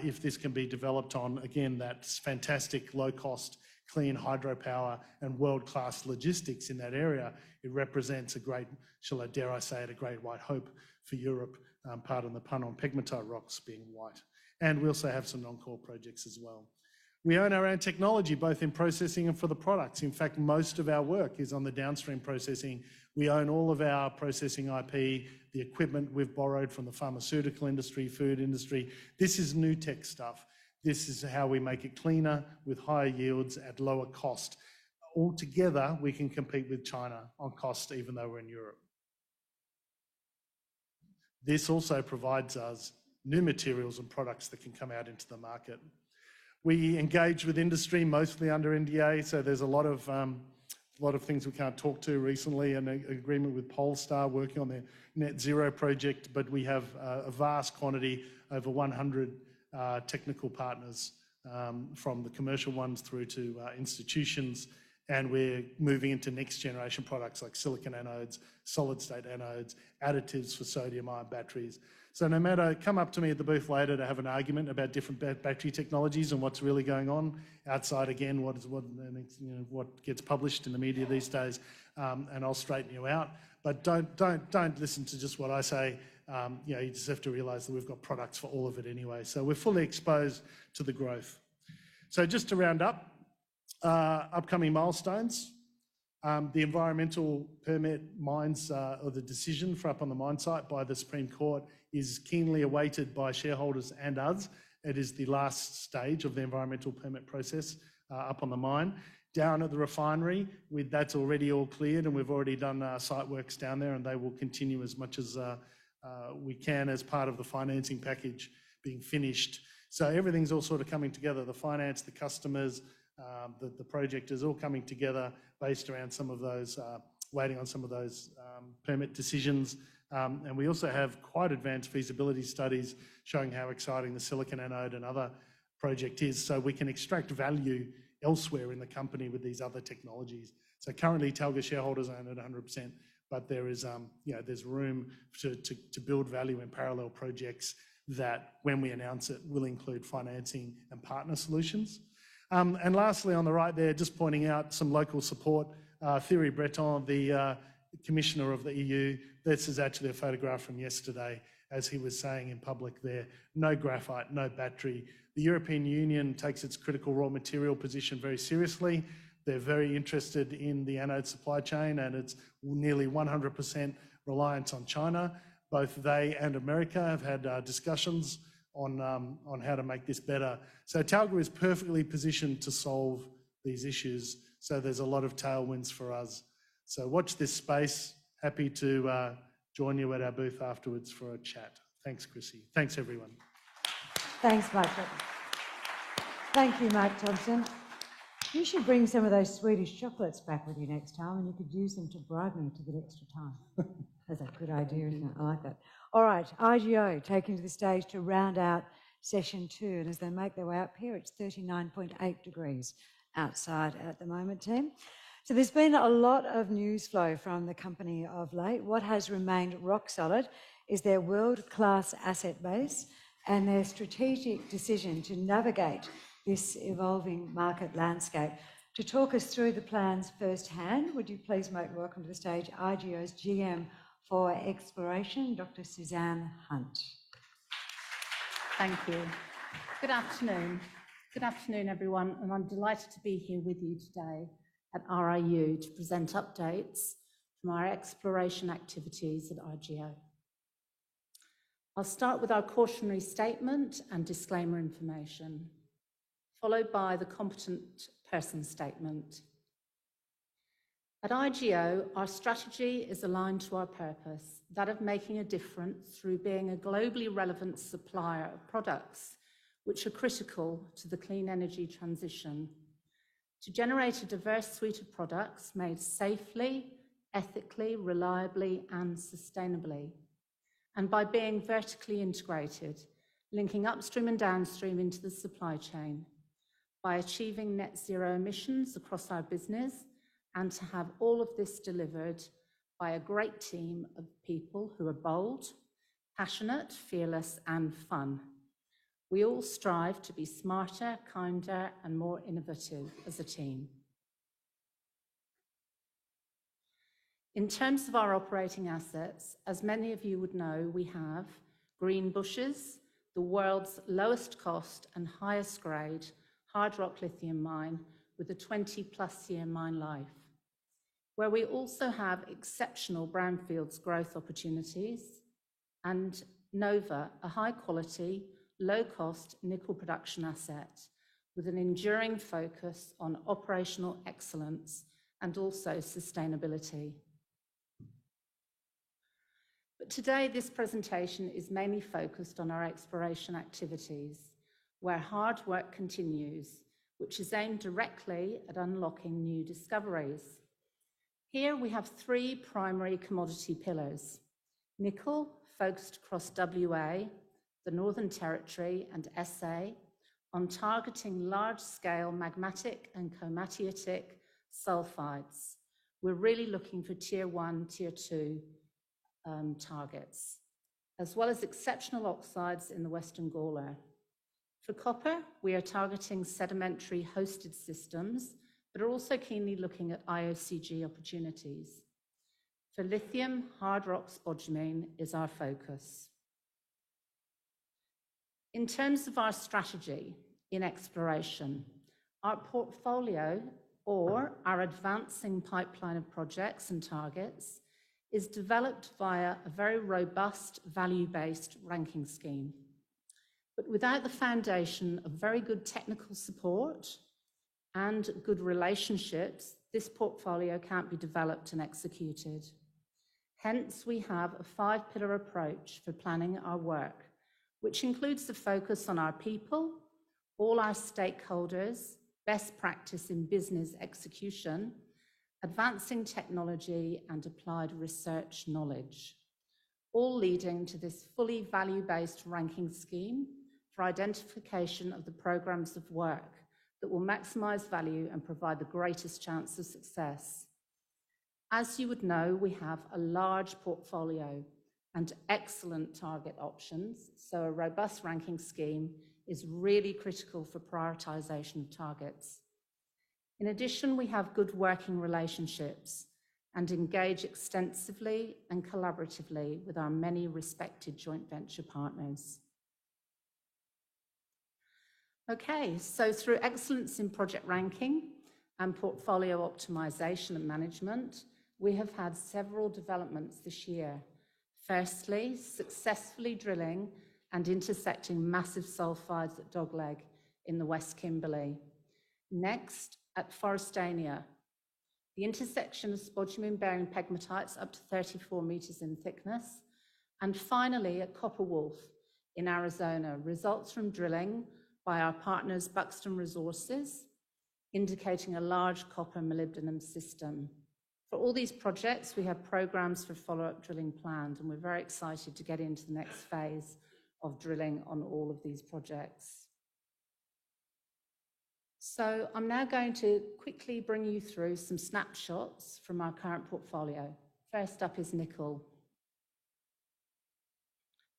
if this can be developed on, again, that fantastic low-cost, clean hydropower and world-class logistics in that area. It represents a great, dare I say it, a great white hope for Europe, pardon the pun on pegmatite rocks being white. And we also have some non-core projects as well. We own our own technology, both in processing and for the products. In fact, most of our work is on the downstream processing. We own all of our processing IP, the equipment we've borrowed from the pharmaceutical industry, food industry. This is new tech stuff. This is how we make it cleaner with higher yields at lower cost. Altogether, we can compete with China on cost, even though we're in Europe. This also provides us new materials and products that can come out into the market. We engage with industry, mostly under NDA, so there's a lot of things we can't talk to recently, an agreement with Polestar working on their net zero project, but we have a vast quantity, over 100 technical partners, from the commercial ones through to institutions, and we're moving into next generation products like silicon anodes, solid state anodes, additives for sodium-ion batteries. So no matter, come up to me at the booth later to have an argument about different battery technologies and what's really going on outside, again, what gets published in the media these days, and I'll straighten you out. But don't listen to just what I say. You just have to realise that we've got products for all of it anyway. So we're fully exposed to the growth. So just to round up, upcoming milestones. The environmental permit mines, or the decision for up on the mine site by the Supreme Court, is keenly awaited by shareholders and us. It is the last stage of the environmental permit process up on the mine. Down at the refinery, that's already all cleared, and we've already done site works down there, and they will continue as much as we can as part of the financing package being finished. So everything's all sort of coming together. The finance, the customers, the project is all coming together based around some of those, waiting on some of those permit decisions. And we also have quite advanced feasibility studies showing how exciting the silicon anode and other project is, so we can extract value elsewhere in the company with these other technologies. So currently Talga shareholders own it 100%, but there is, there's room to build value in parallel projects that, when we announce it, will include financing and partner solutions. And lastly, on the right there, just pointing out some local support. Thierry Breton, the Commissioner of the EU, this is actually a photograph from yesterday, as he was saying in public there, no graphite, no battery. The European Union takes its critical raw material position very seriously. They're very interested in the anode supply chain, and it's nearly 100% reliance on China. Both they and America have had discussions on how to make this better. So Talga is perfectly positioned to solve these issues. So there's a lot of tailwinds for us. So watch this space. Happy to join you at our booth afterwards for a chat. Thanks, Chrissy. Thanks, everyone. Thanks, Mike. Thank you, Mike Thompson. You should bring some of those Swedish chocolates back with you next time, and you could use them to bribe me to get extra time. That's a good idea, isn't it? I like that. All right, IGO taken to the stage to round out session 2. And as they make their way up here, it's 39.8 degrees outside at the moment, team. So there's been a lot of news flow from the company of late. What has remained rock solid is their world-class asset base and their strategic decision to navigate this evolving market landscape. To talk us through the plans firsthand, would you please make welcome to the stage IGO's GM for Exploration, Dr. Suzanne Hunt. Thank you. Good afternoon. Good afternoon, everyone, and I'm delighted to be here with you today at RIU to present updates from our exploration activities at IGO. I'll start with our cautionary statement and disclaimer information, followed by the competent person statement. At IGO, our strategy is aligned to our purpose, that of making a difference through being a globally relevant supplier of products which are critical to the clean energy transition, to generate a diverse suite of products made safely, ethically, reliably, and sustainably, and by being vertically integrated, linking upstream and downstream into the supply chain, by achieving net zero emissions across our business, and to have all of this delivered by a great team of people who are bold, passionate, fearless, and fun. We all strive to be smarter, kinder, and more innovative as a team. In terms of our operating assets, as many of you would know, we have Greenbushes, the world's lowest cost and highest grade hard rock lithium mine with a 20+ year mine life, where we also have exceptional brownfields growth opportunities, and Nova, a high quality, low cost nickel production asset with an enduring focus on operational excellence and also sustainability. But today, this presentation is mainly focused on our exploration activities, where hard work continues, which is aimed directly at unlocking new discoveries. Here we have three primary commodity pillars: nickel, focused across WA, the Northern Territory, and SA, on targeting large-scale magmatic and komatiitic sulfides. We're really looking for tier 1, tier 2 targets, as well as exceptional oxides in the Western Gawler. For copper, we are targeting sedimentary hosted systems, but are also keenly looking at IOCG opportunities. For lithium, hard rock spodumene is our focus. In terms of our strategy in exploration, our portfolio, or our advancing pipeline of projects and targets, is developed via a very robust value-based ranking scheme. But without the foundation of very good technical support and good relationships, this portfolio can't be developed and executed. Hence, we have a 5-pillar approach for planning our work, which includes the focus on our people, all our stakeholders, best practice in business execution, advancing technology, and applied research knowledge, all leading to this fully value-based ranking scheme for identification of the programs of work that will maximize value and provide the greatest chance of success. As you would know, we have a large portfolio and excellent target options, so a robust ranking scheme is really critical for prioritization of targets. In addition, we have good working relationships and engage extensively and collaboratively with our many respected joint venture partners. Okay, so through excellence in project ranking and portfolio optimization and management, we have had several developments this year. Firstly, successfully drilling and intersecting massive sulfides at Dogleg in the West Kimberley. Next, at Forrestania, the intersection of spodumene-bearing pegmatites up to 34 meters in thickness. And finally, at Copper Wolf in Arizona, results from drilling by our partners Buxton Resources, indicating a large copper molybdenum system. For all these projects, we have programs for follow-up drilling planned, and we're very excited to get into the next phase of drilling on all of these projects. So I'm now going to quickly bring you through some snapshots from our current portfolio. First up is nickel.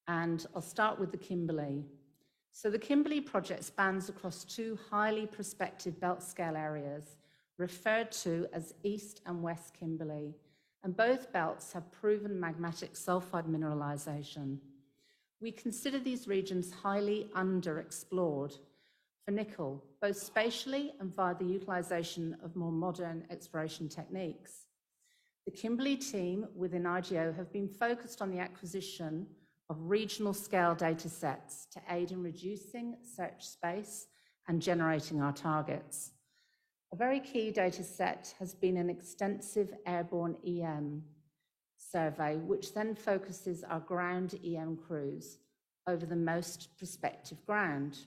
And I'll start with the Kimberley. So the Kimberley project spans across two highly prospective belt scale areas, referred to as East and West Kimberley, and both belts have proven magmatic sulfide mineralization. We consider these regions highly underexplored for nickel, both spatially and via the utilization of more modern exploration techniques. The Kimberley team within IGO have been focused on the acquisition of regional scale data sets to aid in reducing search space and generating our targets. A very key data set has been an extensive airborne EM survey, which then focuses our ground EM crews over the most prospective ground.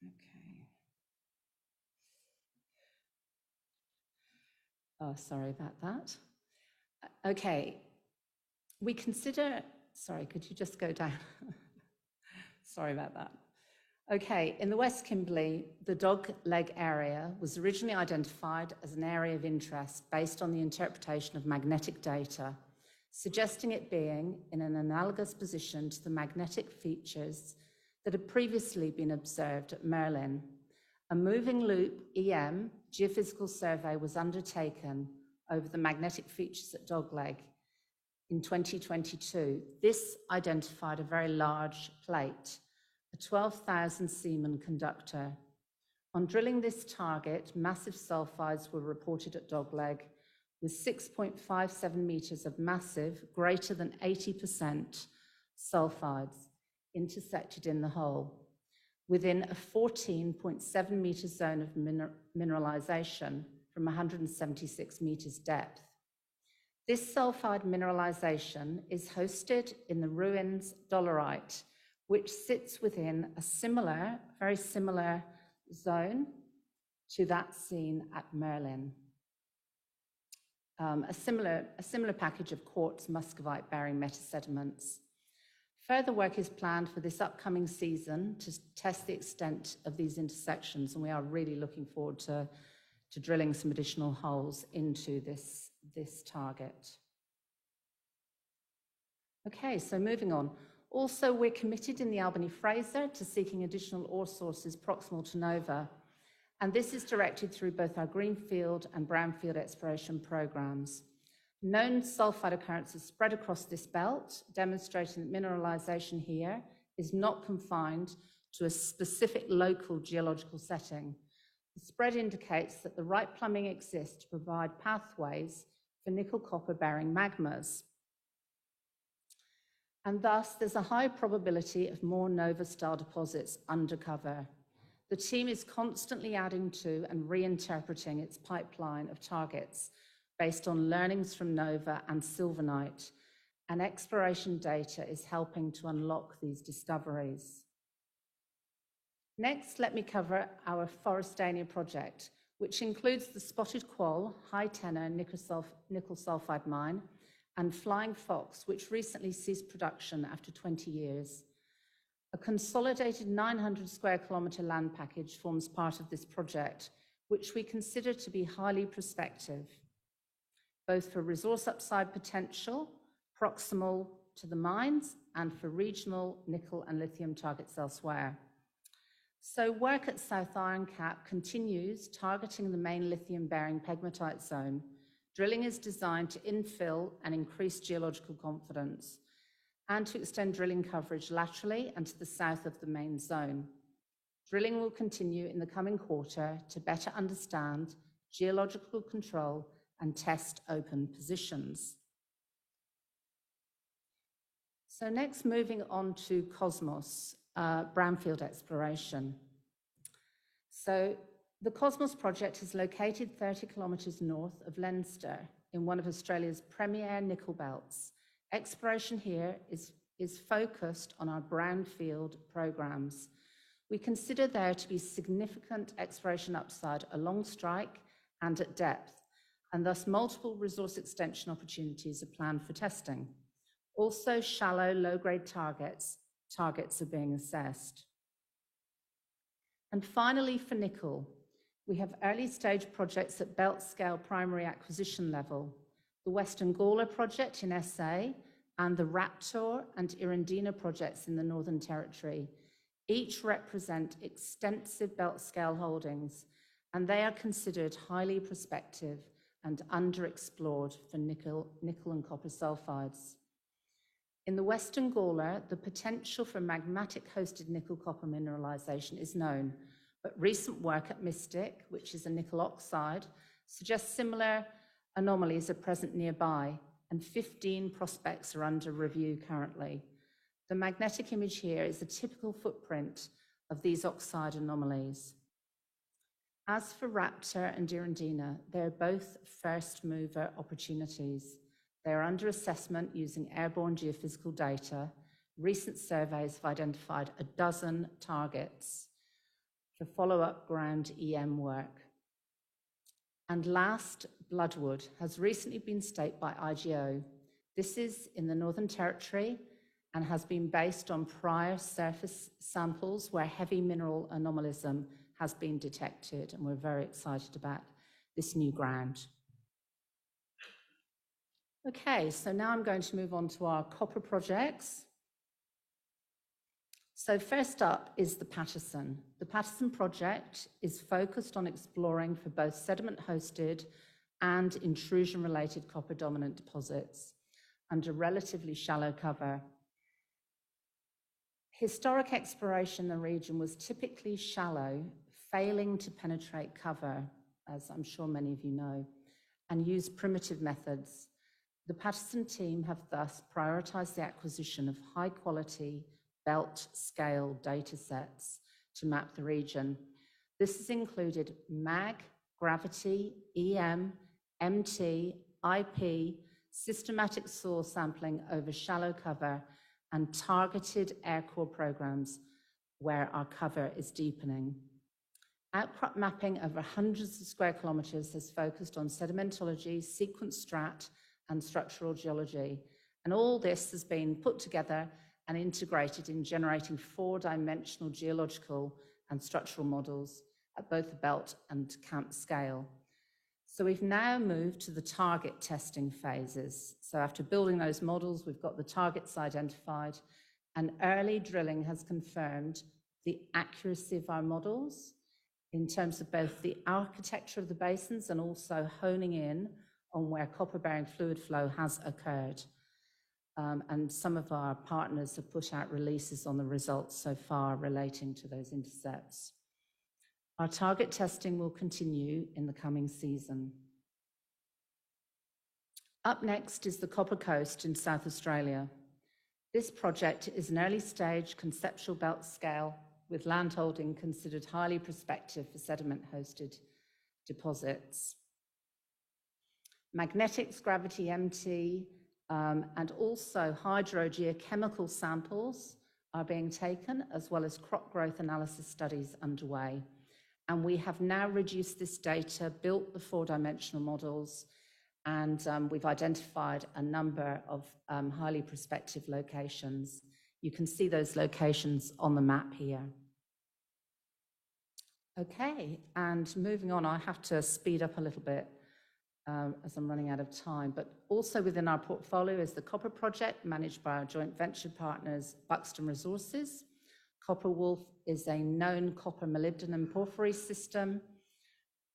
Okay. Oh, sorry about that. Okay. We consider, sorry, could you just go down? Sorry about that. Okay, in the West Kimberley, the dog leg area was originally identified as an area of interest based on the interpretation of magnetic data, suggesting it being in an analogous position to the magnetic features that had previously been observed at Merlin. A moving loop EM geophysical survey was undertaken over the magnetic features at Dogleg in 2022. This identified a very large plate, a 12,000 Siemens conductor. On drilling this target, massive sulfides were reported at Dogleg with 6.57 meters of massive, greater than 80% sulfides intersected in the hole, within a 14.7 meter zone of mineralization from 176 meters depth. This sulfide mineralization is hosted in the ruins dolerite, which sits within a similar, very similar zone to that seen at Merlin. A similar package of quartz muscovite bearing metasediments. Further work is planned for this upcoming season to test the extent of these intersections, and we are really looking forward to drilling some additional holes into this target. Okay, so moving on. Also, we're committed in the Albany Fraser to seeking additional ore sources proximal to Nova, and this is directed through both our greenfield and brownfield exploration programs. Known sulfide occurrences spread across this belt, demonstrating that mineralization here is not confined to a specific local geological setting. The spread indicates that the right plumbing exists to provide pathways for nickel-copper bearing magmas. And thus, there's a high probability of more Nova-style deposits undercover. The team is constantly adding to and reinterpreting its pipeline of targets based on learnings from Nova and Sylvanite, and exploration data is helping to unlock these discoveries. Next, let me cover our Forestania project, which includes the Spotted Quoll high tenor nickel sulfide mine and Flying Fox, which recently ceased production after 20 years. A consolidated 900 square kilometre land package forms part of this project, which we consider to be highly prospective, both for resource upside potential, proximal to the mines, and for regional nickel and lithium targets elsewhere. So work at South Iron Cap continues, targeting the main lithium-bearing pegmatite zone. Drilling is designed to infill and increase geological confidence and to extend drilling coverage laterally and to the south of the main zone. Drilling will continue in the coming quarter to better understand geological control and test open positions. So next, moving on to Cosmos, brownfield exploration. So the Cosmos project is located 30 kilometres north of Leinster in one of Australia's premier nickel belts. Exploration here is focused on our brownfield programs. We consider there to be significant exploration upside along strike and at depth, and thus multiple resource extension opportunities are planned for testing. Also, shallow, low-grade targets are being assessed. And finally, for nickel, we have early-stage projects at belt-scale primary acquisition level, the Western Gawler project in SA and the Raptor and Irandina projects in the Northern Territory. Each represent extensive belt-scale holdings, and they are considered highly prospective and underexplored for nickel and copper sulfides. In the Western Gawler, the potential for magmatic-hosted nickel-copper mineralization is known, but recent work at Mystic, which is a nickel oxide, suggests similar anomalies are present nearby, and 15 prospects are under review currently. The magnetic image here is a typical footprint of these oxide anomalies. As for Raptor and Irandina, they're both first mover opportunities. They are under assessment using airborne geophysical data. Recent surveys have identified 12 targets for follow-up ground EM work. And last, Bloodwood has recently been staked by IGO. This is in the Northern Territory and has been based on prior surface samples where heavy mineral anomalism has been detected, and we're very excited about this new ground. Okay, so now I'm going to move on to our copper projects. So first up is the Patterson. The Patterson project is focused on exploring for both sediment-hosted and intrusion-related copper-dominant deposits under relatively shallow cover. Historic exploration in the region was typically shallow, failing to penetrate cover, as I'm sure many of you know, and use primitive methods. The Patterson team have thus prioritized the acquisition of high-quality belt-scale data sets to map the region. This has included MAG, gravity, EM, MT, IP, systematic soil sampling over shallow cover, and targeted air core programs where our cover is deepening. Outcrop mapping over hundreds of square kilometers has focused on sedimentology, sequence strat, and structural geology. And all this has been put together and integrated in generating 4-dimensional geological and structural models at both the belt and camp scale. So we've now moved to the target testing phases. So after building those models, we've got the targets identified, and early drilling has confirmed the accuracy of our models in terms of both the architecture of the basins and also honing in on where copper-bearing fluid flow has occurred. And some of our partners have put out releases on the results so far relating to those intercepts. Our target testing will continue in the coming season. Up next is the Copper Coast in South Australia. This project is an early-stage conceptual belt scale with landholding considered highly prospective for sediment-hosted deposits. Magnetics, gravity, MT, and also hydrogeochemical samples are being taken, as well as crop growth analysis studies underway. And we have now reduced this data, built the 4-dimensional models, and we've identified a number of highly prospective locations. You can see those locations on the map here. Okay, and moving on, I have to speed up a little bit as I'm running out of time, but also within our portfolio is the Copper Project, managed by our joint venture partners, Buxton Resources. Copper Wolf is a known copper molybdenum porphyry system.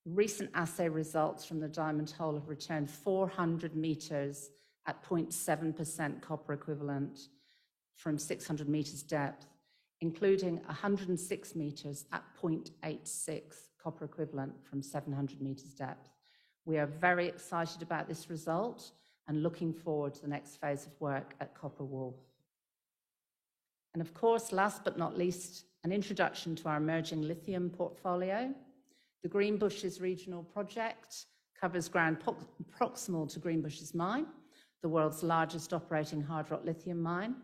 Recent assay results from the diamond hole have returned 400 meters at 0.7% copper equivalent from 600 meters depth, including 106 meters at 0.86 copper equivalent from 700 meters depth. We are very excited about this result and looking forward to the next phase of work at Copper Wolf. And of course, last but not least, an introduction to our emerging lithium portfolio. The Greenbushes Regional Project covers ground proximal to Greenbushes Mine, the world's largest operating hard rock lithium mine.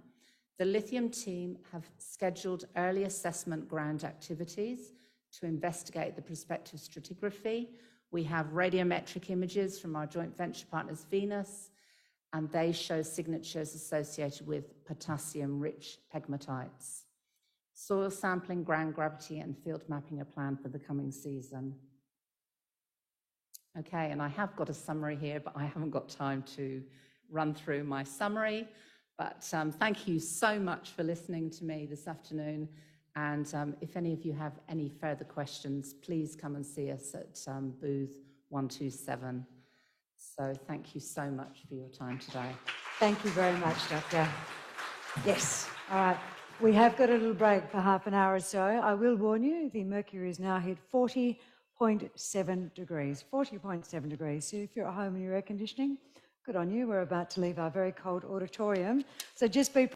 The lithium team have scheduled early assessment ground activities to investigate the prospective stratigraphy. We have radiometric images from our joint venture partners, Venus, and they show signatures associated with potassium-rich pegmatites. Soil sampling, ground gravity, and field mapping are planned for the coming season. Okay, and I have got a summary here, but I haven't got time to run through my summary. But thank you so much for listening to me this afternoon. And if any of you have any further questions, please come and see us at booth 127. So thank you so much for your time today. Thank you very much, Doctor. Yes, all right. We have got a little break for half an hour or so. I will warn you, the mercury is now hit 40.7 degrees, 40.7 degrees. So if you're at home in your air conditioning, good on you. We're about to leave our very cold auditorium. So just be